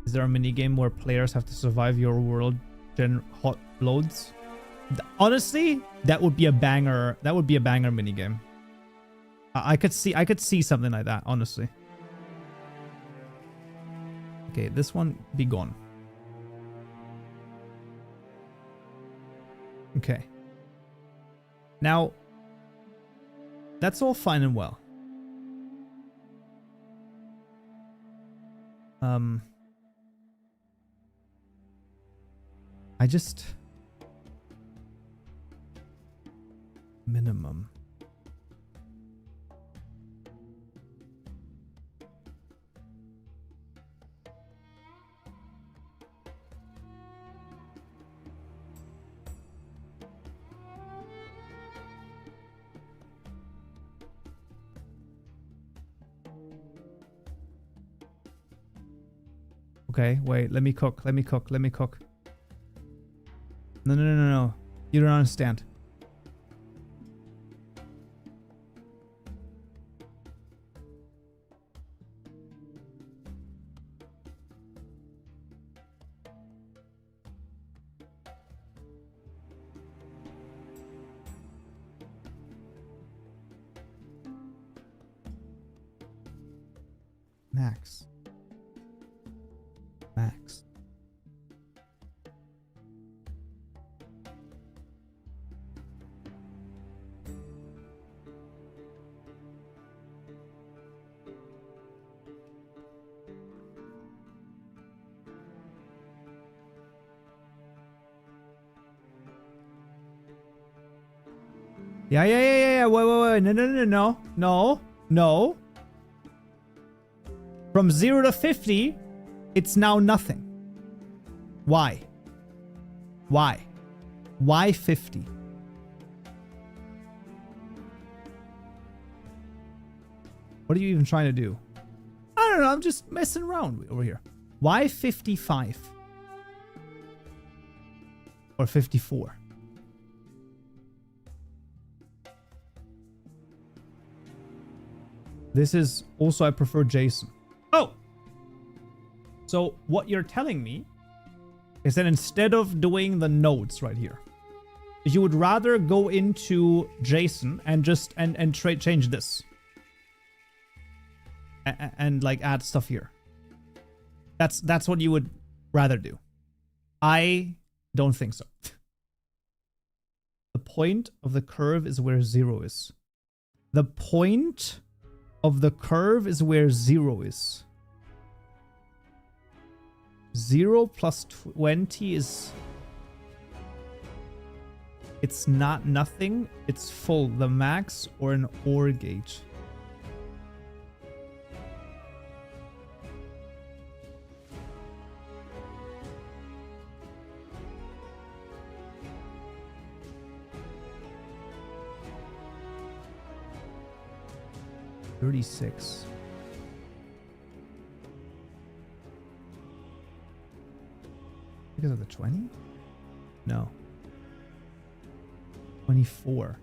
Is there a minigame where players have to survive your WorldGen hot loads? Honestly, that would be a banger. That would be a banger minigame. I could see something like that, honestly. Okay, this one be gone. Okay. Now, that's all fine and well. I just... Minimum. Okay, wait, let me cook. No. You don't understand. Max. Yeah. Wait. No. From 0 to 50, it's now nothing. Why? Why 50? What are you even trying to do? I don't know. I'm just messing around over here. Why 55? Or 54? This is also, I prefer JSON. Oh! So what you're telling me is that instead of doing the nodes right here, you would rather go into JSON and just change this. And like add stuff here. That's what you would rather do. I don't think so. The point of the curve is where 0 is. The point of the curve is where 0 is. 0 plus 20 is... It's not nothing. It's full. The max or an OR gate. $36. Because of the 20? No. 24.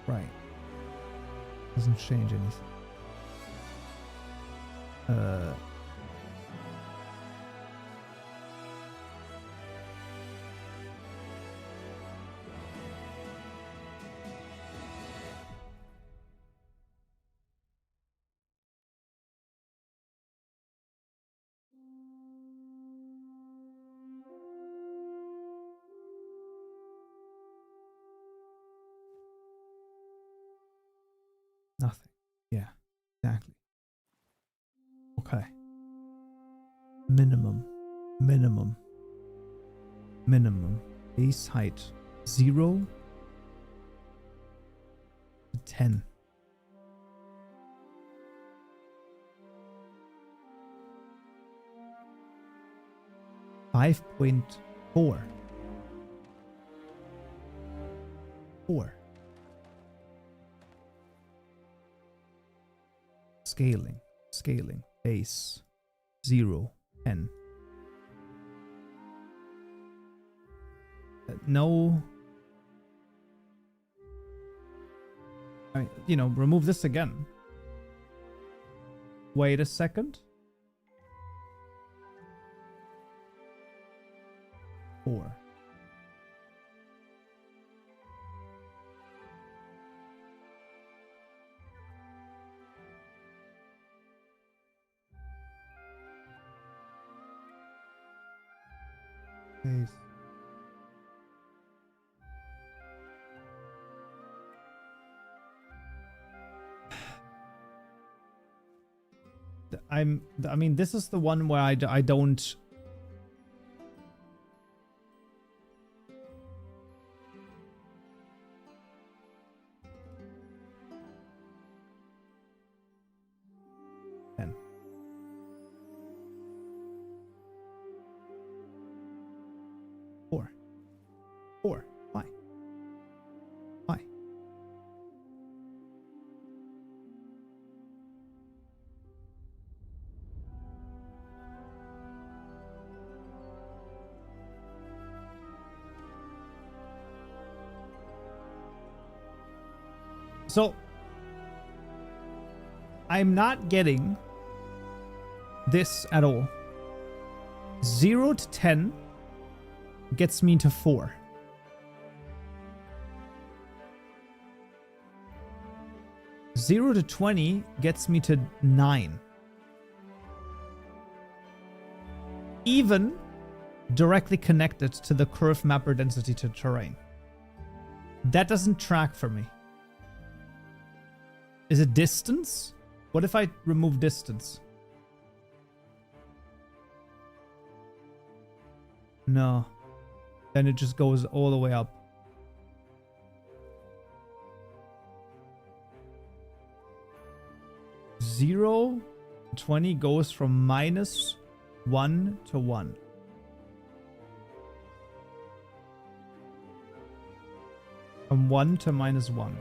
Right. Doesn't change anything. Nothing. Yeah, exactly. Okay. Minimum. Base height 0 to 10. $5.4. 4. Scaling, base, 0, 10. No. I mean, you know, remove this again. Wait a second. 4. Base. I mean, this is the one where I don't... Four. Why? So, I'm not getting this at all. 0 to 10 gets me to 4. 0 to 20 gets me to 9. even directly connected to the curve mapper density to terrain. That doesn't track for me. Is it distance? What if I remove distance? No. Then it just goes all the way up. Zero to 20 goes from -1 to 1. From 1 to -1.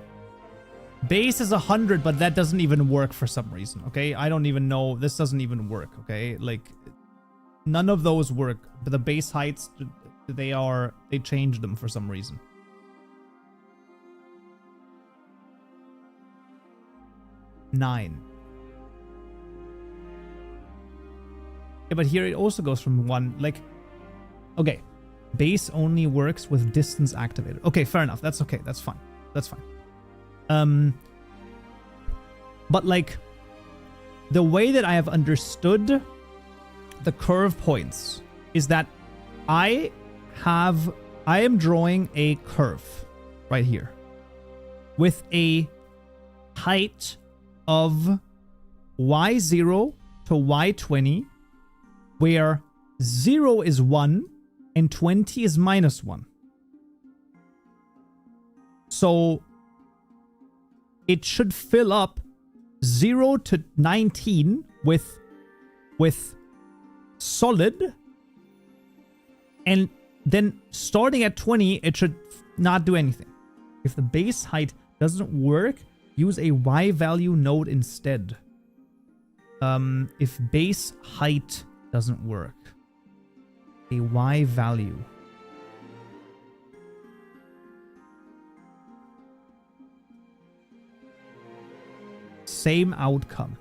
Base is 100, but that doesn't even work for some reason, okay? I don't even know. This doesn't even work, okay? Like, none of those work. But the base heights, they changed them for some reason. Nine. Yeah, but here it also goes from 1, like, okay. Base only works with distance activated. Okay, fair enough. That's okay. That's fine. That's fine. But like, the way that I have understood the curve points is that I am drawing a curve right here with a height of y0 to y20, where 0 is 1 and 20 is -1. So it should fill up 0 to 19 with solid, and then starting at 20, it should not do anything. If the base height doesn't work, use a Y value node instead. If base height doesn't work, a Y value. Same outcome.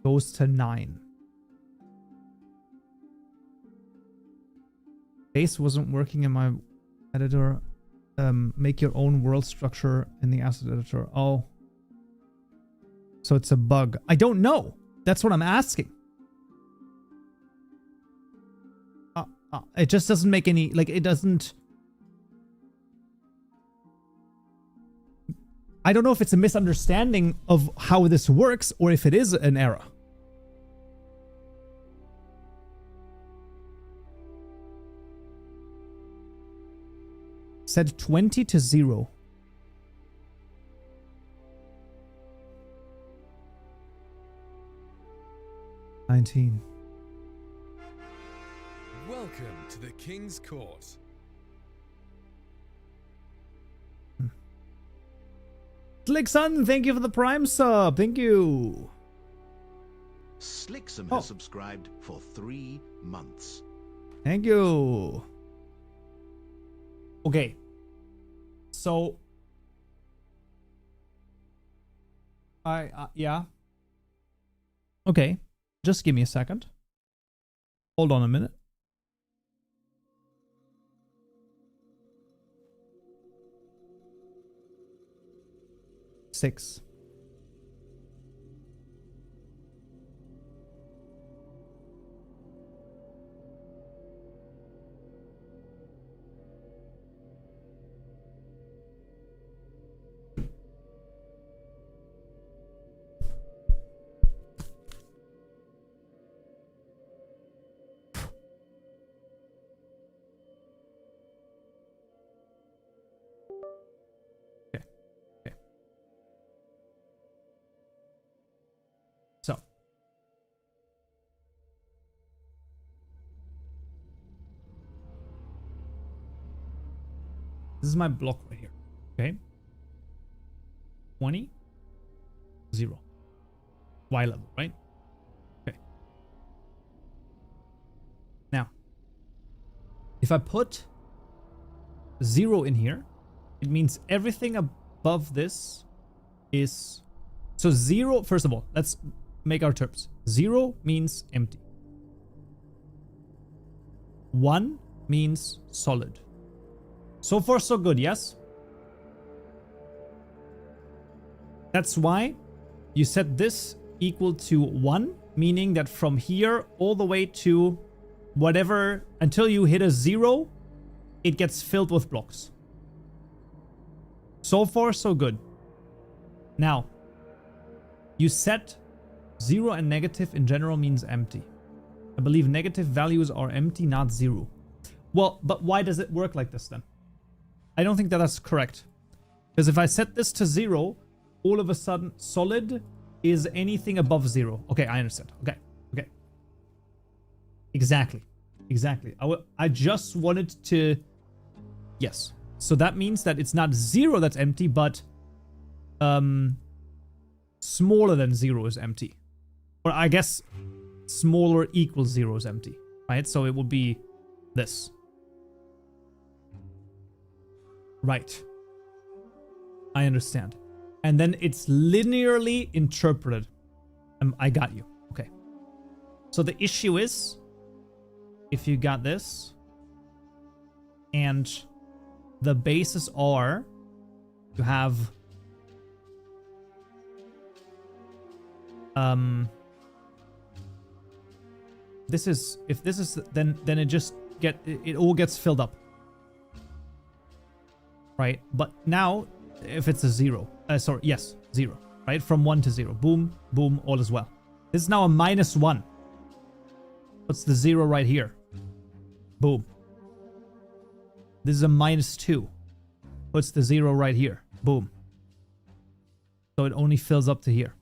Goes to 9. Base wasn't working in my editor. Make your own world structure in the asset editor. Oh. So it's a bug. I don't know. That's what I'm asking. It just doesn't make any, like, it doesn't. I don't know if it's a misunderstanding of how this works or if it is an error. Set 20 to 0. $19. Welcome to the King's Court. Slickson, thank you for the Prime sub. Thank you. Slickson has subscribed for 3 months. Thank you. Okay. So yeah. Okay. Just give me a second. Hold on a minute. Six. This is my block right here. Okay. 20, 0. Y level, right? Okay. Now, if I put 0 in here, it means everything above this is... So 0, first of all, let's make our terms. 0 means empty. 1 means solid. So far, so good, yes? That's why you set this equal to 1 meaning that from here all the way to whatever, until you hit a 0, it gets filled with blocks. So far, so good. Now, you set 0 and negative in general means empty. I believe negative values are empty, not 0. Well, but why does it work like this then? I don't think that that's correct. Because if I set this to 0, all of a sudden solid is anything above 0. Okay, I understand. Okay. Exactly. I just wanted to... Yes. So that means that it's not 0 that's empty, but smaller than 0 is empty. Or I guess smaller equals 0 is empty. Right? So it would be this. Right. I understand. And then it's linearly interpreted. I got you. Okay. So the issue is, if you got this, and the bases are, you have this is, if this is, then it just it all gets filled up. Right? But now, if it's a 0, sorry, yes, 0, right? From 1 to 0. Boom, boom, all is well. This is now a -1. What's the 0 right here? Boom. This is a -2. What's the 0 right here? Boom. So it only fills up to here.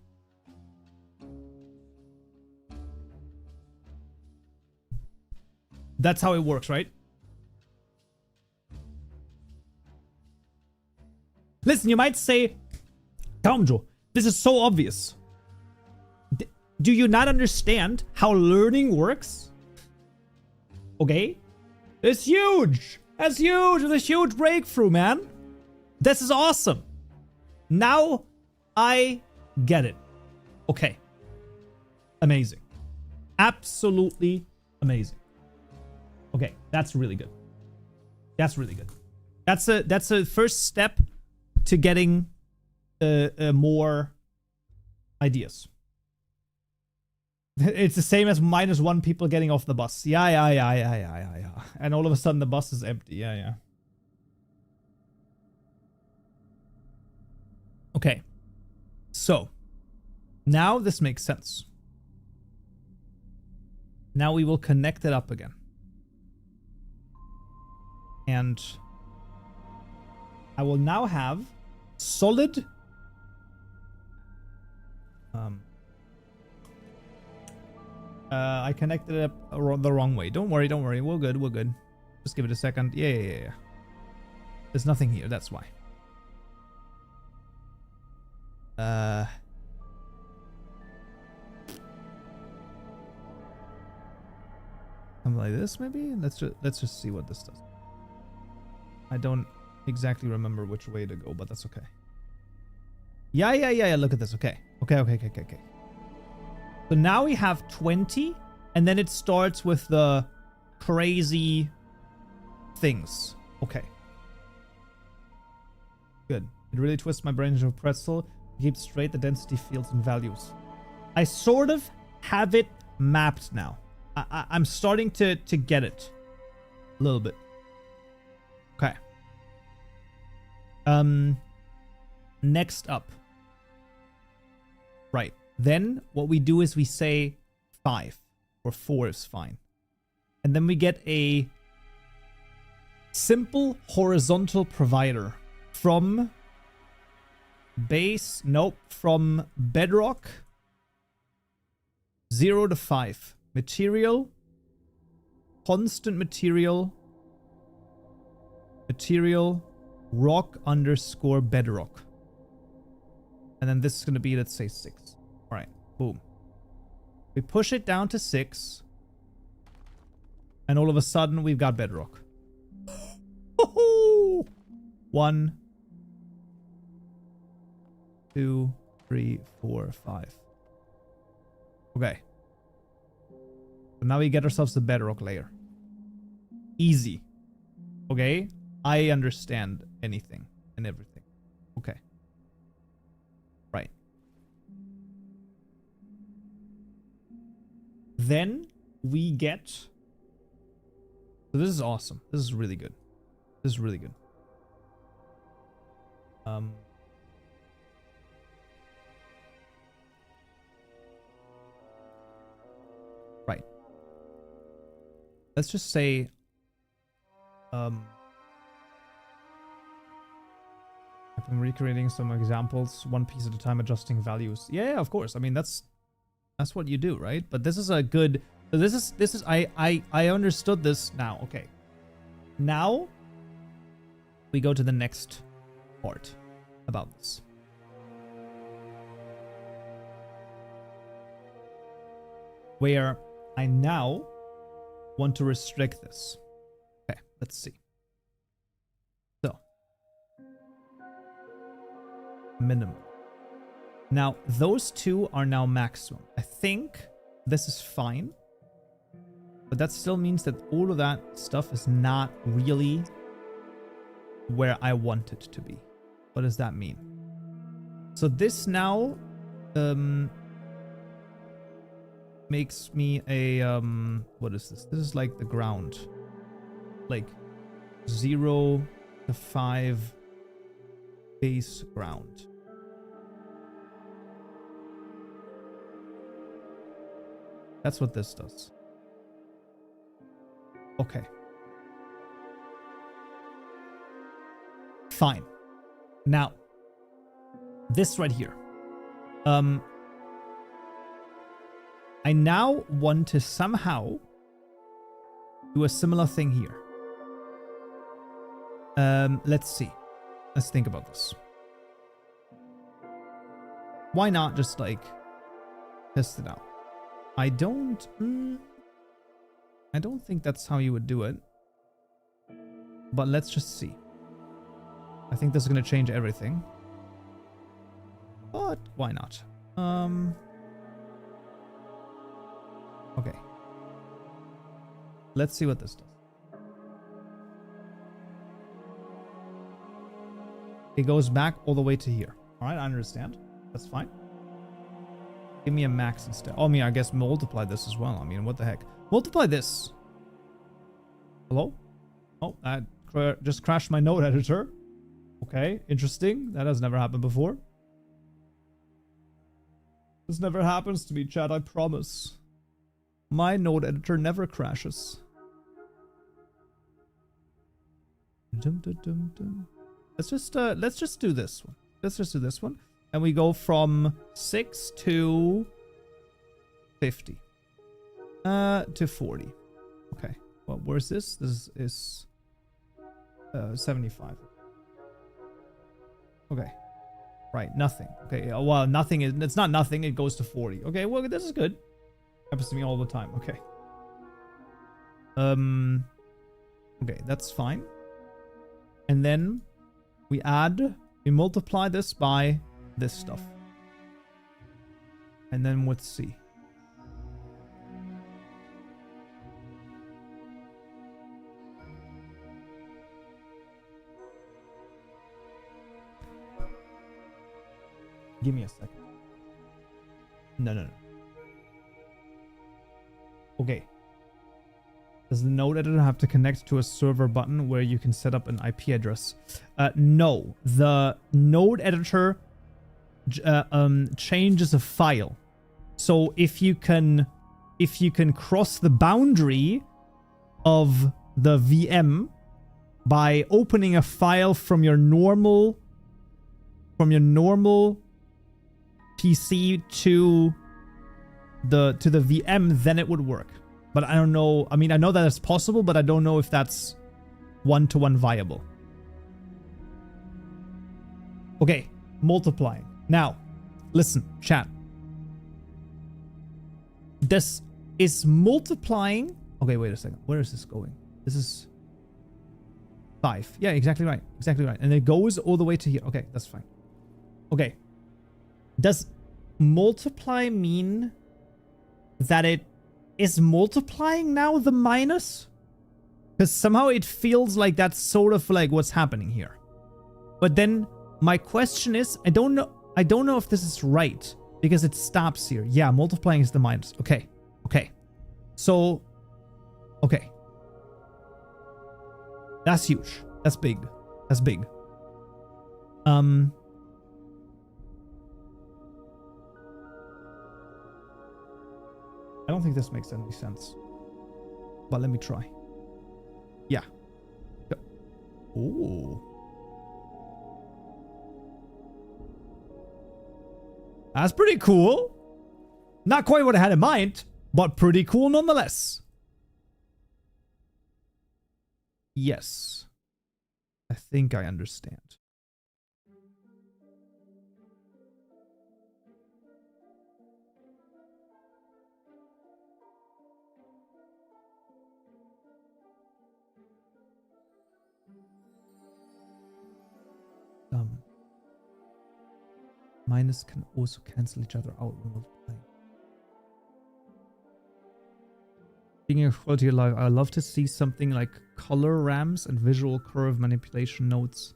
That's how it works, right? Listen, you might say, Kaupenjoe, this is so obvious. Do you not understand how learning works? Okay? It's huge! That's huge! It's a huge breakthrough, man! This is awesome! Now, I get it. Okay. Amazing. Absolutely amazing. Okay, that's really good. That's really good. That's a first step to getting more ideas. It's the same as -1 people getting off the bus. Yeah. And all of a sudden the bus is empty. Yeah. Okay. So, now this makes sense. Now we will connect it up again. And I will now have solid I connected it up the wrong way. Don't worry. We're good. Just give it a second. Yeah. There's nothing here, that's why. Something like this, maybe? Let's just see what this does. I don't exactly remember which way to go, but that's okay. Yeah. Look at this. Okay. So now we have 20, and then it starts with the crazy things. Okay. Good. It really twists my brain into a pretzel. It keeps straight the density fields and values. I sort of have it mapped now. I'm starting to get it. A little bit. Okay. Next up. Right. Then what we do is we say 5 or 4 is fine. And then we get a simple horizontal provider from from bedrock 0 to 5. Material, constant material, rock _ bedrock. And then this is going to be, let's say 6. All right, boom. We push it down to 6. And all of a sudden, we've got bedrock. 1, 2, 3, 4, 5. Okay. So now we get ourselves the bedrock layer. Easy. Okay? I understand anything and everything. Okay. Right. then we get... So this is awesome. This is really good. This is really good. Right. Let's just say I'm recreating some examples, one piece at a time, adjusting values. Yeah, of course. I mean, that's what you do, right? But this is a good... So this is I understood this now. Okay. Now we go to the next part about this. Where I now want to restrict this. Okay, let's see. So, minimum. Now, those two are now maximum. I think this is fine. But that still means that all of that stuff is not really where I want it to be. What does that mean? So this now makes me a what is this? This is like the ground. Like 0 to 5 base ground. That's what this does. Okay. Fine. Now, this right here. I now want to somehow do a similar thing here. Let's see. Let's think about this. Why not just like test it out? I don't think that's how you would do it. But let's just see. I think this is going to change everything. But why not? Okay. Let's see what this does. It goes back all the way to here. All right, I understand. That's fine. Give me a max instead. Oh, I mean, I guess multiply this as well. I mean, what the heck? Multiply this. Hello? Oh, that just crashed my node editor. Okay, interesting. That has never happened before. This never happens to me, chat, I promise. My node editor never crashes. Dum, dum, dum, dum. Let's just do this one. Let's just do this one. And we go from 6 to 50. To 40. Okay. Well, where's this? This is 75. Okay. Right, nothing. Okay, well, nothing is... It's not nothing, it goes to 40. Okay, well, this is good. Happens to me all the time. Okay. Okay, that's fine. And then we multiply this by this stuff. And then let's see. Give me a second. No. Okay. Does the node editor have to connect to a server button where you can set up an IP address? No. The node editor changes a file. So if you can cross the boundary of the VM by opening a file from your normal PC to the VM, then it would work. But I don't know. I mean, I know that it's possible, but I don't know if that's one-to-one viable. Okay, multiplying. Now, listen, chat. This is multiplying. Okay, wait a second. Where is this going? This is 5. Yeah, exactly right. Exactly right. And it goes all the way to here. Okay, that's fine. Okay. Does multiply mean that it is multiplying now the minus? Because somehow it feels like that's sort of like what's happening here. But then my question is, I don't know if this is right because it stops here. Yeah, multiplying is the minus. Okay. So, okay. That's huge. That's big. That's big. I don't think this makes any sense. But let me try. Yeah. Ooh. That's pretty cool. Not quite what I had in mind, but pretty cool nonetheless. Yes. I think I understand. Minus can also cancel each other out when multiplying. Speaking of quality of life, I love to see something like color ramps and visual curve manipulation nodes.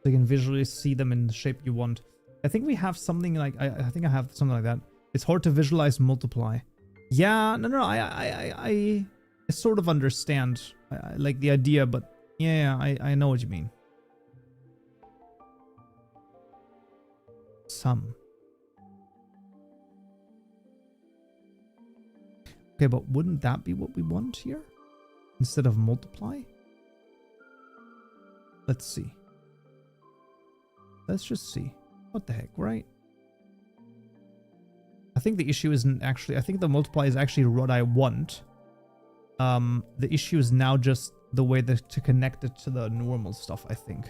So you can visually see them in the shape you want. I think we have something like, I think I have something like that. It's hard to visualize multiply. Yeah, no, I sort of understand. I like the idea, but yeah, I know what you mean. Some. Okay, but wouldn't that be what we want here? Instead of multiply? Let's see. Let's just see. What the heck, right? I think the issue isn't actually... I think the multiply is actually what I want. The issue is now just the way to connect it to the normal stuff, I think.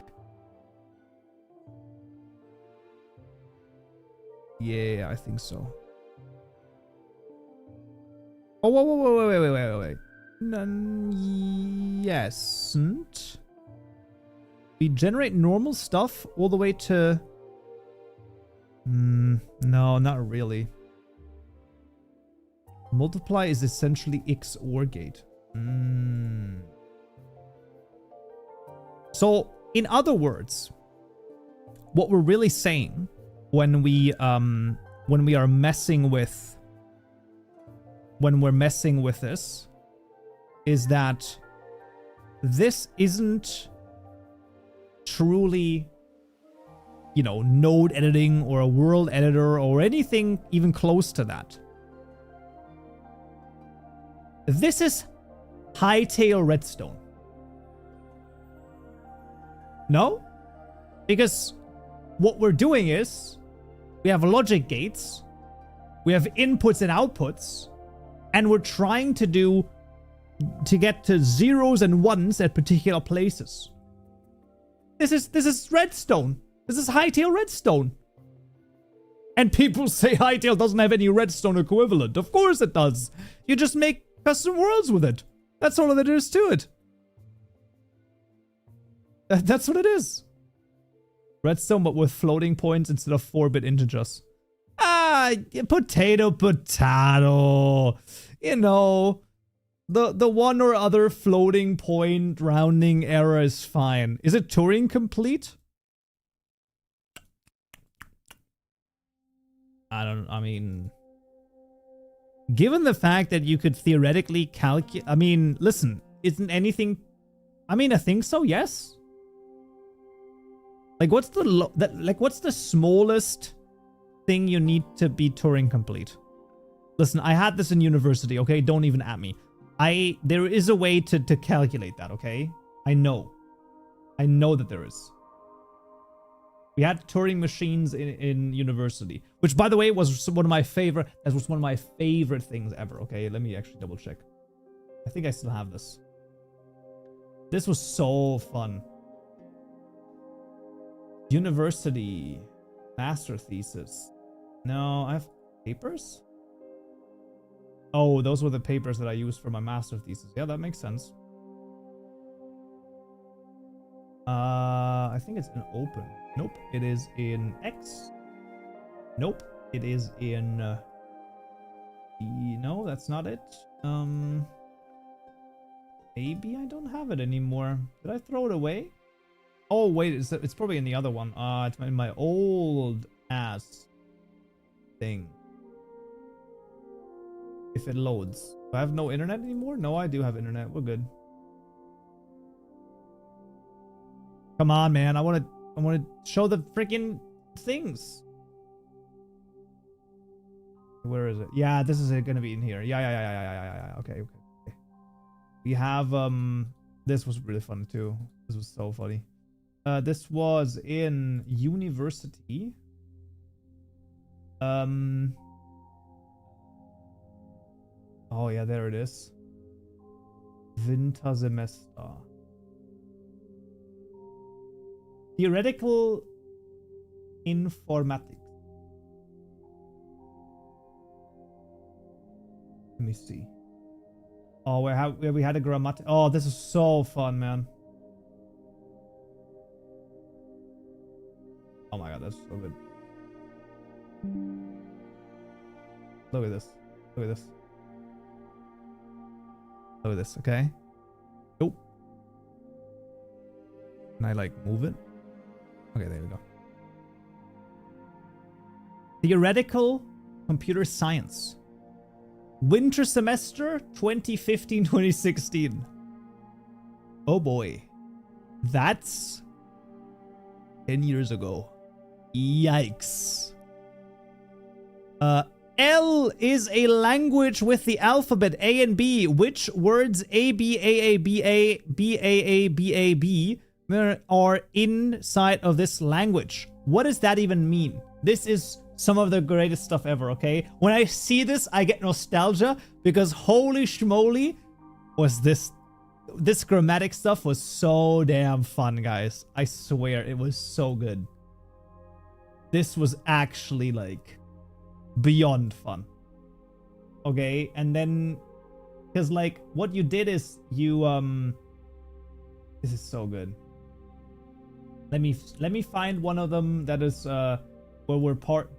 Yeah, I think so. Oh, wait. Yes. We generate normal stuff all the way to... no, not really. Multiply is essentially XOR gate. So, in other words, what we're really saying when we are messing with this is that this isn't truly, you know, node editing or a world editor or anything even close to that. This is Hytale redstone. No? Because what we're doing is we have logic gates, we have inputs and outputs, and we're trying to get to zeros and ones at particular places. This is redstone. This is Hytale redstone. And people say Hytale doesn't have any redstone equivalent. Of course it does. You just make custom worlds with it. That's all there is to it. That's what it is. Redstone, but with floating points instead of 4-bit integers. Potato. You know, the one or other floating point rounding error is fine. Is it Turing complete? I mean, given the fact that you could theoretically calculate, I mean, listen, isn't anything, I mean, I think so, yes. Like, what's the smallest thing you need to be Turing complete? Listen, I had this in university, okay? Don't even at me. There is a way to calculate that, okay? I know that there is. We had Turing machines in university, which, by the way, was one of my favorite. That was one of my favorite things ever. Okay, let me actually double check. I think I still have this. This was so fun. University master thesis. No, I have papers. Oh, those were the papers that I used for my master thesis. Yeah, that makes sense. I think it's in open. Nope, it is in X. Nope, it is in no, that's not it. Maybe I don't have it anymore. Did I throw it away? Oh wait, it's probably in the other one. It's in my old ass thing. If it loads. Do I have no internet anymore? No, I do have internet. We're good. Come on, man. I want to show the freaking things. Where is it? Yeah, this is going to be in here. Yeah. Okay. We have this was really fun too. This was so funny. This was in university. Oh yeah, there it is. Wintersemester. Theoretical informatics. Let me see. Oh, where we had a grammatic. Oh, this is so fun, man. Oh my god, that's so good. Look at this. Look at this. Look at this, okay? Oh. Can I like move it? Okay, there we go. Theoretical computer science. Winter semester 2015-2016. Oh boy. That's 10 years ago. Yikes. L is a language with the alphabet A and B. Which words A, B, A, A, B, A, B, A, A, B, A, B are inside of this language? What does that even mean? This is some of the greatest stuff ever, okay? When I see this, I get nostalgia because holy schmoly was this grammatic stuff was so damn fun, guys. I swear it was so good. This was actually like beyond fun. Okay, and then because like what you did is you this is so good. Let me find one of them that is where we're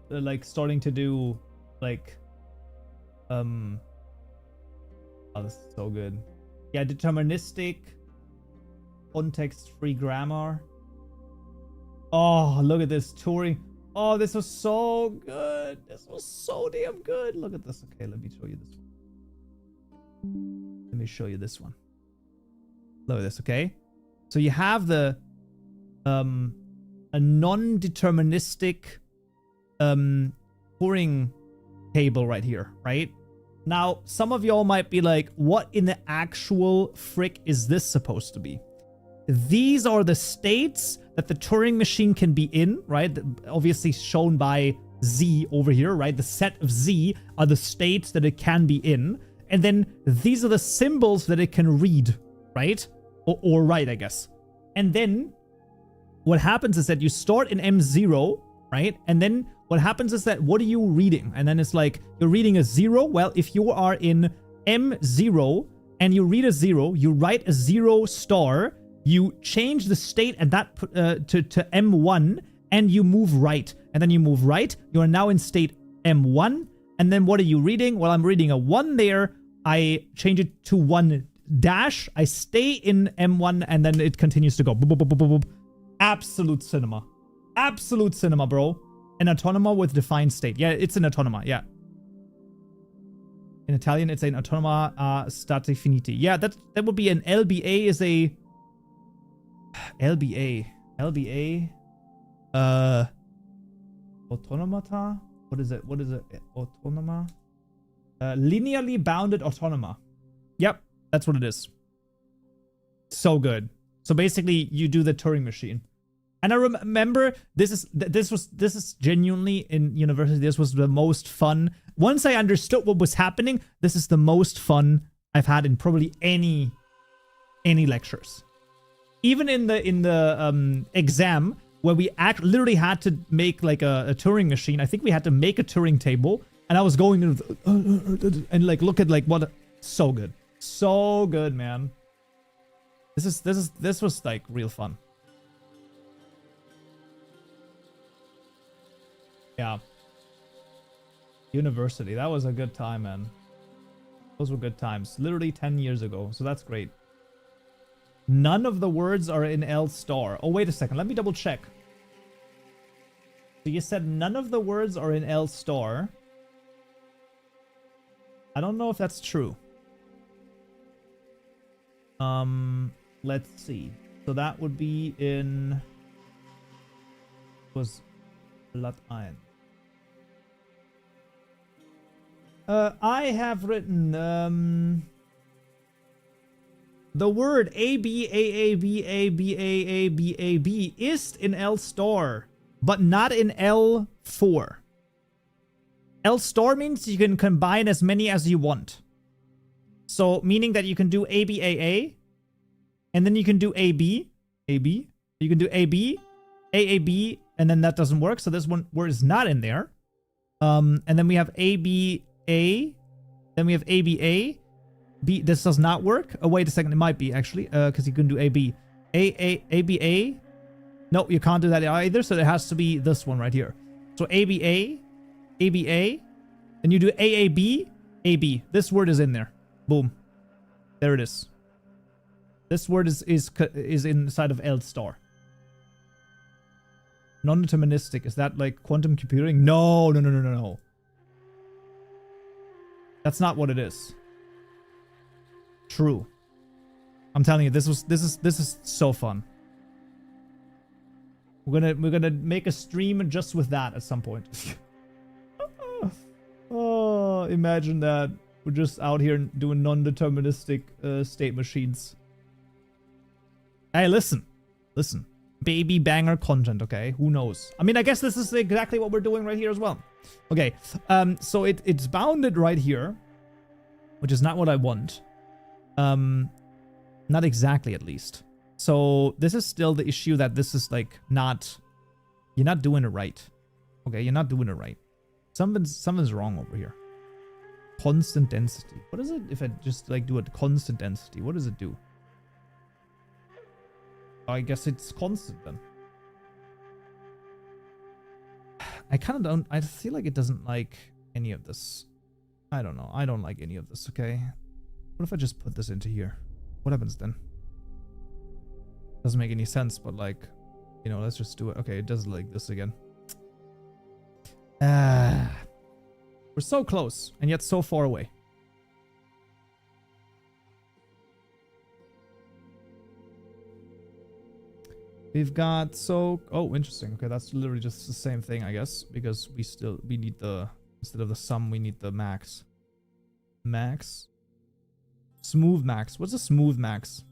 like starting to do like oh, this is so good. Yeah, deterministic context-free grammar. Oh, look at this Turing. Oh, this was so good. This was so damn good. Look at this. Okay, let me show you this one. Let me show you this one. Look at this, okay? So you have the a non-deterministic Turing table right here, right? Now, some of y'all might be like, what in the actual frick is this supposed to be? These are the states that the Turing machine can be in, right? Obviously shown by Z over here, right? The set of Z are the states that it can be in. And then these are the symbols that it can read, right? Or write, I guess. And then what happens is that you start in M0, right? And then what happens is that, what are you reading? And then it's like, you're reading a 0. Well, if you are in M0 and you read a 0, you write a 0 star, you change the state and that to M1 and you move right. And then you move right. You are now in state M1. And then what are you reading? Well, I'm reading a 1 there. I change it to 1 dash. I stay in M1 and then it continues to go. Boop, boop, boop, boop, boop. Absolute cinema. Absolute cinema, bro. An autonoma with defined state. Yeah, it's an autonoma. Yeah. In Italian, it's an autonoma stati finiti. Yeah, that would be an LBA is a... LBA. Automata? What is it? Autonoma? Linearly bounded autonoma. Yep, that's what it is. So good. So basically, you do the Turing machine. And I remember this is genuinely in university. This was the most fun. Once I understood what was happening, this is the most fun I've had in probably any lectures. Even in the exam where we literally had to make like a Turing machine. I think we had to make a Turing table, and I was going and like look at like what. So good, so good, man. This was like real fun. Yeah. University. That was a good time, man. Those were good times. Literally 10 years ago. So that's great. None of the words are in L star. Oh, wait a second. Let me double check. So you said none of the words are in L star. I don't know if that's true. Let's see. So that would be in was Latein. I have written the word ABAABABABAB is in L star, but not in L4. L star means you can combine as many as you want. So meaning that you can do ABAA, and then you can do AB, AB. You can do AB, AAB, and then that doesn't work. So this one word is not in there. And then we have ABA, then we have ABA. B, this does not work. Oh, wait a second. It might be actually, because you can do AB. ABA. No, you can't do that either. So it has to be this one right here. So ABA, ABA. Then you do AAB, AB. This word is in there. Boom. There it is. This word is inside of L star. Non-deterministic. Is that like quantum computing? No, no, no, no, no, no. That's not what it is. True. I'm telling you, this is so fun. We're gonna make a stream just with that at some point. Oh, imagine that. We're just out here doing non-deterministic state machines. Hey, listen. Listen. Baby banger content, okay? Who knows? I mean, I guess this is exactly what we're doing right here as well. Okay, so it's bounded right here, which is not what I want. Not exactly, at least. So this is still the issue that this is like not... You're not doing it right. Okay, you're not doing it right. Something's wrong over here. Constant density. What is it if I just like do a constant density? What does it do? I guess it's constant then. I kind of don't... I feel like it doesn't like any of this. I don't know. I don't like any of this, okay? What if I just put this into here? What happens then? Doesn't make any sense, but like, you know, let's just do it. Okay, it does like this again. We're so close, and yet so far away. We've got oh, interesting. Okay, that's literally just the same thing, I guess, because we need the, instead of the sum, we need the max. Max. Smooth max. What's a smooth max?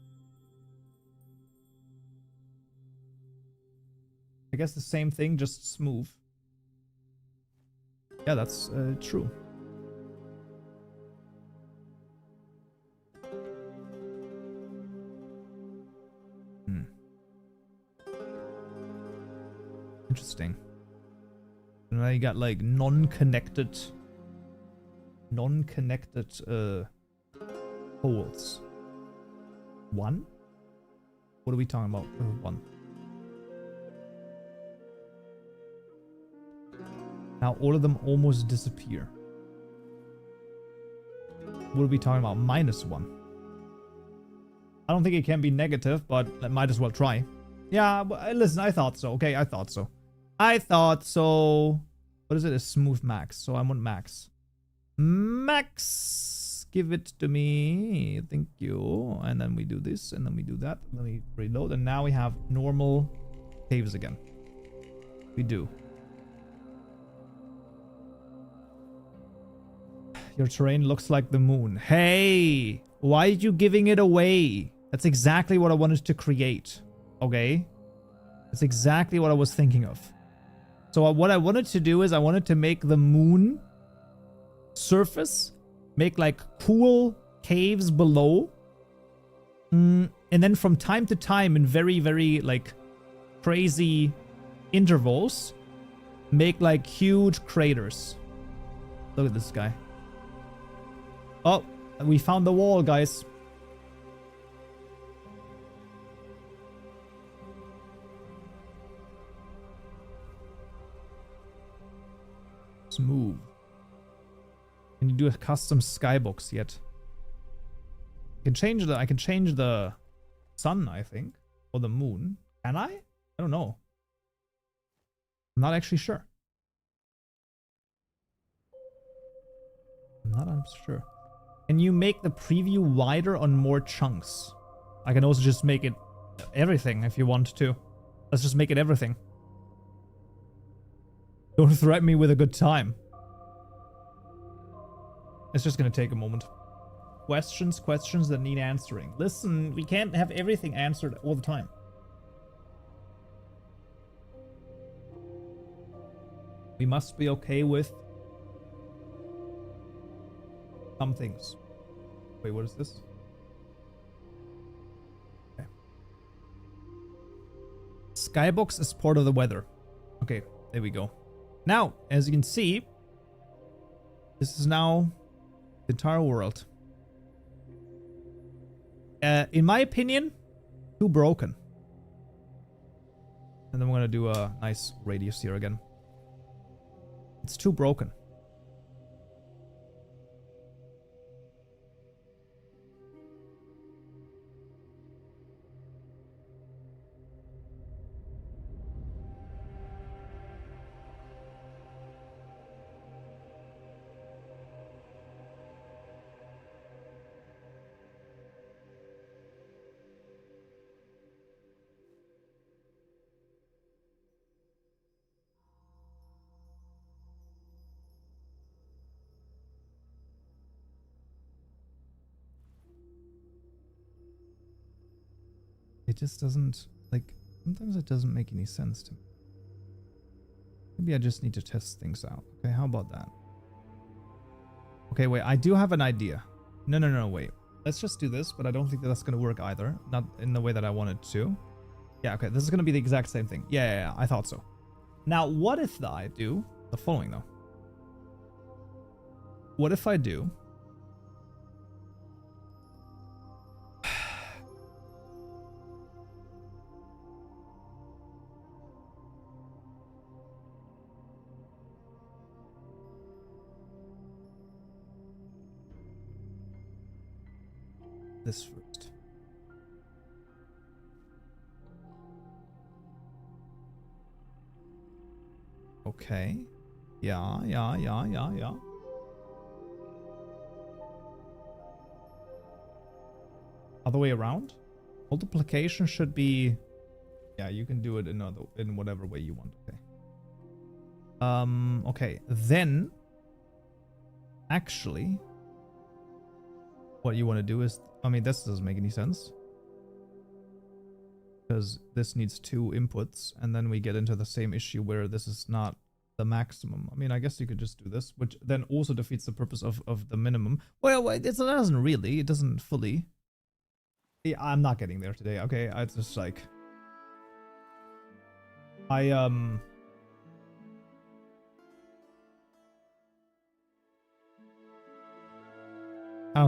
I guess the same thing, just smooth. Yeah, that's true. Interesting. And then you got like non-connected holes. One? What are we talking about? One. Now all of them almost disappear. What are we talking about? -1. I don't think it can be negative, but I might as well try. Yeah, but listen, I thought so. Okay, I thought so. I thought so. What is it? A smooth max. So I want max. Max! Give it to me. Thank you. And then we do this, and then we do that. Let me reload. And now we have normal caves again. We do. Your terrain looks like the moon. Hey! Why are you giving it away? That's exactly what I wanted to create. Okay? That's exactly what I was thinking of. So what I wanted to do is I wanted to make the moon surface, make like cool caves below. And then from time to time in very, very like crazy intervals, make like huge craters. Look at this guy. Oh, we found the wall, guys. Smooth. Can you do a custom skybox yet? I can change the sun, I think, or the moon. Can I? I don't know. I'm not actually sure. I'm not sure. Can you make the preview wider on more chunks? I can also just make it everything if you want to. Let's just make it everything. Don't threaten me with a good time. It's just gonna take a moment. Questions that need answering. Listen, we can't have everything answered all the time. We must be okay with some things. Wait, what is this? Okay. Skybox is part of the weather. Okay, there we go. Now, as you can see, this is now the entire world. In my opinion, too broken. And then we're gonna do a nice radius here again. It's too broken. It just doesn't, like, sometimes it doesn't make any sense to me. Maybe I just need to test things out. Okay, how about that? Okay, wait, I do have an idea. No, wait. Let's just do this, but I don't think that that's going to work either. Not in the way that I wanted to. Yeah, okay, this is going to be the exact same thing. Yeah, I thought so. Now, what if I do the following, though? What if I do... this first. Okay. Yeah. Other way around? Multiplication should be... Yeah, you can do it in whatever way you want. Okay. Okay. Then... Actually... What you want to do is... I mean, this doesn't make any sense. Because this needs 2 inputs, and then we get into the same issue where this is not the maximum. I mean, I guess you could just do this, which then also defeats the purpose of the minimum. Well, it doesn't really. It doesn't fully. Yeah, I'm not getting there today, okay? It's just like... I don't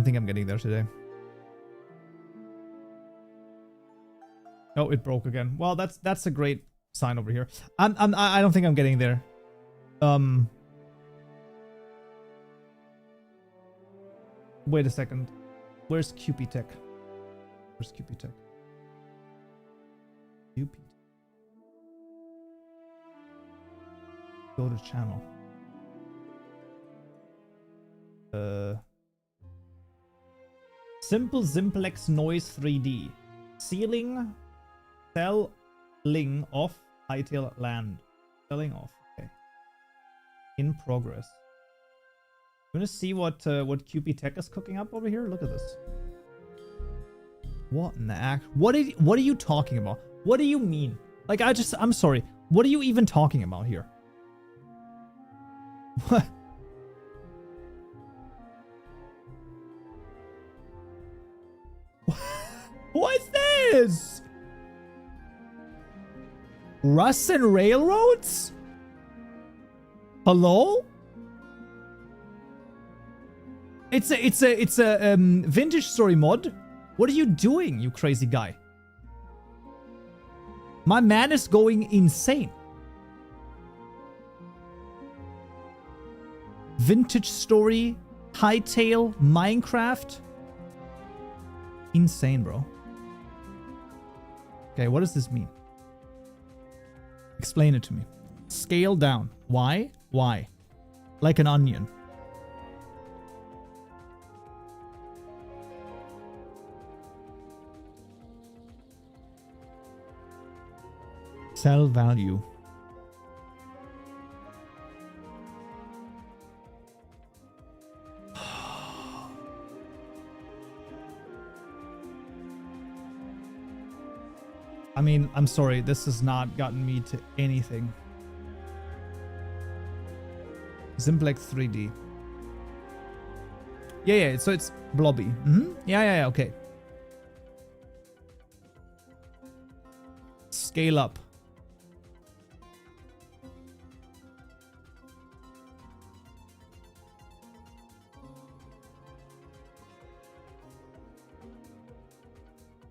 think I'm getting there today. Oh, it broke again. Well, that's a great sign over here. I don't think I'm getting there. Wait a second. Where's QP Tech? Where's QP Tech? QP. Go to channel. Simple Simplex Noise 3D. Sealing. Selling off Hytale land. Selling off. Okay. In progress. You wanna see what QP Tech is cooking up over here? Look at this. What in the act? What are you talking about? What do you mean? Like, I'm sorry. What are you even talking about here? What? What's this? Russ and Railroads? Hello? It's a vintage story mod. What are you doing, you crazy guy? My man is going insane. Vintage story, Hytale, Minecraft. Insane, bro. Okay, what does this mean? Explain it to me. Scale down. Why? Why? Like an onion. Sell value. I mean, I'm sorry, this has not gotten me to anything. Simplex 3D. Yeah, so it's blobby. Yeah, okay. Scale up.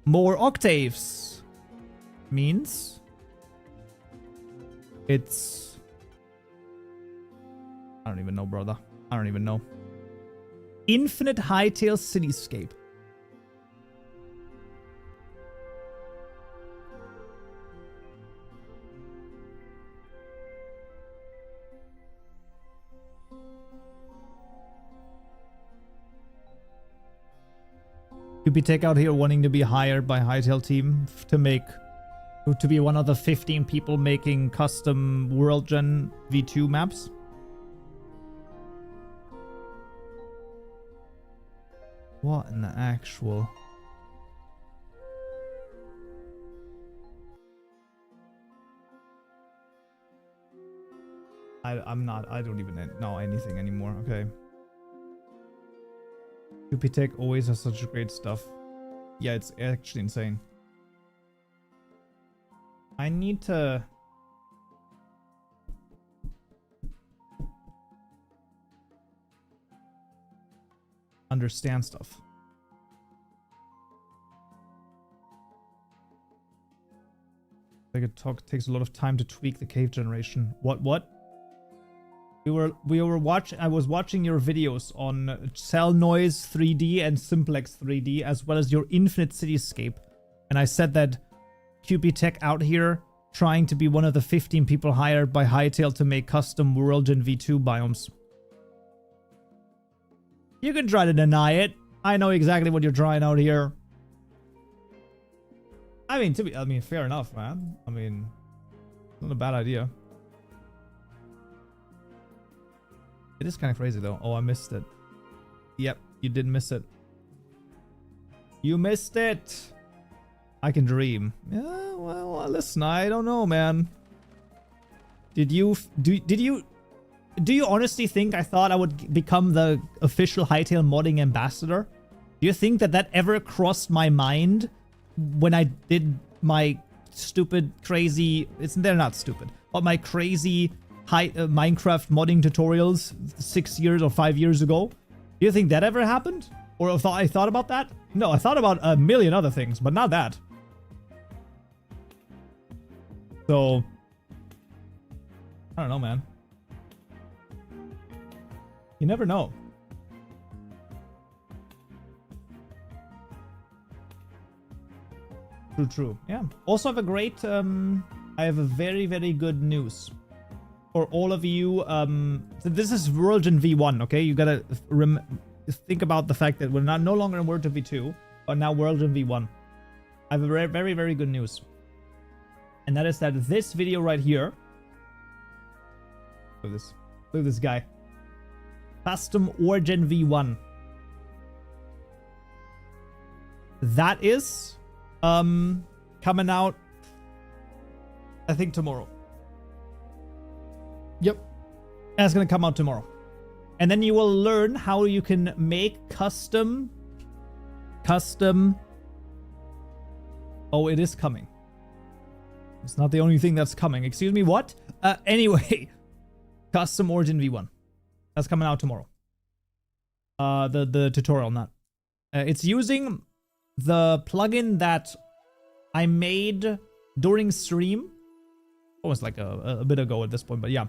More octaves means it's... I don't even know, brother. I don't even know. Infinite Hytale cityscape. Tech out here wanting to be hired by Hytale team to be one of the 15 people making custom WorldGen V2 maps. What in the actual? I don't even know anything anymore. Okay. Tech always has such great stuff. Yeah, it's actually insane. I need to... understand stuff. Like it takes a lot of time to tweak the cave generation. What? I was watching your videos on Cell Noise 3D and Simplex 3D, as well as your Infinite Cityscape. And I said that Tech out here trying to be one of the 15 people hired by Hytale to make custom WorldGen V2 biomes. You can try to deny it. I know exactly what you're trying out here. I mean, fair enough, man. I mean, not a bad idea. It is kind of crazy, though. Oh, I missed it. Yep, you did miss it. You missed it. I can dream. Yeah, well, listen, I don't know, man. Did you honestly think I thought I would become the official Hytale modding ambassador? Do you think that ever crossed my mind when I did my stupid, crazy... They're not stupid. But my crazy Minecraft modding tutorials 6 years or 5 years ago? Do you think that ever happened? Or I thought about that? No, I thought about a million other things, but not that. So... I don't know, man. You never know. True. Yeah. Also have a great, I have a very, very good news for all of you. So this is WorldGen V1, okay? You gotta think about the fact that we're no longer in WorldGen V2, but now WorldGen V1. I have a very, very, very good news. And that is that this video right here. Look at this guy. Custom WorldGen V1. That is coming out, I think, tomorrow. Yep. That's gonna come out tomorrow. And then you will learn how you can make custom. Oh, it is coming. It's not the only thing that's coming. Excuse me, what? Anyway, custom WorldGen V1. That's coming out tomorrow. The tutorial, not. It's using the plugin that I made during stream. Almost like a bit ago at this point, but yeah.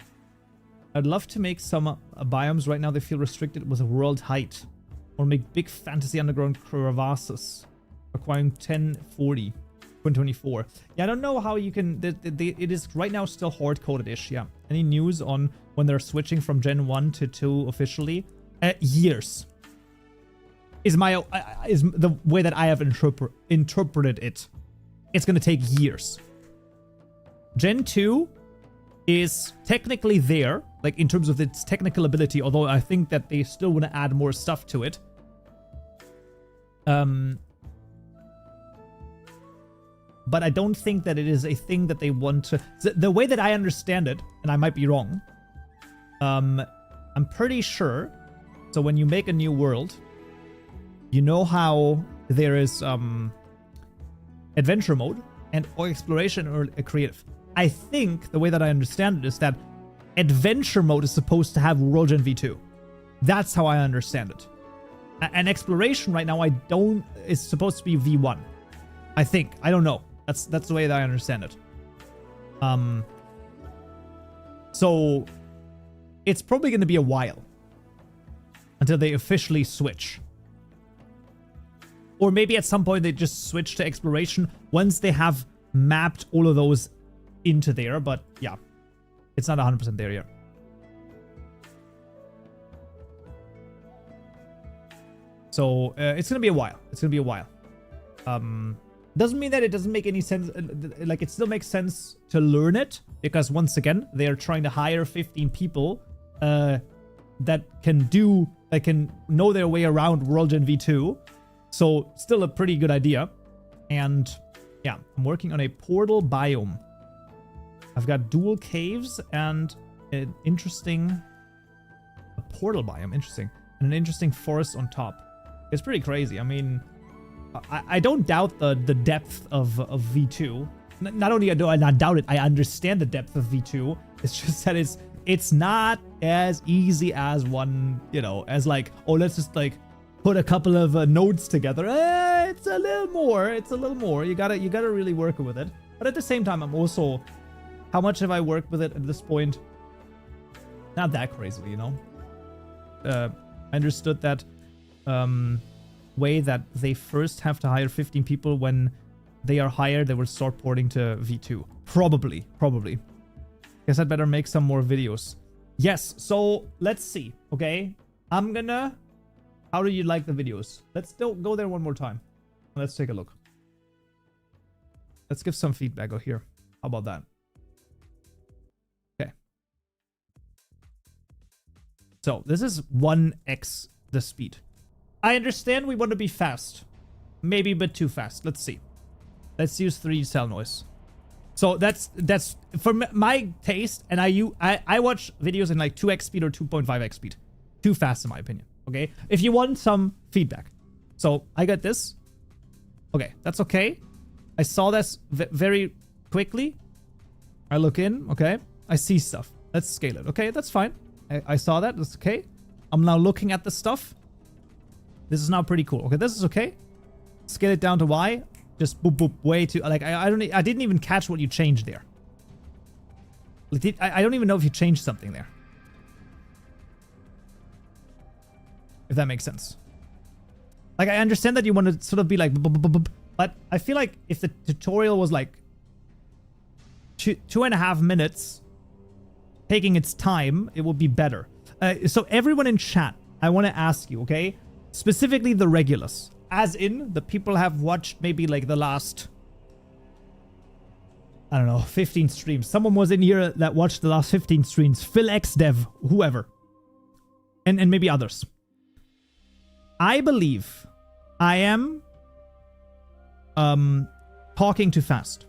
I'd love to make some biomes. Right now they feel restricted with a world height. Or make big fantasy underground crevasses. Acquiring 1040. 2024. Yeah, I don't know how you can... it is right now still hard-coded-ish, yeah. Any news on when they're switching from Gen 1 to 2 officially? Years. Is the way that I have interpreted it. It's gonna take years. Gen 2 is technically there, like in terms of its technical ability, although I think that they still want to add more stuff to it. But I don't think that it is a thing that they want to... The way that I understand it, and I might be wrong, I'm pretty sure, so when you make a new world, you know how there is adventure mode and or exploration or creative. I think the way that I understand it is that adventure mode is supposed to have WorldGen v2. That's how I understand it. And exploration right now is supposed to be v1. I think. I don't know. That's the way that I understand it. So it's probably going to be a while until they officially switch. Or maybe at some point they just switch to exploration once they have mapped all of those into there. But yeah, it's not 100% there yet. So it's going to be a while. It's going to be a while. Doesn't mean that it doesn't make any sense. Like, it still makes sense to learn it. Because once again, they are trying to hire 15 people that can know their way around WorldGen v2. So still a pretty good idea. And yeah, I'm working on a portal biome. I've got dual caves and an interesting portal biome. Interesting. And an interesting forest on top. It's pretty crazy. I mean, I don't doubt the depth of V2. Not only do I not doubt it, I understand the depth of V2. It's just that it's not as easy as one, as like, oh, let's just like put a couple of nodes together. It's a little more. It's a little more. You gotta really work with it. But at the same time, I'm also, how much have I worked with it at this point? Not that crazily, I understood that way that they first have to hire 15 people. When they are hired, they will start porting to V2. Probably. Guess I'd better make some more videos. Yes, so let's see, okay? How do you like the videos? Let's still go there one more time. Let's take a look. Let's give some feedback here. How about that? Okay. So this is 1x the speed. I understand we want to be fast. Maybe a bit too fast. Let's see. Let's use 3 cell noise. So that's for my taste, and I watch videos in like 2x speed or 2.5x speed. Too fast in my opinion. Okay? If you want some feedback. So I got this. Okay, that's okay. I saw this very quickly. I look in. Okay. I see stuff. Let's scale it. Okay, that's fine. I saw that. That's okay. I'm now looking at the stuff. This is now pretty cool. Okay, this is okay. Scale it down to Y. Just boop boop. Way too. Like I didn't even catch what you changed there. Like, I don't even know if you changed something there. If that makes sense. Like, I understand that you want to sort of be like, but I feel like if the tutorial was like 2.5 minutes, taking its time, it would be better. So everyone in chat, I want to ask you, okay? Specifically the regulars. As in, the people have watched maybe like the last, I don't know, 15 streams. Someone was in here that watched the last 15 streams. Phil X Dev, whoever. And maybe others. I believe I am talking too fast.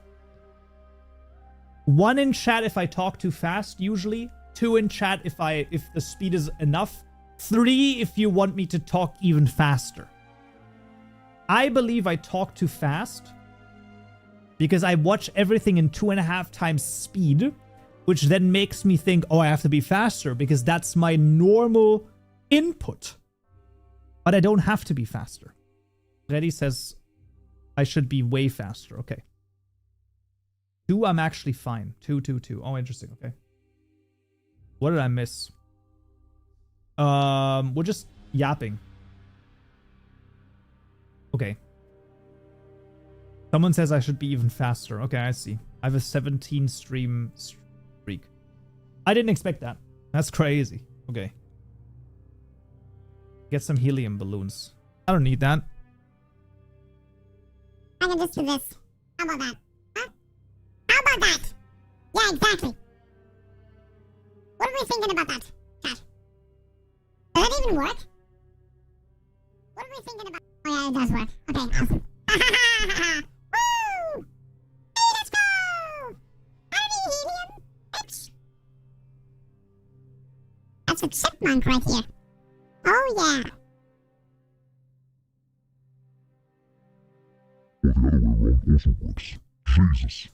1 in chat if I talk too fast, usually. 2 in chat if the speed is enough. 3 if you want me to talk even faster. I believe I talk too fast because I watch everything in 2.5 times speed, which then makes me think, oh, I have to be faster because that's my normal input. But I don't have to be faster. Reddy says I should be way faster. Okay. 2, I'm actually fine. 2. Oh, interesting. Okay. What did I miss? We're just yapping. Okay. Someone says I should be even faster. Okay, I see. I have a 17 stream streak. I didn't expect that. That's crazy. Okay. Get some helium balloons. I don't need that. I can just do this. How about that? Huh? How about that? Yeah, exactly. What are we thinking about that, chat? Does that even work? What are we thinking about? Oh yeah, it does work. Okay, awesome. Woo! Hey, let's go! Howdy, helium! Bitch! That's a chipmunk right here. Oh yeah. Or the other way around also works. Jesus.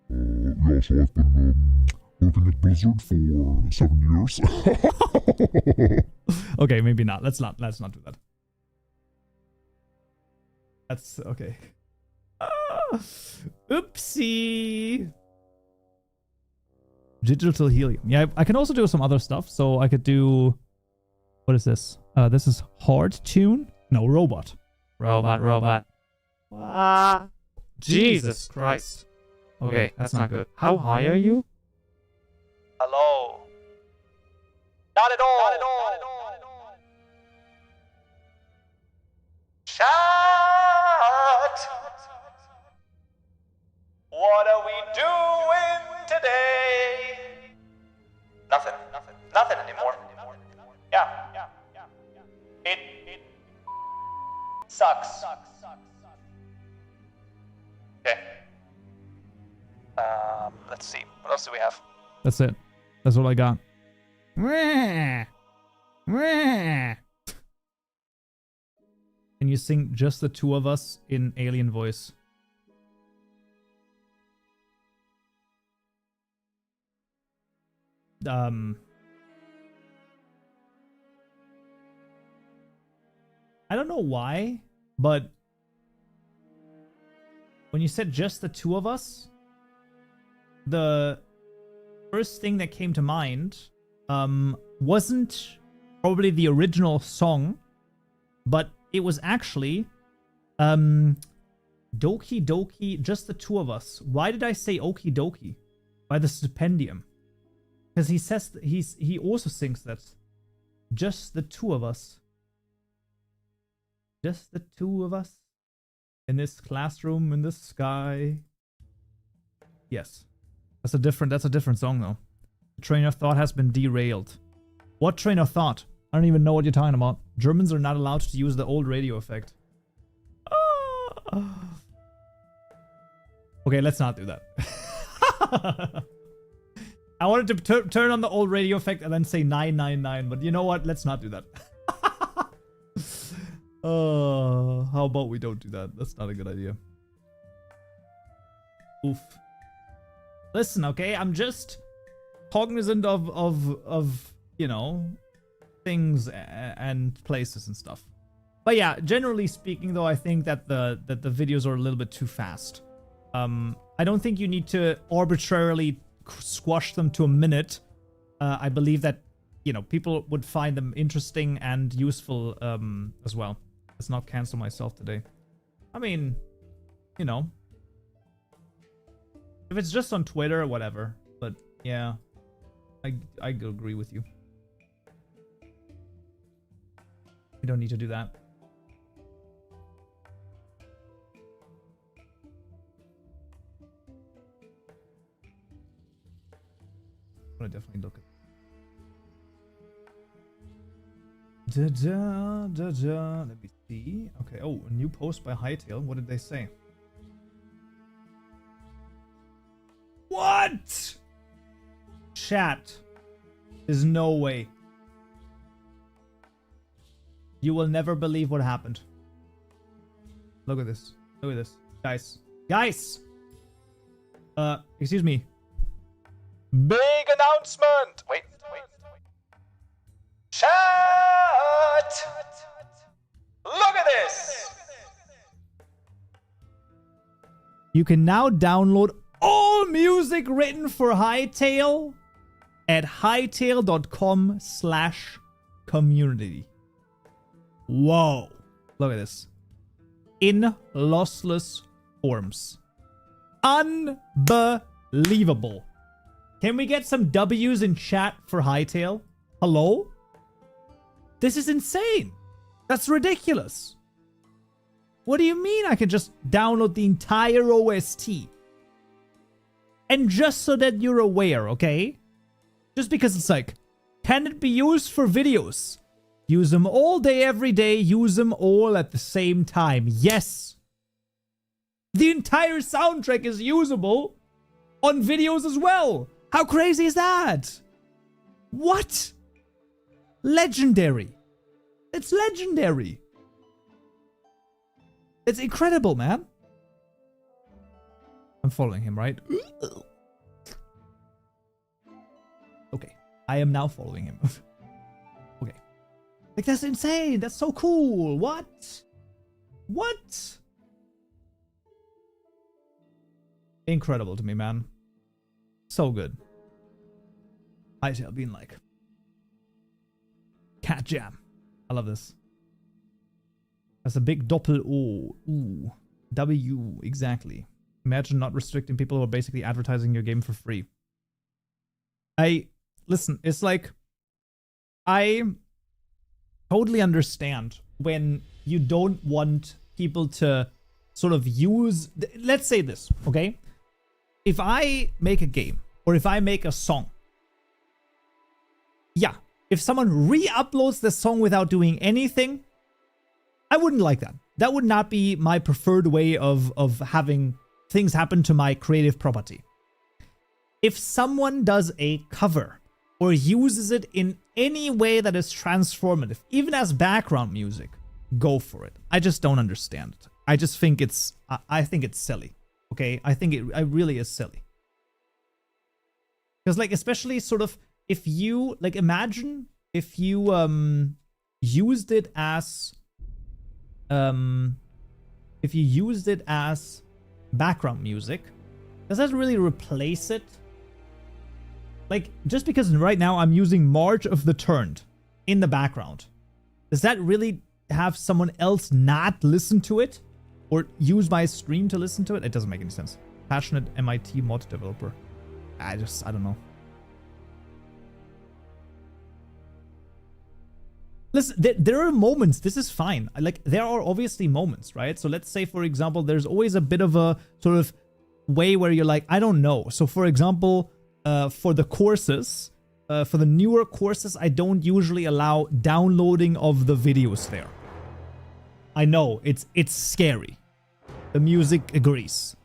Yeah, so I've been working at Blizzard for 7 years. Okay, maybe not. Let's not do that. That's okay. Oopsie. Digital helium. Yeah, I can also do some other stuff. So I could do. What is this? This is hard tune. No, robot. Robot. Jesus Christ. Okay, that's not good. How high are you? Hello. Not at all. Chat. What are we doing today? Nothing anymore. Yeah. It sucks. Okay. Let's see. What else do we have? That's it. That's all I got. Can you sing just the two of us in alien voice? I don't know why, but when you said just the two of us, the first thing that came to mind wasn't probably the original song, but it was actually Doki Doki, just the two of us. Why did I say Okie Dokie? By the Stipendium. Because he says he also sings that. Just the two of us. Just the two of us. In this classroom in the sky. Yes. That's a different song though. The train of thought has been derailed. What train of thought? I don't even know what you're talking about. Germans are not allowed to use the old radio effect. Okay, let's not do that. I wanted to turn on the old radio effect and then say 999, but you know what? Let's not do that. How about we don't do that? That's not a good idea. Oof. Listen, okay, I'm just cognizant of you know, things and places and stuff. But yeah, generally speaking, though, I think that the videos are a little bit too fast. I don't think you need to arbitrarily squash them to a minute. I believe that, you know, people would find them interesting and useful as well. Let's not cancel myself today. I mean, you know, if it's just on Twitter or whatever. But yeah, I agree with you. We don't need to do that. I'm gonna definitely look at. Let me see. Okay. Oh, a new post by Hytale. What did they say? What? Chat. There's no way. You will never believe what happened. Look at this. Look at this. Guys. Guys! Excuse me. Big announcement! Wait. Chat! Look at this! You can now download all music written for Hytale at hytale.com/community. Whoa. Look at this. In lossless forms. Unbelievable. Can we get some W's in chat for Hytale? Hello? This is insane. That's ridiculous. What do you mean I can just download the entire OST? And just so that you're aware, okay? Just because it's like, can it be used for videos? Use them all day, every day. Use them all at the same time. Yes. The entire soundtrack is usable on videos as well. How crazy is that? What? Legendary. It's legendary. It's incredible, man. I'm following him, right? Okay. I am now following him. Okay. Like, that's insane. That's so cool. What? What? Incredible to me, man. So good. Hytale being like, cat jam. I love this. That's a big doppel-O. Ooh. W. Exactly. Imagine not restricting people who are basically advertising your game for free. Listen, it's like, I totally understand when you don't want people to sort of use, let's say this, okay? If I make a game, or if I make a song, yeah, if someone re-uploads the song without doing anything, I wouldn't like that. That would not be my preferred way of having things happen to my creative property. If someone does a cover or uses it in any way that is transformative, even as background music, go for it. I just don't understand it. I just think it's, I think it's silly. Okay, I think it really is silly. Because like, especially sort of, if you, like, imagine if you used it as, background music, does that really replace it? Like, just because right now I'm using March of the Turned in the background, does that really have someone else not listen to it? Or use my stream to listen to it? It doesn't make any sense. Passionate MIT mod developer. I don't know. Listen, there are moments. This is fine. Like, there are obviously moments, right? So let's say, for example, there's always a bit of a sort of way where you're like, I don't know. So for example, for the courses, for the newer courses, I don't usually allow downloading of the videos there. I know, it's scary. The music agrees.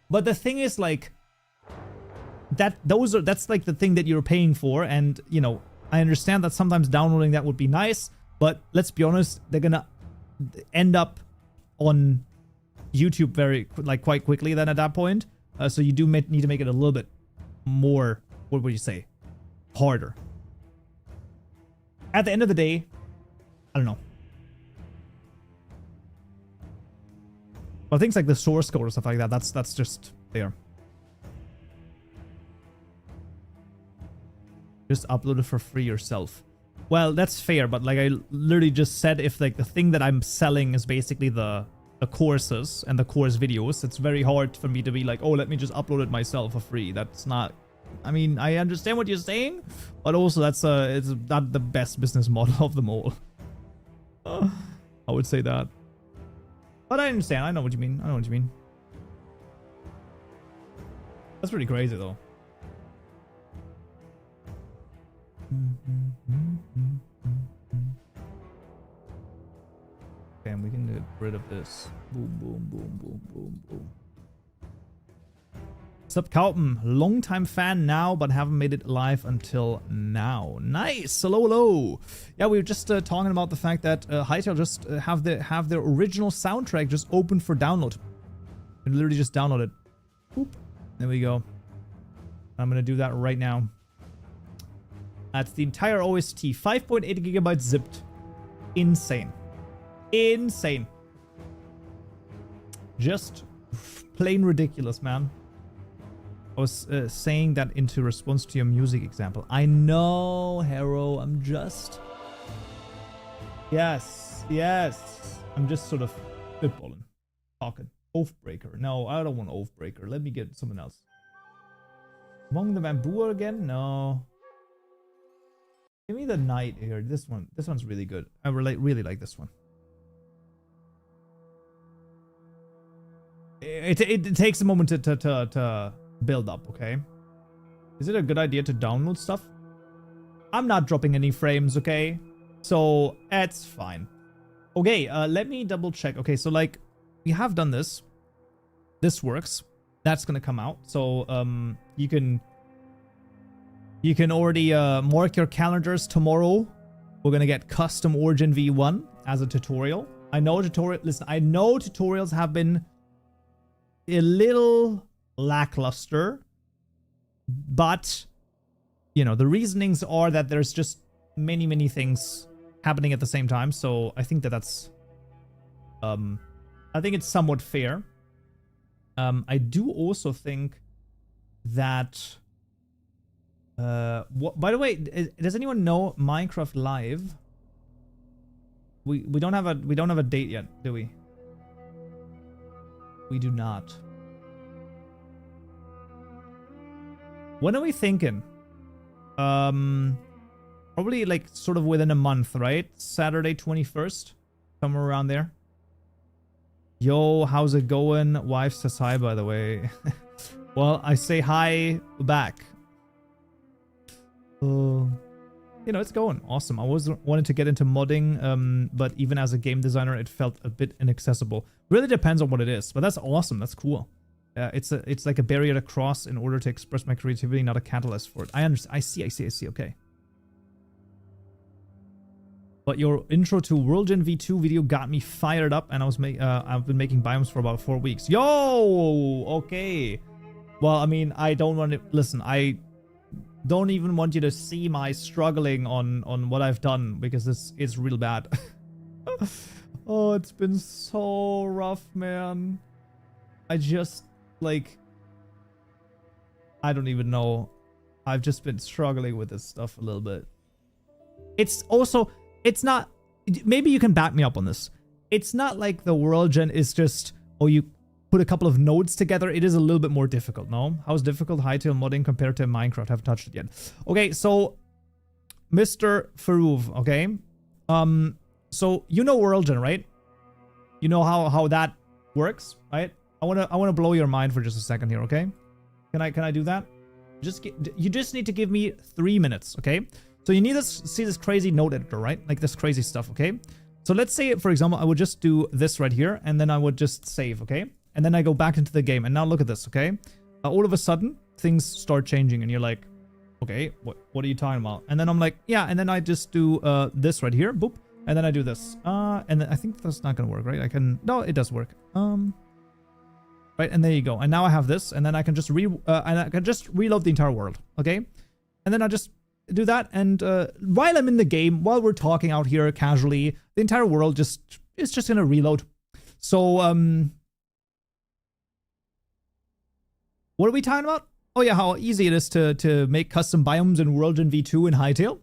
But the thing is, like, that's like the thing that you're paying for, and, you know, I understand that sometimes downloading that would be nice, but let's be honest, they're gonna end up on YouTube quite quickly then at that point. So you do need to make it a little bit more, what would you say, harder. At the end of the day, I don't know. But things like the source code or stuff like that, that's just there. Just upload it for free yourself. Well, that's fair, but like I literally just said, if like the thing that I'm selling is basically the courses and the course videos, it's very hard for me to be like, oh, let me just upload it myself for free. That's not, I mean, I understand what you're saying, but also that's it's not the best business model of them all. I would say that. But I understand. I know what you mean. I know what you mean. That's pretty crazy, though. Damn, we can get rid of this. Boom, boom, boom, boom, boom, boom. Sup, Kaupen. Long-time fan now, but haven't made it live until now. Nice. Hello, hello. Yeah, we were just talking about the fact that Hytale just have their original soundtrack just open for download. You can literally just download it. Boop. There we go. I'm gonna do that right now. That's the entire OST. 5.8 gigabytes zipped. Insane. Insane. Just plain ridiculous, man. I was saying that into response to your music example. I know, Hero. I'm just... Yes. Yes. I'm just sort of spitballing. Talking. Oathbreaker. No, I don't want Oathbreaker. Let me get someone else. Among the Bamboo again? No. Give me the Knight here. This one. This one's really good. I really like this one. It takes a moment to build up, okay? Is it a good idea to download stuff? I'm not dropping any frames, okay? So, it's fine. Okay, let me double check. Okay, so like, we have done this. This works. That's gonna come out. So, you can already mark your calendars tomorrow. We're gonna get custom Origin V1 as a tutorial. I know tutorials have been a little lackluster, but you know, the reasonings are that there's just many things happening at the same time. So I think that's I think it's somewhat fair. I do also think that by the way, does anyone know Minecraft Live? We don't have a date yet, do we? We do not. When are we thinking? Probably like sort of within a month, right? Saturday 21st, somewhere around there. Yo, how's it going? Wife says hi, by the way. Well, I say hi back. You know, it's going awesome. I always wanted to get into modding, but even as a game designer, it felt a bit inaccessible. Really depends on what it is, but that's awesome. That's cool. It's like a barrier to cross in order to express my creativity, not a catalyst for it. I understand. I see. Okay. But your intro to WorldGen V2 video got me fired up, and I've been making biomes for about 4 weeks. Yo, okay. Well, I mean, I don't want to listen. I don't even want you to see my struggling on what I've done, because it's real bad. Oh, it's been so rough, man. I just like, I don't even know. I've just been struggling with this stuff a little bit. It's also, it's not, maybe you can back me up on this. It's not like the WorldGen is just, oh, you put a couple of nodes together. It is a little bit more difficult, no? How's difficult Hytale modding compared to Minecraft? Haven't touched it yet. Okay, so Mr. Farouv, okay? So you know WorldGen, right? You know how that works, right? I wanna blow your mind for just a second here, okay? Can I do that? You just need to give me 3 minutes, okay? So you need to see this crazy node editor, right? Like this crazy stuff, okay? So let's say, for example, I would just do this right here, and then I would just save, okay? And then I go back into the game, and now look at this, okay? All of a sudden, things start changing, and you're like, okay, what are you talking about? And then I'm like, yeah, and then I just do this right here, boop, and then I do this. And then I think that's not gonna work, right? No, it does work. Right, and there you go. And now I have this, and then I can just reload the entire world, okay? And then I just do that, and while I'm in the game, while we're talking out here casually, the entire world is just gonna reload. So, what are we talking about? Oh yeah, how easy it is to make custom biomes in WorldGen V2 in Hytale.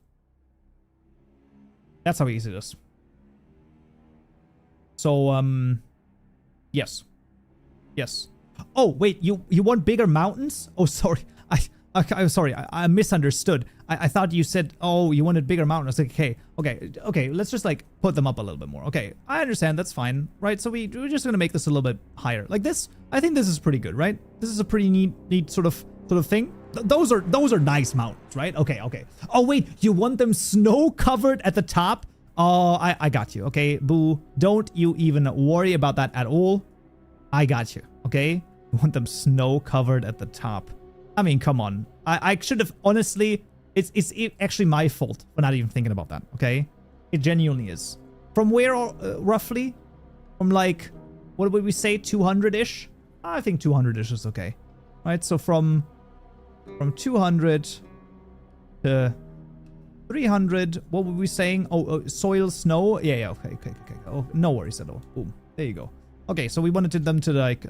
That's how easy it is. So, yes. Yes. Oh, wait, you want bigger mountains? Oh, sorry. I'm sorry. I misunderstood. I thought you said, oh, you wanted bigger mountains. Like, okay. Let's just like put them up a little bit more. Okay, I understand. That's fine, right? So we're just gonna make this a little bit higher, like this. I think this is pretty good, right? This is a pretty neat sort of thing. Those are nice mountains, right? Okay. Oh wait, you want them snow covered at the top? Oh, I got you. Okay, boo. Don't you even worry about that at all. I got you. Okay, you want them snow covered at the top. I mean, come on. I should have, honestly, it's actually my fault for not even thinking about that, okay? It genuinely is. From where, roughly? From like, what would we say, 200-ish? I think 200-ish is okay. Right, so from 200 to 300, what were we saying? Oh, soil, snow? Yeah, okay. Oh, no worries at all. Boom, there you go. Okay, so we wanted them to like,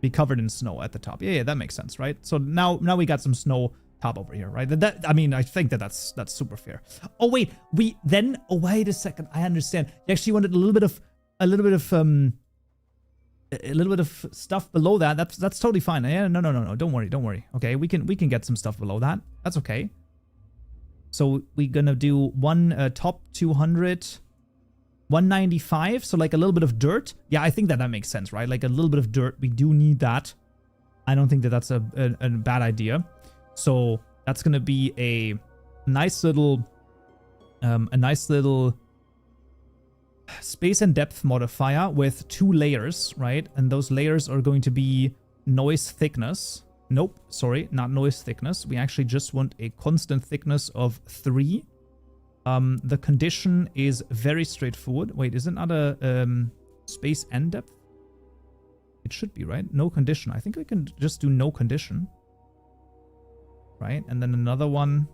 be covered in snow at the top. Yeah, that makes sense, right? So now we got some snow top over here, right? I mean, I think that's super fair. Oh wait, wait a second. I understand. You actually wanted a little bit of stuff below that. That's totally fine. Yeah, no. Don't worry. Okay, we can get some stuff below that. That's okay. So we're gonna do one top 200. 195, so like a little bit of dirt. Yeah, I think that makes sense, right? Like a little bit of dirt. We do need that. I don't think that that's a bad idea. So that's going to be a nice little space and depth modifier with 2 layers, right? And those layers are going to be noise thickness. Nope, sorry, not noise thickness. We actually just want a constant thickness of 3. The condition is very straightforward. Wait, is it not a space and depth? It should be, right? No condition. I think we can just do no condition. Right? And then another one.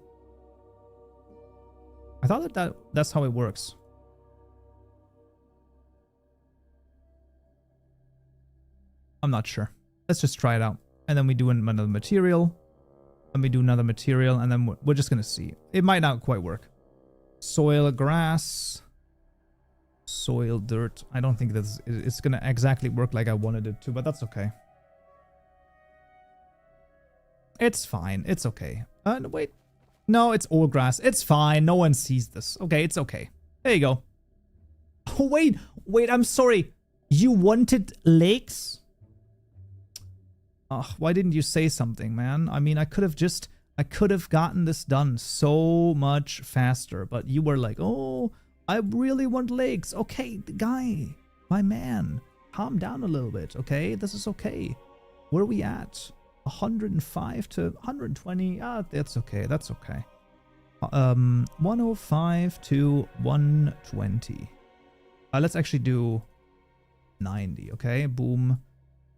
I thought that's how it works. I'm not sure. Let's just try it out. And then we do another material. Then we do another material. And then we're just going to see. It might not quite work. Soil, grass. Soil, dirt. I don't think it's going to exactly work like I wanted it to, but that's okay. It's fine. It's okay. Wait. No, it's all grass. It's fine. No one sees this. Okay, it's okay. There you go. Oh, wait. Wait, I'm sorry. You wanted lakes? Ugh, why didn't you say something, man? I mean, I could have gotten this done so much faster, but you were like, oh, I really want lakes. Okay, guy, my man, calm down a little bit, okay? This is okay. Where are we at? 105 to 120. Ah, that's okay. That's okay. 105 to 120. Let's actually do 90, okay? Boom.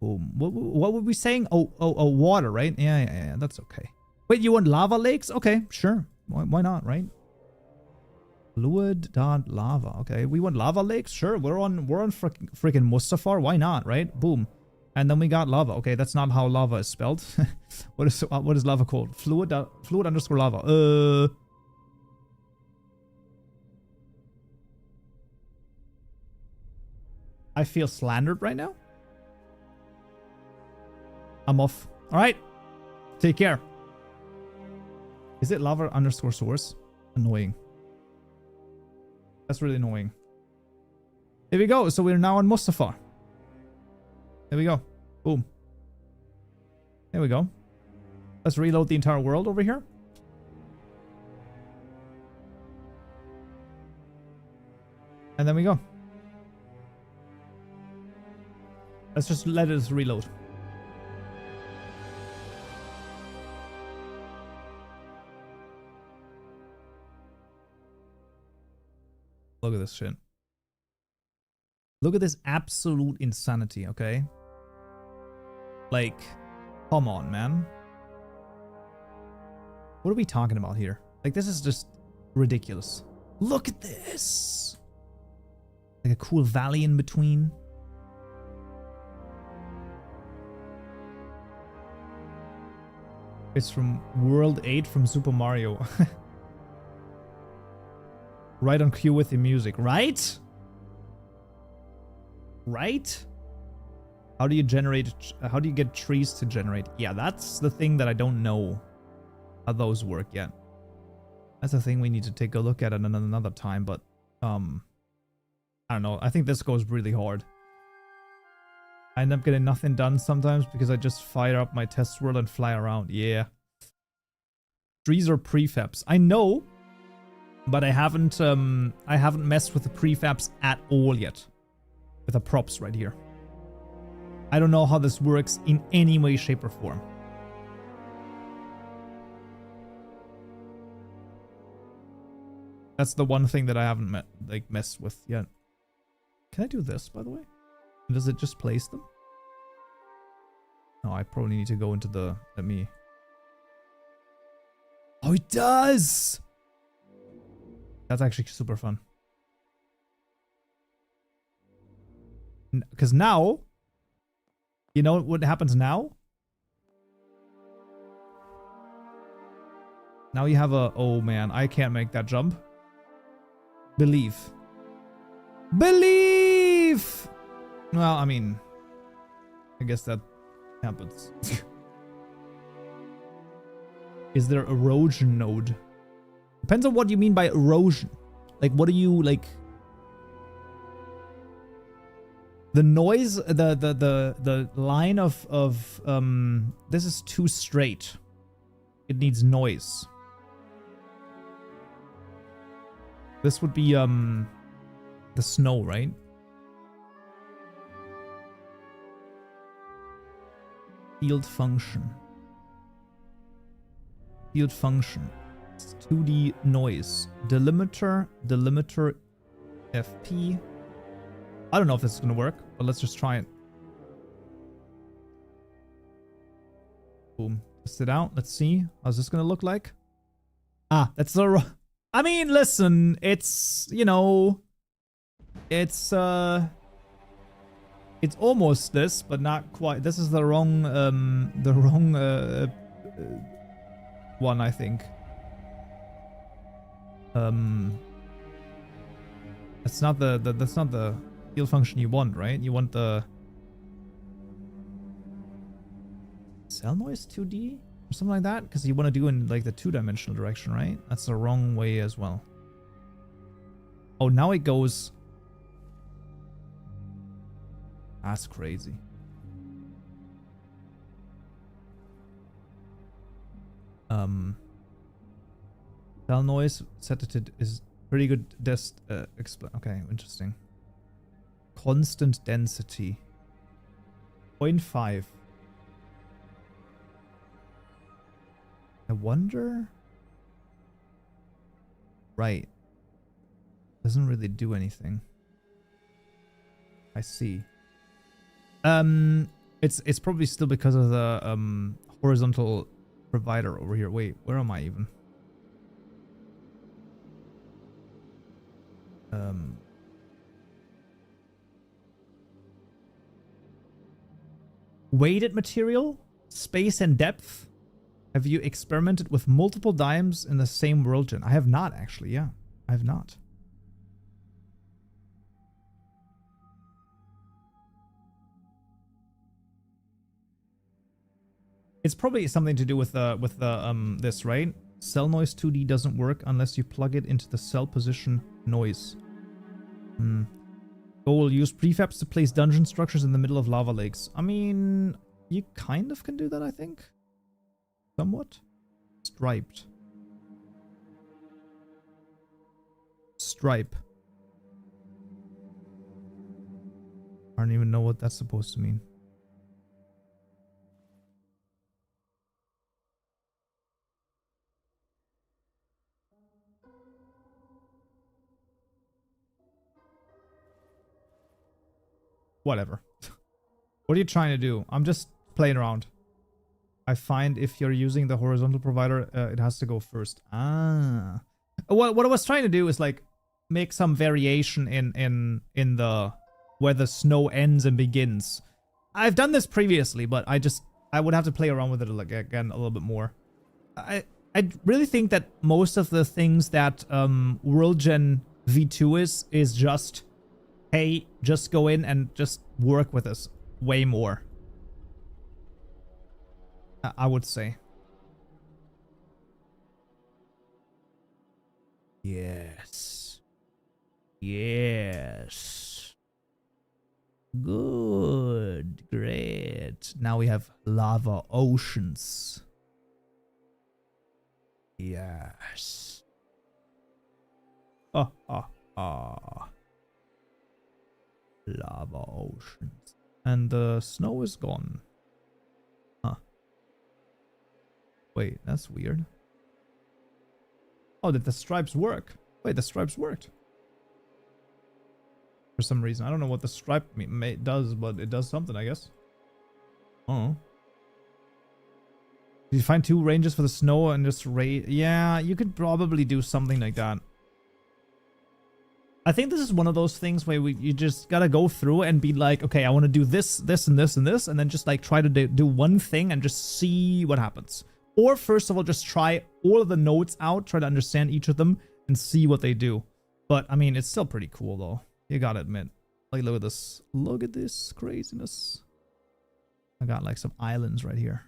Boom. What were we saying? Oh, water, right? Yeah, that's okay. Wait, you want lava lakes? Okay, sure. Why not, right? Fluid.lava. Okay, we want lava lakes? Sure, we're on freaking Mustafar. Why not, right? Boom. And then we got lava. Okay, that's not how lava is spelled. What is lava called? Fluid underscore lava. I feel slandered right now. I'm off. All right. Take care. Is it lava underscore source? Annoying. That's really annoying. Here we go. So we're now on Mustafar. There we go. Boom. There we go. Let's reload the entire world over here. And then we go. Let's just let it reload. Look at this shit. Look at this absolute insanity, okay? Like, come on, man. What are we talking about here? Like, this is just ridiculous. Look at this! Like a cool valley in between. It's from World 8 from Super Mario. Right on cue with the music, right? Right? How do you get trees to generate? Yeah, that's the thing that I don't know how those work yet. That's the thing we need to take a look at another time, but I don't know. I think this goes really hard. I end up getting nothing done sometimes because I just fire up my test world and fly around. Yeah. Trees are prefabs. I know. But I haven't messed with the prefabs at all yet. With the props right here. I don't know how this works in any way, shape, or form. That's the one thing that I haven't messed with yet. Can I do this, by the way? Does it just place them? No, I probably need to go into the... Let me... Oh, it does! That's actually super fun. Because now, you know what happens now? Now you have a... Oh man, I can't make that jump. Believe. Believe! Well, I mean, I guess that happens. Is there erosion node? Depends on what you mean by erosion. Like, what do you, like... The noise, the line of this is too straight. It needs noise. This would be the snow, right? Field function. Field function. It's 2D noise. Delimiter FP. I don't know if this is gonna work, but let's just try it. Boom. Test it out. Let's see. How's this gonna look like? Ah, that's the wrong. I mean, listen, it's, you know, it's almost this, but not quite. This is the wrong one, I think. That's not the field function you want, right? You want the cell noise 2D or something like that, because you want to do in like the 2-dimensional direction, right? That's the wrong way as well. Oh, now it goes. That's crazy. Cell noise set to is pretty good. Okay, interesting. Constant density 0.5. I wonder. Right. Doesn't really do anything. I see. It's probably still because of the horizontal provider over here. Wait, where am I even? Weighted material, space and depth. Have you experimented with multiple dimes in the same WorldGen? I have not, actually. Yeah, I have not. It's probably something to do with this, right? Cell noise 2D doesn't work unless you plug it into the cell position noise. Goal, use prefabs to place dungeon structures in the middle of lava lakes. I mean, you kind of can do that, I think. Somewhat. Striped. Stripe. I don't even know what that's supposed to mean. Whatever. What are you trying to do? I'm just playing around. I find if you're using the horizontal provider, it has to go first. Ah. What I was trying to do is like make some variation in the where the snow ends and begins. I've done this previously, but I would have to play around with it like again a little bit more. I really think that most of the things that WorldGen V2 is just, hey, just go in and just work with us way more. I would say. Yes. Yes. Good. Great. Now we have lava oceans. Yes. Lava oceans. And the snow is gone. Huh. Wait, that's weird. Oh, did the stripes work? Wait, the stripes worked. For some reason. I don't know what the stripe does, but it does something, I guess. Oh. Did you find 2 ranges for the snow and just Yeah, you could probably do something like that. I think this is one of those things where you just gotta go through and be like, okay, I want to do this, this, and this, and this, and then just like try to do one thing and just see what happens. Or first of all, just try all of the nodes out, try to understand each of them, and see what they do. But I mean, it's still pretty cool though. You gotta admit. Like, look at this. Look at this craziness. I got like some islands right here.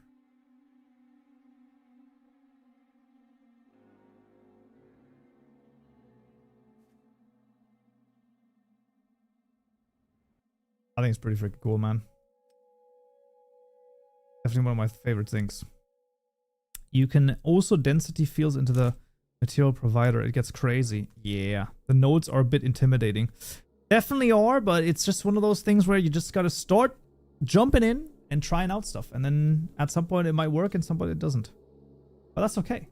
I think it's pretty freaking cool, man. Definitely one of my favorite things. You can also density fields into the material provider. It gets crazy. Yeah. The nodes are a bit intimidating. Definitely are, but it's just one of those things where you just gotta start jumping in and trying out stuff. And then at some point it might work and some point it doesn't. But that's okay.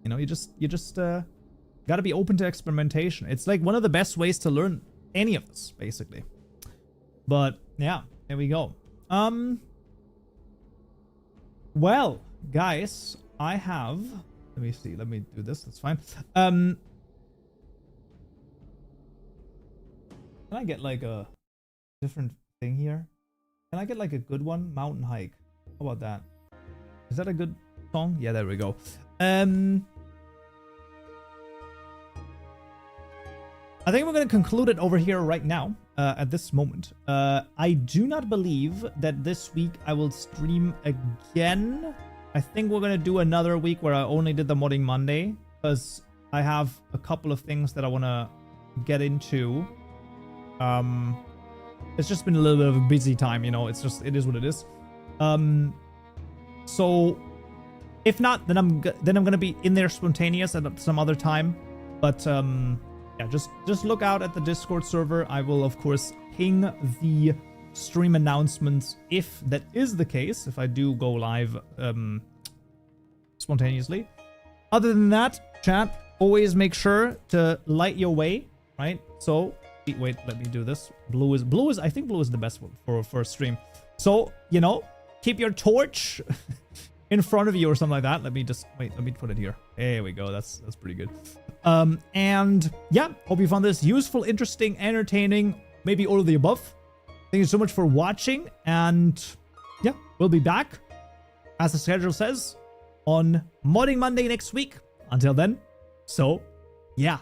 You know, you just gotta be open to experimentation. It's like one of the best ways to learn any of this, basically. But yeah, there we go. Well, guys, I have, let me see, let me do this, that's fine. Can I get like a different thing here? Can I get like a good one? Mountain hike. How about that? Is that a good song? Yeah, there we go. I think we're going to conclude it over here right now, at this moment. I do not believe that this week I will stream again. I think we're going to do another week where I only did the Modding Monday, because I have a couple of things that I want to get into. It's just been a little bit of a busy time, you know, it's just, it is what it is. So if not, then I'm going to be in there spontaneous at some other time. But, yeah, just look out at the Discord server. I will, of course, ping the stream announcements if that is the case, if I do go live spontaneously. Other than that, chat, always make sure to light your way, right? So, wait, let me do this. I think blue is the best one for a stream. So, you know, keep your torch in front of you or something like that. Let me just, wait, let me put it here. There we go. That's pretty good. And yeah, hope you found this useful, interesting, entertaining, maybe all of the above. Thank you so much for watching, and yeah, we'll be back, as the schedule says, on Modding Monday next week. Until then, so yeah.